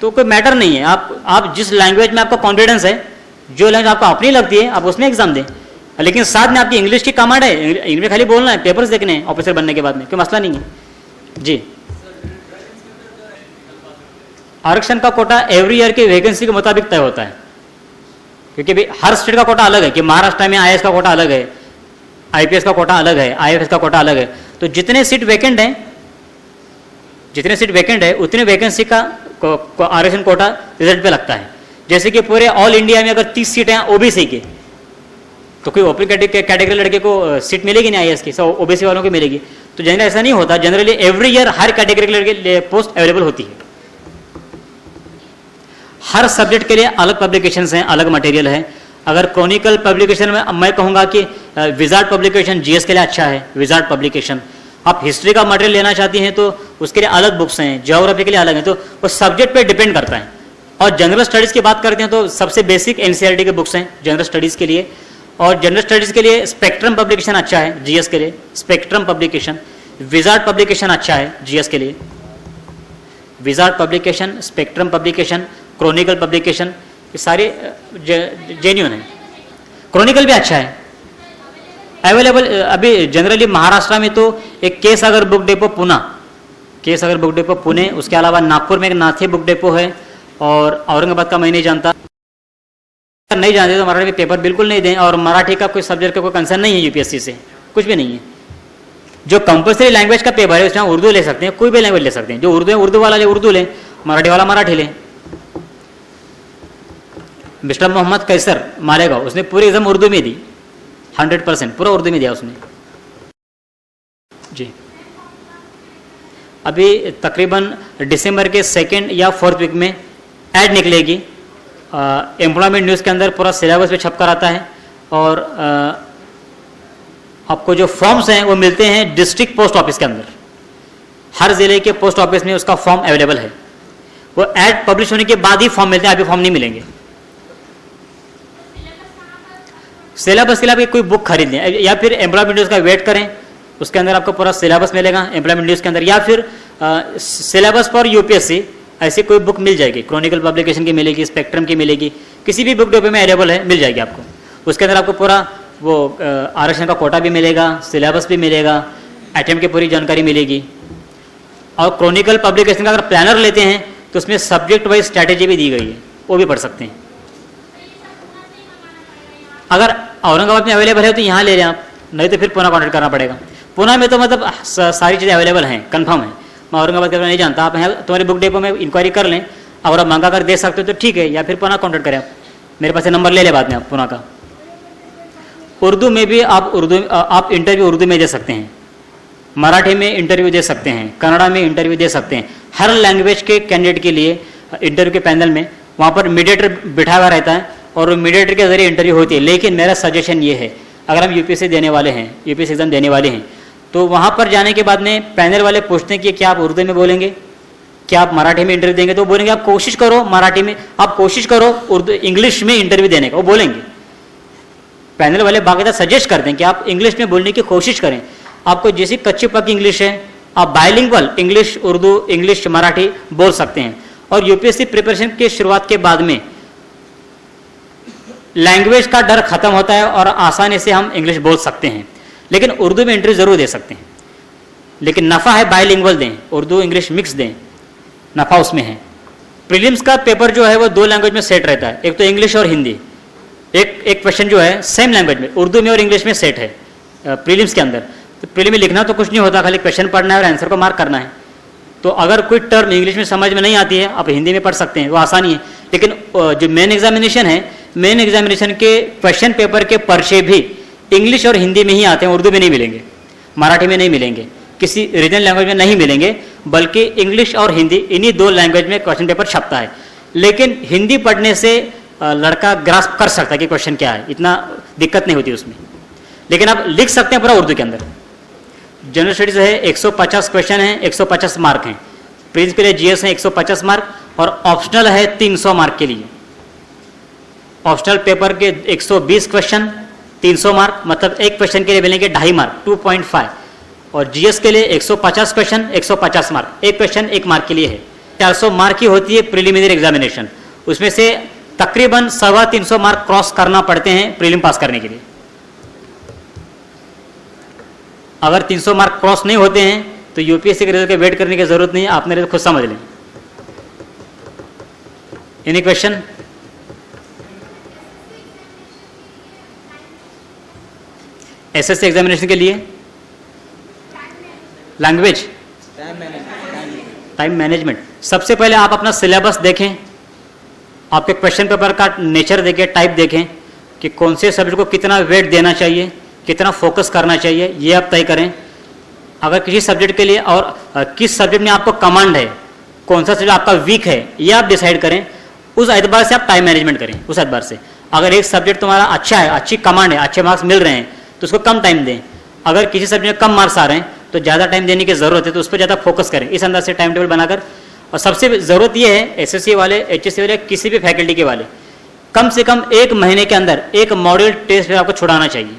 तो कोई मैटर नहीं है। आप जिस लैंग्वेज में आपका कॉन्फिडेंस है, जो लैंग्वेज आपको अपनी लगती है, आप उसमें एग्जाम दें। लेकिन साथ में आपकी इंग्लिश की कमांड है, इंग्लिश में खाली बोलना है, पेपर्स देखने हैं ऑफिसर बनने के बाद में, कोई मसला नहीं है जी। आरक्षण का कोटा एवरी ईयर की वैकेंसी के मुताबिक तय होता है, क्योंकि भाई हर स्टेट का कोटा अलग है। कि महाराष्ट्र में IAS का कोटा अलग है, IPS का कोटा अलग है, IFS का कोटा अलग है। तो जितने सीट वैकेंट हैं, उतने वैकेंसी का आरक्षण कोटा रिजल्ट पे लगता है। जैसे कि पूरे ऑल इंडिया में अगर 30 सीटें हैं OBC के, तो कोई ओपन कैटेगरी लड़के को सीट मिलेगी नहीं IAS की, सब OBC वालों को मिलेगी। तो जनरली ऐसा नहीं होता, जनरली एवरी ईयर हर कैटेगरी के लड़के पोस्ट अवेलेबल होती है। हर सब्जेक्ट के लिए अलग पब्लिकेशंस हैं, अलग मटेरियल है। अगर क्रॉनिकल पब्लिकेशन में मैं कहूँगा कि विजार्ड पब्लिकेशन GS के लिए अच्छा है, विजार्ड पब्लिकेशन। आप हिस्ट्री का मटेरियल लेना चाहती हैं तो उसके लिए अलग बुक्स हैं, ज्योग्राफी के लिए अलग हैं, तो वो सब्जेक्ट पे डिपेंड करता है। और जनरल स्टडीज़ की बात करते हैं तो सबसे बेसिक NCERT के बुक्स हैं जनरल स्टडीज़ के लिए। और जनरल स्टडीज़ के लिए स्पेक्ट्रम पब्लिकेशन अच्छा है GS के लिए, स्पेक्ट्रम पब्लिकेशन। विजार्ड पब्लिकेशन अच्छा है GS के लिए, wizard publication, spectrum publication, Chronicle publication, ये सारे जेन्युइन है। क्रॉनिकल भी अच्छा है, अवेलेबल। अभी जनरली महाराष्ट्र में तो एक केस अगर बुक डेपो पुणे, उसके अलावा नागपुर में एक नाथे बुक डेपो है, और औरंगाबाद का मैं नहीं जानता। नहीं जानते तो मराठी में पेपर बिल्कुल नहीं दें। और मराठी का कोई सब्जेक्ट का कोई कंसर्न नहीं है UPSC से, कुछ भी नहीं है। जो कंपल्सरी लैंग्वेज का पेपर है उसमें उर्दू ले सकते हैं, कोई भी लैंग्वेज ले सकते हैं। जो उर्दू है उर्दू वाला ले उर्दू लें, मराठी वाला मराठी लें। मिस्टर मोहम्मद कैसर मालेगांव, उसने पूरी एग्जाम उर्दू में दी, 100% पूरा उर्दू में दिया उसने जी। अभी तकरीबन दिसंबर के 2nd या 4th वीक में ऐड निकलेगी, एम्प्लॉयमेंट न्यूज़ के अंदर पूरा सिलेबस पे छप कर आता है। और आपको जो फॉर्म्स हैं वो मिलते हैं डिस्ट्रिक्ट पोस्ट ऑफिस के अंदर। हर जिले के पोस्ट ऑफिस में उसका फॉर्म अवेलेबल है। वो ऐड पब्लिश होने के बाद ही फॉर्म मिलते हैं, अभी फॉर्म नहीं मिलेंगे। सिलेबस के लिए आप कोई बुक खरीद लें, या फिर एम्प्लॉयमेंट न्यूज़ का वेट करें, उसके अंदर आपको पूरा सिलेबस मिलेगा एम्प्लॉयमेंट न्यूज़ के अंदर। या फिर सिलेबस फॉर UPSC ऐसी कोई बुक मिल जाएगी, क्रॉनिकल पब्लिकेशन की मिलेगी, स्पेक्ट्रम की मिलेगी, किसी भी बुक डिपो में अवेलेबल है, मिल जाएगी आपको। उसके अंदर आपको पूरा वो आरक्षण का कोटा भी मिलेगा, सिलेबस भी मिलेगा, अटेम्प्ट की पूरी जानकारी मिलेगी। और क्रॉनिकल पब्लिकेशन का अगर प्लानर लेते हैं तो उसमें सब्जेक्ट वाइज स्ट्रैटेजी भी दी गई है, वो भी पढ़ सकते हैं। अगर औरंगाबाद में अवेलेबल है तो यहाँ ले लें आप, नहीं तो फिर पुणे कॉन्टेक्ट करना पड़ेगा। पुणे में तो मतलब सारी चीज़ें अवेलेबल हैं, कंफर्म है। मैं औरंगाबाद के बारे में नहीं जानता, आप यहाँ तुम्हारे बुक डेपो में इंक्वायरी कर लें, अगर आप मंगा कर दे सकते हो तो ठीक है, या फिर पुणे कॉन्टेक्ट करें आप, मेरे पास नंबर ले बाद में आप पुणे का। उर्दू में भी आप इंटरव्यू उर्दू में दे सकते हैं, मराठी में इंटरव्यू दे सकते हैं, कन्नड़ा में इंटरव्यू दे सकते हैं। हर लैंग्वेज के कैंडिडेट के लिए इंटरव्यू के पैनल में वहाँ पर मीडिएटर बिठा हुआ रहता है और मीडिएटर के जरिए इंटरव्यू होती है। लेकिन मेरा सजेशन ये है, अगर हम UPSC देने वाले हैं, UPSC एग्जाम देने वाले हैं, तो वहाँ पर जाने के बाद में पैनल वाले पूछते हैं कि क्या आप उर्दू में बोलेंगे, क्या आप मराठी में इंटरव्यू देंगे, तो बोलेंगे आप कोशिश करो मराठी में, आप कोशिश करो उर्दू इंग्लिश में इंटरव्यू देने का, वो बोलेंगे। पैनल वाले बाकायदा सजेस्ट करते हैं कि आप इंग्लिश में बोलने की कोशिश करें। आपको जैसी कच्ची पक्की इंग्लिश है, आप bilingual English Urdu, English Marathi बोल सकते हैं। और UPSC प्रिपरेशन के शुरुआत के बाद में लैंग्वेज का डर खत्म होता है और आसानी से हम इंग्लिश बोल सकते हैं। लेकिन उर्दू में इंटरव्यू जरूर दे सकते हैं, लेकिन नफ़ा है बायलिंगुअल दें, उर्दू इंग्लिश मिक्स दें, नफ़ा उसमें है। प्रीलिम्स का पेपर जो है वो 2 लैंग्वेज में सेट रहता है, एक तो इंग्लिश और हिंदी। एक क्वेश्चन जो है सेम लैंग्वेज में, उर्दू में और इंग्लिश में सेट है प्रीलिम्स के अंदर। तो प्रीलिम में लिखना तो कुछ नहीं होता, खाली क्वेश्चन पढ़ना है और आंसर को मार्क करना है। तो अगर कोई टर्म इंग्लिश में समझ में नहीं आती है, आप हिंदी में पढ़ सकते हैं, वो आसानी है। लेकिन जो मेन एग्जामिनेशन है, मेन एग्जामिनेशन के क्वेश्चन पेपर के पर्चे भी इंग्लिश और हिंदी में ही आते हैं, उर्दू में नहीं मिलेंगे, मराठी में नहीं मिलेंगे, किसी रीजनल लैंग्वेज में नहीं मिलेंगे, बल्कि इंग्लिश और हिंदी इन्हीं दो लैंग्वेज में क्वेश्चन पेपर छपता है। लेकिन हिंदी पढ़ने से लड़का ग्रास्प कर सकता है कि क्वेश्चन क्या है, इतना दिक्कत नहीं होती उसमें। लेकिन आप लिख सकते हैं पूरा उर्दू के अंदर। जनरल स्टडीज है 150 क्वेश्चन है, 150 मार्क हैं। प्रीलिम्स के लिए जीएस है 150 मार्क और ऑप्शनल है 300 मार्क के लिए। ऑप्शनल पेपर के 120 क्वेश्चन 300 मार्क, मतलब एक क्वेश्चन के लिए मिलेंगे 2.5 मार्क 2.5। और जीएस के लिए 150 क्वेश्चन 150 मार्क, एक क्वेश्चन 1 मार्क के लिए है। 400 मार्क की होती है प्रीलिमिनरी एग्जामिनेशन, उसमें से तकरीबन 350 मार्क क्रॉस करना पड़ते हैं प्रीलिम पास करने के लिए। अगर 300 मार्क क्रॉस नहीं होते हैं तो यूपीएससी के रिजल्ट के वेट करने की जरूरत नहीं है, आप मेरे खुद समझ लें। Any question? एसएससी एग्जामिनेशन के लिए लैंग्वेज, टाइम मैनेजमेंट। सबसे पहले आप अपना सिलेबस देखें, आपके क्वेश्चन पेपर का नेचर देखें, टाइप देखें कि कौन से सब्जेक्ट को कितना वेट देना चाहिए, कितना फोकस करना चाहिए, ये आप तय करें। अगर किसी सब्जेक्ट के लिए और किस सब्जेक्ट में आपको कमांड है, कौन सा सब्जेक्ट आपका वीक है, ये आप डिसाइड करें। उस एतबार से आप टाइम मैनेजमेंट करें। उस एतबार से अगर एक सब्जेक्ट तुम्हारा अच्छा है, अच्छी कमांड है, अच्छे मार्क्स मिल रहे हैं, तो उसको कम टाइम दें। अगर किसी सब्जेक्ट में कम मार्क्स आ रहे हैं तो ज़्यादा टाइम देने की ज़रूरत है, तो उस पर ज़्यादा फोकस करें। इस अंदाज से टाइम टेबल बनाकर। और सबसे ज़रूरत यह है एसएससी वाले, एचएससी वाले, किसी भी फैकल्टी के वाले, कम से कम 1 महीने के अंदर एक मॉडल टेस्ट आपको छुड़ाना चाहिए।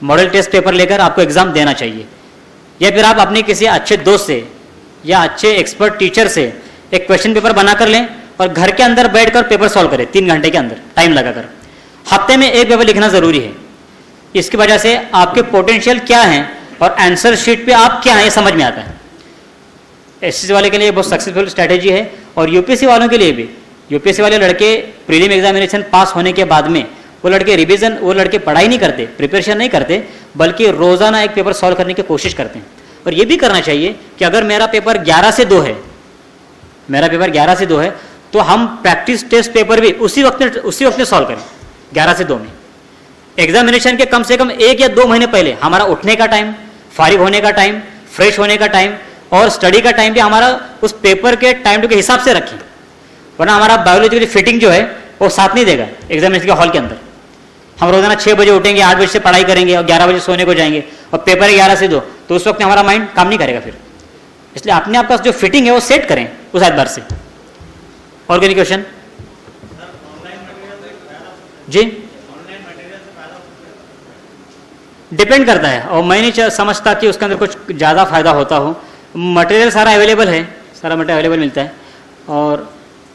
मॉडल टेस्ट पेपर लेकर आपको एग्जाम देना चाहिए, या फिर आप अपने किसी अच्छे दोस्त से या अच्छे एक्सपर्ट टीचर से एक क्वेश्चन पेपर बनाकर लें और घर के अंदर बैठकर पेपर सॉल्व करें 3 घंटे के अंदर टाइम लगाकर। हफ्ते में एक पेपर लिखना जरूरी है। इसकी वजह से आपके पोटेंशियल क्या हैं और आंसर शीट पे आप क्या हैं ये समझ में आता है। एसएससी वाले के लिए बहुत सक्सेसफुल स्ट्रैटेजी है और यूपीएससी वालों के लिए भी। यूपीएससी वाले लड़के प्रीलिम एग्जामिनेशन पास होने के बाद में वो लड़के पढ़ाई नहीं करते, प्रिपरेशन नहीं करते, बल्कि रोजाना एक पेपर सॉल्व करने की कोशिश करते हैं। और ये भी करना चाहिए कि अगर मेरा पेपर 11 से 2 है, तो हम प्रैक्टिस टेस्ट पेपर भी उसी वक्त में सॉल्व करें 11 से 2 में। एग्जामिनेशन के कम से कम 1 या 2 महीने पहले हमारा उठने का टाइम, फारिग होने का टाइम, फ्रेश होने का टाइम और स्टडी का टाइम भी हमारा उस पेपर के टाइम के हिसाब से रखें, वरना हमारा बायोलॉजिकल फिटिंग जो है वो साथ नहीं देगा एग्जामिनेशन के हॉल के अंदर। हम रोजाना 6 बजे उठेंगे, 8 बजे से पढ़ाई करेंगे और 11 बजे सोने को जाएंगे और पेपर है 11 से 2, तो उस वक्त हमारा माइंड काम नहीं करेगा फिर। इसलिए अपने आप का जो फिटिंग है वो सेट करें उस एतबार से। और कोई क्वेश्चन? जी, डिपेंड करता है और मैं नहीं समझता कि उसके अंदर कुछ ज़्यादा फायदा होता हो। मटेरियल सारा अवेलेबल है, सारा मटेरियल अवेलेबल मिलता है। और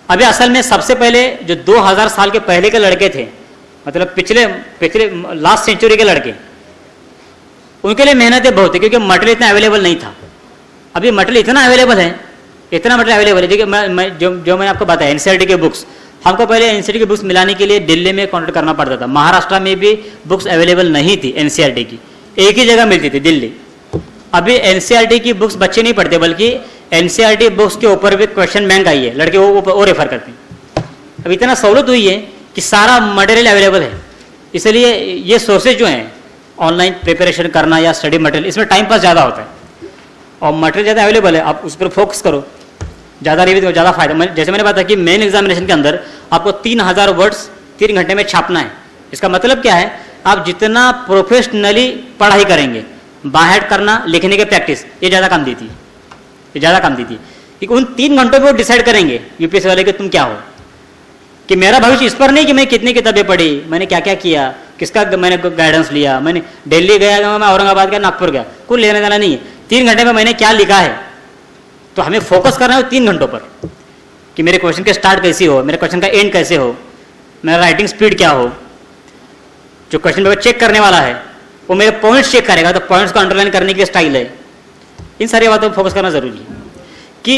अभी असल में सबसे पहले जो 2000 साल के पहले के लड़के थे, मतलब पिछले लास्ट सेंचुरी के लड़के, उनके लिए मेहनतें बहुत है क्योंकि मटेरियल इतना अवेलेबल नहीं था। अभी मटेरियल इतना अवेलेबल है, देखिए जो मैंने आपको बताया एनसीईआरटी के बुक्स, हमको पहले एनसीईआरटी की बुक्स मिलाने के लिए दिल्ली में कॉन्टेक्ट करना पड़ता था। महाराष्ट्र में भी बुक्स अवेलेबल नहीं थी एनसीईआरटी की, एक ही जगह मिलती थी, दिल्ली। अभी एनसीईआरटी की बुक्स बच्चे नहीं पढ़ते, बल्कि एनसीईआरटी बुक्स के ऊपर भी क्वेश्चन बैंक आई है, लड़के वो रेफर करते हैं। अब इतना सहूलत हुई है कि सारा मटेरियल अवेलेबल है। इसलिए ये सोर्सेज जो हैं ऑनलाइन प्रिपरेशन करना या स्टडी मटेरियल, इसमें टाइम पास ज़्यादा होता है और मटेरियल ज़्यादा अवेलेबल है, आप उस पर फोकस करो, ज़्यादा रिवीजन ज़्यादा फायदा। जैसे मैंने बताया कि मेन एग्जामिनेशन के अंदर आपको 3000 वर्ड्स 3 घंटे में छापना है। इसका मतलब क्या है, आप जितना प्रोफेशनली पढ़ाई करेंगे, बाहर करना, लिखने की प्रैक्टिस, ये ज़्यादा काम देती है। कि उन 3 घंटों में वो डिसाइड करेंगे यूपीएससी वाले कि तुम क्या हो, कि मेरा भविष्य इस पर नहीं कि मैं कितनी किताबें पढ़ी, मैंने क्या क्या किया, किसका मैंने गाइडेंस लिया, मैंने दिल्ली गया, मैं औरंगाबाद गया, नागपुर गया, कुछ लेने देना नहीं है। 3 घंटे में मैंने क्या लिखा है, तो हमें फोकस करना है 3 घंटों पर कि मेरे क्वेश्चन का स्टार्ट कैसी हो, मेरे क्वेश्चन का एंड कैसे हो, मेरा राइटिंग स्पीड क्या हो। जो क्वेश्चन पेपर चेक करने वाला है वो मेरे पॉइंट्स चेक करेगा, तो पॉइंट्स को अंडरलाइन करने की स्टाइल है। इन सारी बातों पर फोकस करना जरूरी है कि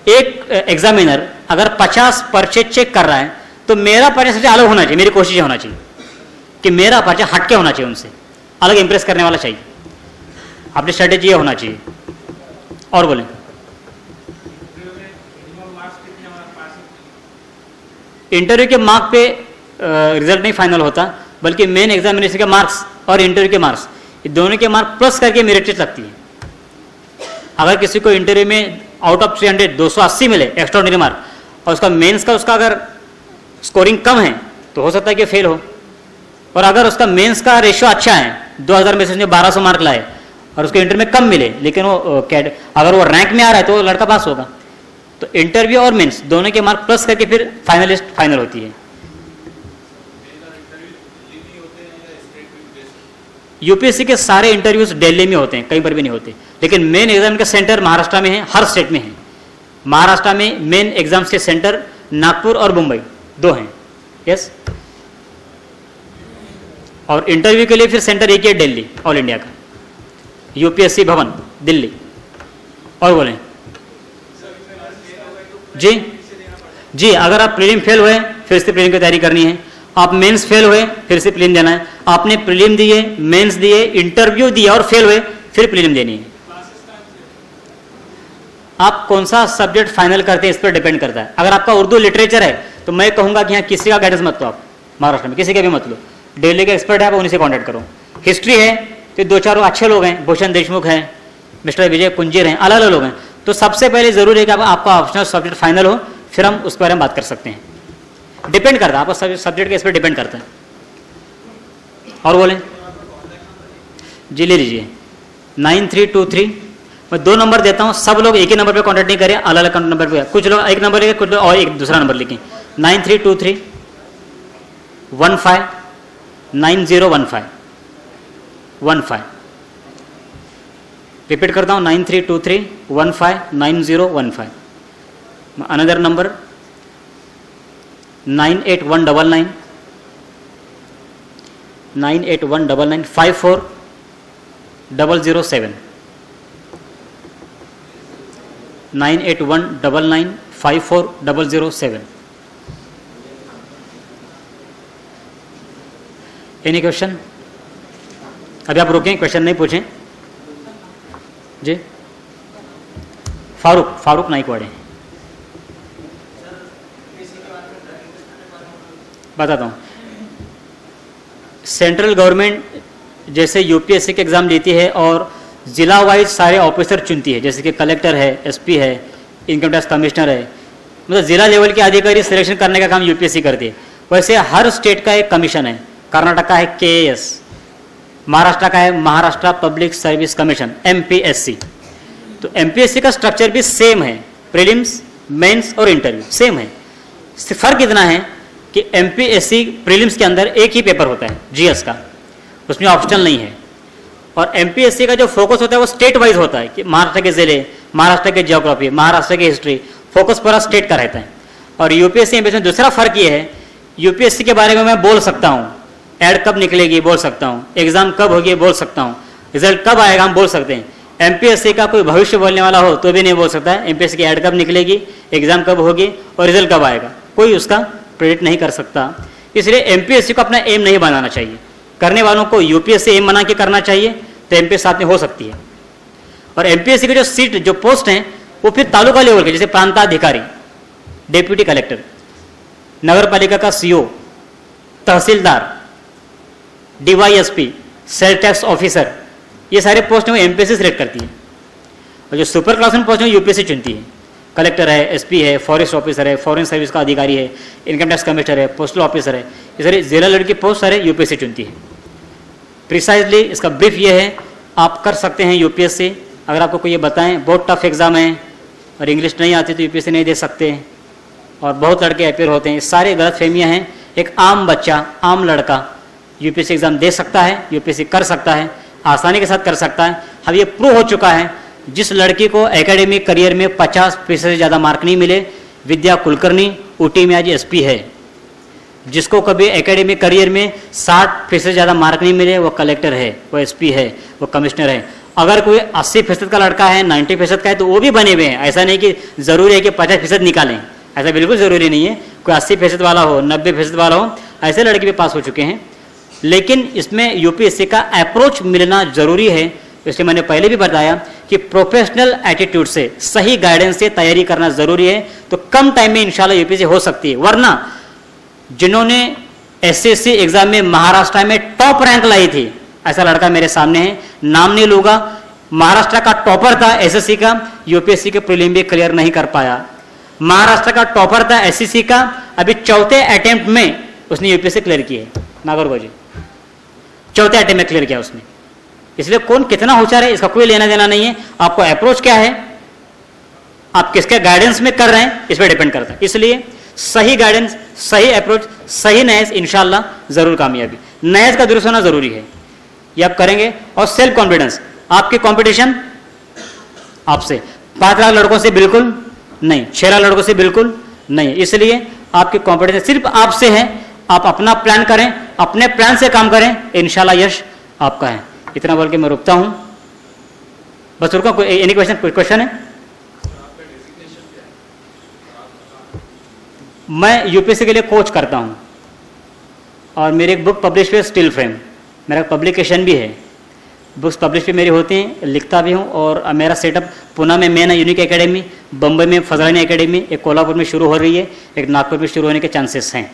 एक एग्जामिनर अगर 50 पर्चे चेक कर रहा है तो मेरा पर्चा सबसे अलग होना चाहिए। मेरी कोशिश होना चाहिए कि मेरा पर्चा हटके होना चाहिए, उनसे अलग इंप्रेस करने वाला चाहिए। अपनी स्ट्रेटेजी ये होना चाहिए। और बोलें, इंटरव्यू के मार्क पे रिजल्ट नहीं फाइनल होता, बल्कि मेन एग्जामिनेशन के मार्क्स और इंटरव्यू के मार्क्स, ये दोनों के मार्क प्लस करके मेरिट लिस्ट लगती है। अगर किसी को इंटरव्यू में आउट ऑफ 300 280 मिले एक्स्ट्राऑर्डिनरी मार्क, और उसका मेंस का उसका अगर स्कोरिंग कम है तो हो सकता है कि फेल हो। और अगर उसका मेंस का रेशियो अच्छा है, 2000 में से उसने 1200 मार्क लाए और उसको इंटरव्यू में कम मिले, लेकिन वो अगर वो रैंक में आ रहा है तो वो लड़का पास होगा। तो इंटरव्यू और मेंस दोनों के मार्क प्लस करके फिर फाइनलिस्ट फाइनल होती है। यूपीएससी के सारे इंटरव्यूज दिल्ली में होते हैं, कहीं पर भी नहीं होते, लेकिन मेन एग्जाम का सेंटर महाराष्ट्र में है, हर स्टेट में है। महाराष्ट्र में मेन एग्जाम्स के सेंटर नागपुर और मुंबई 2 हैं, यस। और इंटरव्यू के लिए फिर सेंटर एक ही है दिल्ली, ऑल इंडिया का, यूपीएससी भवन दिल्ली। और बोलें जी, अगर आप प्रीलिम फेल हुए फिर से प्रीलिम की तैयारी करनी है, आप मेंस फेल हुए फिर से प्रीलिम देना है, आपने प्रीलिम दिए, मेंस दिए, इंटरव्यू दिया और फेल हुए फिर प्रीलिम देनी है। आप कौन सा सब्जेक्ट फाइनल करते हैं इस पर डिपेंड करता है। अगर आपका उर्दू लिटरेचर है तो मैं कहूंगा कि यहाँ किसी का गाइडेंस मत लो, आप महाराष्ट्र में किसी का भी मत लो, दिल्ली के एक्सपर्ट है आप उन्हीं से कॉन्टैक्ट करो। हिस्ट्री है तो 2-4 अच्छे लोग हैं, भूषण देशमुख हैं, मिस्टर विजय कुंजीर हैं, अलग अलग लोग हैं। तो सबसे पहले जरूरी है कि आपका ऑप्शनल सब्जेक्ट फाइनल हो, फिर हम उस पर हम बात कर सकते हैं। डिपेंड करता है, आपका सब्जेक्ट के इस पर डिपेंड करता है। और बोलें जी, ले लीजिए 9323, मैं 2 नंबर देता हूं, सब लोग एक ही नंबर पे कांटेक्ट नहीं करें, अलग अलग नंबर पे, कुछ लोग एक नंबर लिखे, कुछ लोग और एक दूसरा नंबर लिखें। 9323 15 9015 रिपीट करता हूं, 9323 15 9015। Another number 98199 54007 98199 54007। Any question? अभी आप रुकें, क्वेश्चन नहीं पूछें जी। फारूक नाइकवाड़े, बताता हूँ। सेंट्रल गवर्नमेंट जैसे यूपीएससी के एग्ज़ाम लेती है और जिला वाइज सारे ऑफिसर चुनती है, जैसे कि कलेक्टर है, एसपी है, इनकम टैक्स कमिश्नर है, मतलब जिला लेवल के अधिकारी सिलेक्शन करने का काम यूपीएससी करती है। वैसे हर स्टेट का एक कमीशन है, कर्नाटक का है केएएस, महाराष्ट्र का है Maharashtra public service commission MPSC. तो एमपीएससी का स्ट्रक्चर भी सेम है, प्रीलिम्स, मेंस और इंटरव्यू सेम है। फर्क इतना है कि एमपीएससी प्रीलिम्स के अंदर एक ही पेपर होता है जीएस का, उसमें ऑप्शनल नहीं है। और एमपीएससी का जो फोकस होता है वो स्टेट वाइज होता है कि महाराष्ट्र के जिले, महाराष्ट्र के ज्योग्राफी, महाराष्ट्र की हिस्ट्री, फोकस पूरा स्टेट का रहता है। और यूपीएससी में दूसरा फर्क ये है, यूपीएससी के बारे में मैं बोल सकता हूँ, एड कब निकलेगी बोल सकता हूँ, एग्जाम कब होगी बोल सकता हूँ, रिजल्ट कब आएगा हम बोल सकते हैं। एमपीएससी का कोई भविष्य बोलने वाला हो तो भी नहीं बोल सकता है एमपीएससी की एड कब निकलेगी, एग्जाम कब होगी और रिजल्ट कब आएगा, कोई उसका प्रेडिक्ट नहीं कर सकता। इसलिए एमपीएससी को अपना एम नहीं बनाना चाहिए, करने वालों को यूपीएससी एम बना के करना चाहिए, तो एमपीएससी साथ में हो सकती है। और एमपीएससी की जो सीट जो पोस्ट हैं वो फिर तालुका लेवल के, जैसे प्रांताधिकारी, डेप्यूटी कलेक्टर, नगर पालिका का सीओ, तहसीलदार, डीवाईएसपी, सेल टैक्स ऑफिसर, ये सारे पोस्ट में एमपीएससी सिलेक्ट करती है। और जो सुपर क्लास में पोस्ट है यूपीएससी चुनती है। कलेक्टर है, एसपी है, फॉरेस्ट ऑफिसर है, फॉरेन सर्विस का अधिकारी है, इनकम टैक्स कमिश्नर है, पोस्टल ऑफिसर है, ये सारे जिला लेवल की पोस्ट सारे यूपीएससी चुनती है। प्रिसाइजली इसका ब्रीफ ये है, आप कर सकते हैं यूपीएससी। अगर आपको कोई ये बताएं बहुत टफ एग्जाम है और इंग्लिश नहीं आती तो यूपीएससी नहीं दे सकते, और बहुत लड़के अपेयर होते हैं, सारे गलत फहमियाँ हैं। एक आम बच्चा, आम लड़का यूपीएससी एग्जाम दे सकता है, यूपीएससी कर सकता है, आसानी के साथ कर सकता है। अब ये प्रूव हो चुका है, जिस लड़की को एकेडमिक करियर में 50% से ज़्यादा मार्क नहीं मिले, विद्या कुलकर्णी ऊटी में आज एसपी है। जिसको कभी एकेडमिक करियर में 60% से ज़्यादा मार्क नहीं मिले वो कलेक्टर है, वो एसपी है, वो कमिश्नर है। अगर कोई 80% का लड़का है, 90% का है तो वो भी बने हुए हैं। ऐसा नहीं कि ज़रूरी है कि 50% निकालें, ऐसा बिल्कुल ज़रूरी नहीं है। कोई 80% वाला हो, 90% वाला हो, ऐसे लड़के भी पास हो चुके हैं। लेकिन इसमें यूपीएससी का अप्रोच मिलना ज़रूरी है इसलिए मैंने पहले भी बताया कि प्रोफेशनल एटीट्यूड से, सही गाइडेंस से तैयारी करना जरूरी है, तो कम टाइम में इंशाल्लाह यूपीएससी हो सकती है। वरना जिन्होंने एसएससी एग्जाम में महाराष्ट्र में टॉप रैंक लाई थी, ऐसा लड़का मेरे सामने है, नाम नहीं लूंगा, महाराष्ट्र का टॉपर था एसएससी का, यूपीएससी के प्रीलिम भी क्लियर नहीं कर पाया। महाराष्ट्र का टॉपर था एसएससी का, अभी चौथे अटेम्प्ट में उसने यूपीएससी क्लियर की है। नागौर जी, चौथे अटेम्प्ट में क्लियर किया उसने। इसलिए कौन कितना होशियार है इसका कोई लेना देना नहीं है, आपको अप्रोच क्या है, आप किसके गाइडेंस में कर रहे हैं, इस पर डिपेंड करता है। इसलिए सही गाइडेंस, सही अप्रोच, सही नहेज, इंशाल्लाह जरूर कामयाबी। नहेज का दुरुस्त होना जरूरी है, ये आप करेंगे। और सेल्फ कॉन्फिडेंस, आपकी कंपटीशन आपसे 5 लाख लड़कों से बिल्कुल नहीं, 6 लाख लड़कों से बिल्कुल नहीं, इसलिए आपकी कंपटीशन सिर्फ आपसे है। आप अपना प्लान करें, अपने प्लान से काम करें, इंशाल्लाह यश आपका है। इतना बोल के मैं रुकता हूं, बस रुका। कोई एनी क्वेश्चन? कोई क्वेश्चन है? मैं यूपीएससी के लिए कोच करता हूं और मेरी एक बुक पब्लिश हुई है, स्टील फ्रेम, मेरा पब्लिकेशन भी है, बुक्स पब्लिश भी मेरी होती हैं, लिखता भी हूं। और मेरा सेटअप पुणे में मेन यूनिक एकेडमी, बम्बई में फजलानी एकेडमी, एक कोल्हापुर में शुरू हो रही है, एक नागपुर में शुरू होने के चांसेस हैं।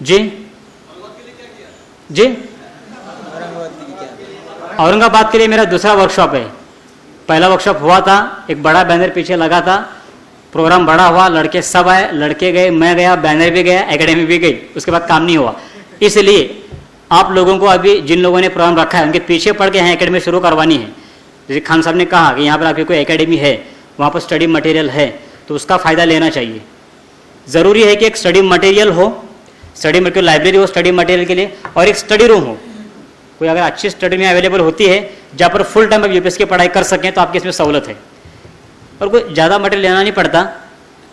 जी जी, औरंगाबाद के लिए मेरा दूसरा वर्कशॉप है। पहला वर्कशॉप हुआ था, एक बड़ा बैनर पीछे लगा था, प्रोग्राम बड़ा हुआ, लड़के सब आए, लड़के गए, मैं गया, बैनर भी गया, एकेडमी भी गई, उसके बाद काम नहीं हुआ। इसलिए आप लोगों को अभी जिन लोगों ने प्रोग्राम रखा है उनके पीछे पड़ के यहाँ एकेडमी शुरू करवानी है। जैसे खान साहब ने कहा कि यहाँ पर आपकी कोई एकेडमी है, वहाँ पर स्टडी मटेरियल है, तो उसका फ़ायदा लेना चाहिए। ज़रूरी है कि एक स्टडी मटेरियल हो, स्टडी मटेरियल लाइब्रेरी हो स्टडी मटेरियल के लिए, और एक स्टडी रूम हो। कोई अगर अच्छी स्टडी में अवेलेबल होती है जहाँ पर फुल टाइम आप यूपीएससी की पढ़ाई कर सकें, तो आपकी इसमें सहूलत है। और कोई ज़्यादा मटेरियल लेना नहीं पड़ता,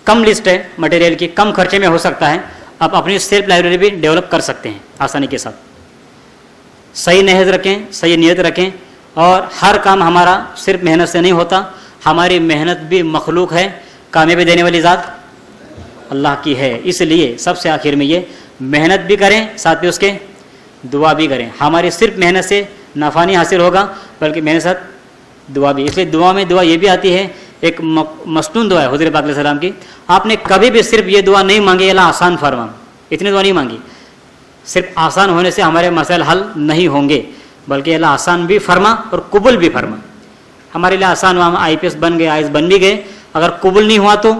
कम लिस्ट है मटेरियल की, कम खर्चे में हो सकता है। आप अपनी सेल्फ लाइब्रेरी भी डेवलप कर सकते हैं आसानी के साथ। सही नहेज रखें, सही नियत रखें, और हर काम हमारा सिर्फ मेहनत से नहीं होता, हमारी मेहनत भी मखलूक है, कामयाबी देने वाली ज़ात अल्लाह की है। इसलिए सबसे आखिर में ये मेहनत भी करें, साथ में उसके दुआ भी करें। हमारी सिर्फ मेहनत से नफ़ा नहीं हासिल होगा, बल्कि मेहनत साथ दुआ भी। इसलिए दुआ में दुआ ये भी आती है, एक मसनून दुआ है हुज़ूर पाक अलैहि सलाम की, आपने कभी भी सिर्फ ये दुआ नहीं मांगी अल्लाह आसान फरमा, इतनी दुआ नहीं मांगी। सिर्फ आसान होने से हमारे मसाइल हल नहीं होंगे, बल्कि अल्लाह आसान भी फरमा और कबूल भी फरमा। हमारे लिए आसान हुआ, हम IPS बन गए, IAS बन भी गए, अगर कबूल नहीं हुआ तो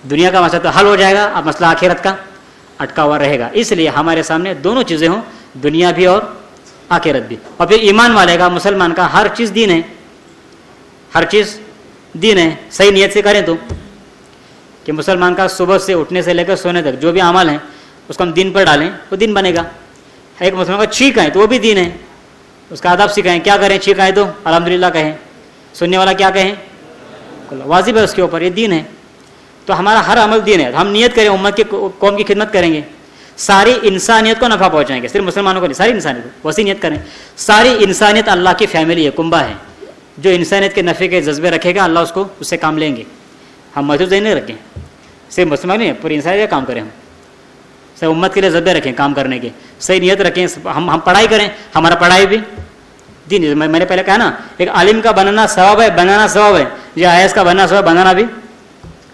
दुनिया का मसला तो हल हो जाएगा, अब मसला आखिरत का अटका हुआ रहेगा। इसलिए हमारे सामने दोनों चीज़ें हों, दुनिया भी और आखिरत भी। और फिर ईमान वाले का, मुसलमान का हर चीज़ दीन है, हर चीज़ दीन है। सही नियत से करें तो, कि मुसलमान का सुबह से उठने से लेकर सोने तक जो भी अमल है उसको हम दीन पर डालें, वो दीन बनेगा। एक मुसलमान का छींक आए तो वो भी दीन है, उसका आदाब सिखाएं, क्या करें, छींक आए तो अल्हम्दुलिल्लाह कहें, सुनने वाला क्या कहें, वाजिब है उसके ऊपर, ये दीन है। तो हमारा हर अमल दीन है। हम नियत करें, उम्मत की कौम की खिदमत करेंगे, सारी इंसानियत को नफ़ा पहुँचाएंगे, सिर्फ मुसलमानों को नहीं, सारी इंसानियत को। वैसी नियत करें, सारी इंसानियत अल्लाह की फैमिली है, कुंबा है। जो इंसानियत के नफ़े के जज्बे रखेगा अल्लाह उसको उससे काम लेंगे। हम महसूस नहीं रखें, सिर्फ मुसलमान नहीं, पूरी इंसानियत का काम करें, हम सब उम्मत के लिए जज्बे रखें काम करने के, सही नियत रखें। हम पढ़ाई करें, हमारा पढ़ाई भी दीन। मैंने पहले कहा ना, एक आलिम का बनना सवाब है, बनाना सवाब है, जो IAS का बनना सवाब, बनाना भी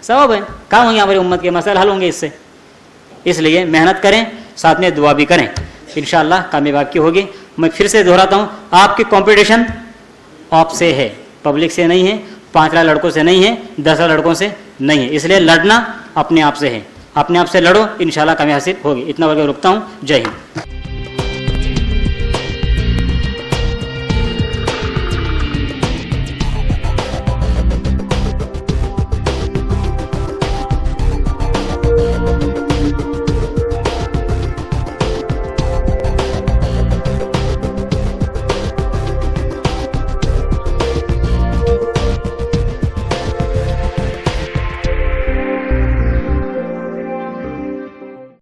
सवाब है। काम होंगे हमारी उम्मत के मसाइल हल होंगे इससे। इसलिए मेहनत करें, साथ में दुआ भी करें, इंशाअल्लाह कामयाबी आपकी होगी। मैं फिर से दोहराता हूँ, आपकी कंपटीशन आपसे है, पब्लिक से नहीं है, 5 लाख लड़कों से नहीं है, 10 लाख लड़कों से नहीं है। इसलिए लड़ना अपने आप से है, अपने आप से लड़ो, इंशाअल्लाह कामयाबी हासिल होगी। इतना बोलकर रुकता हूँ। जय हिंद।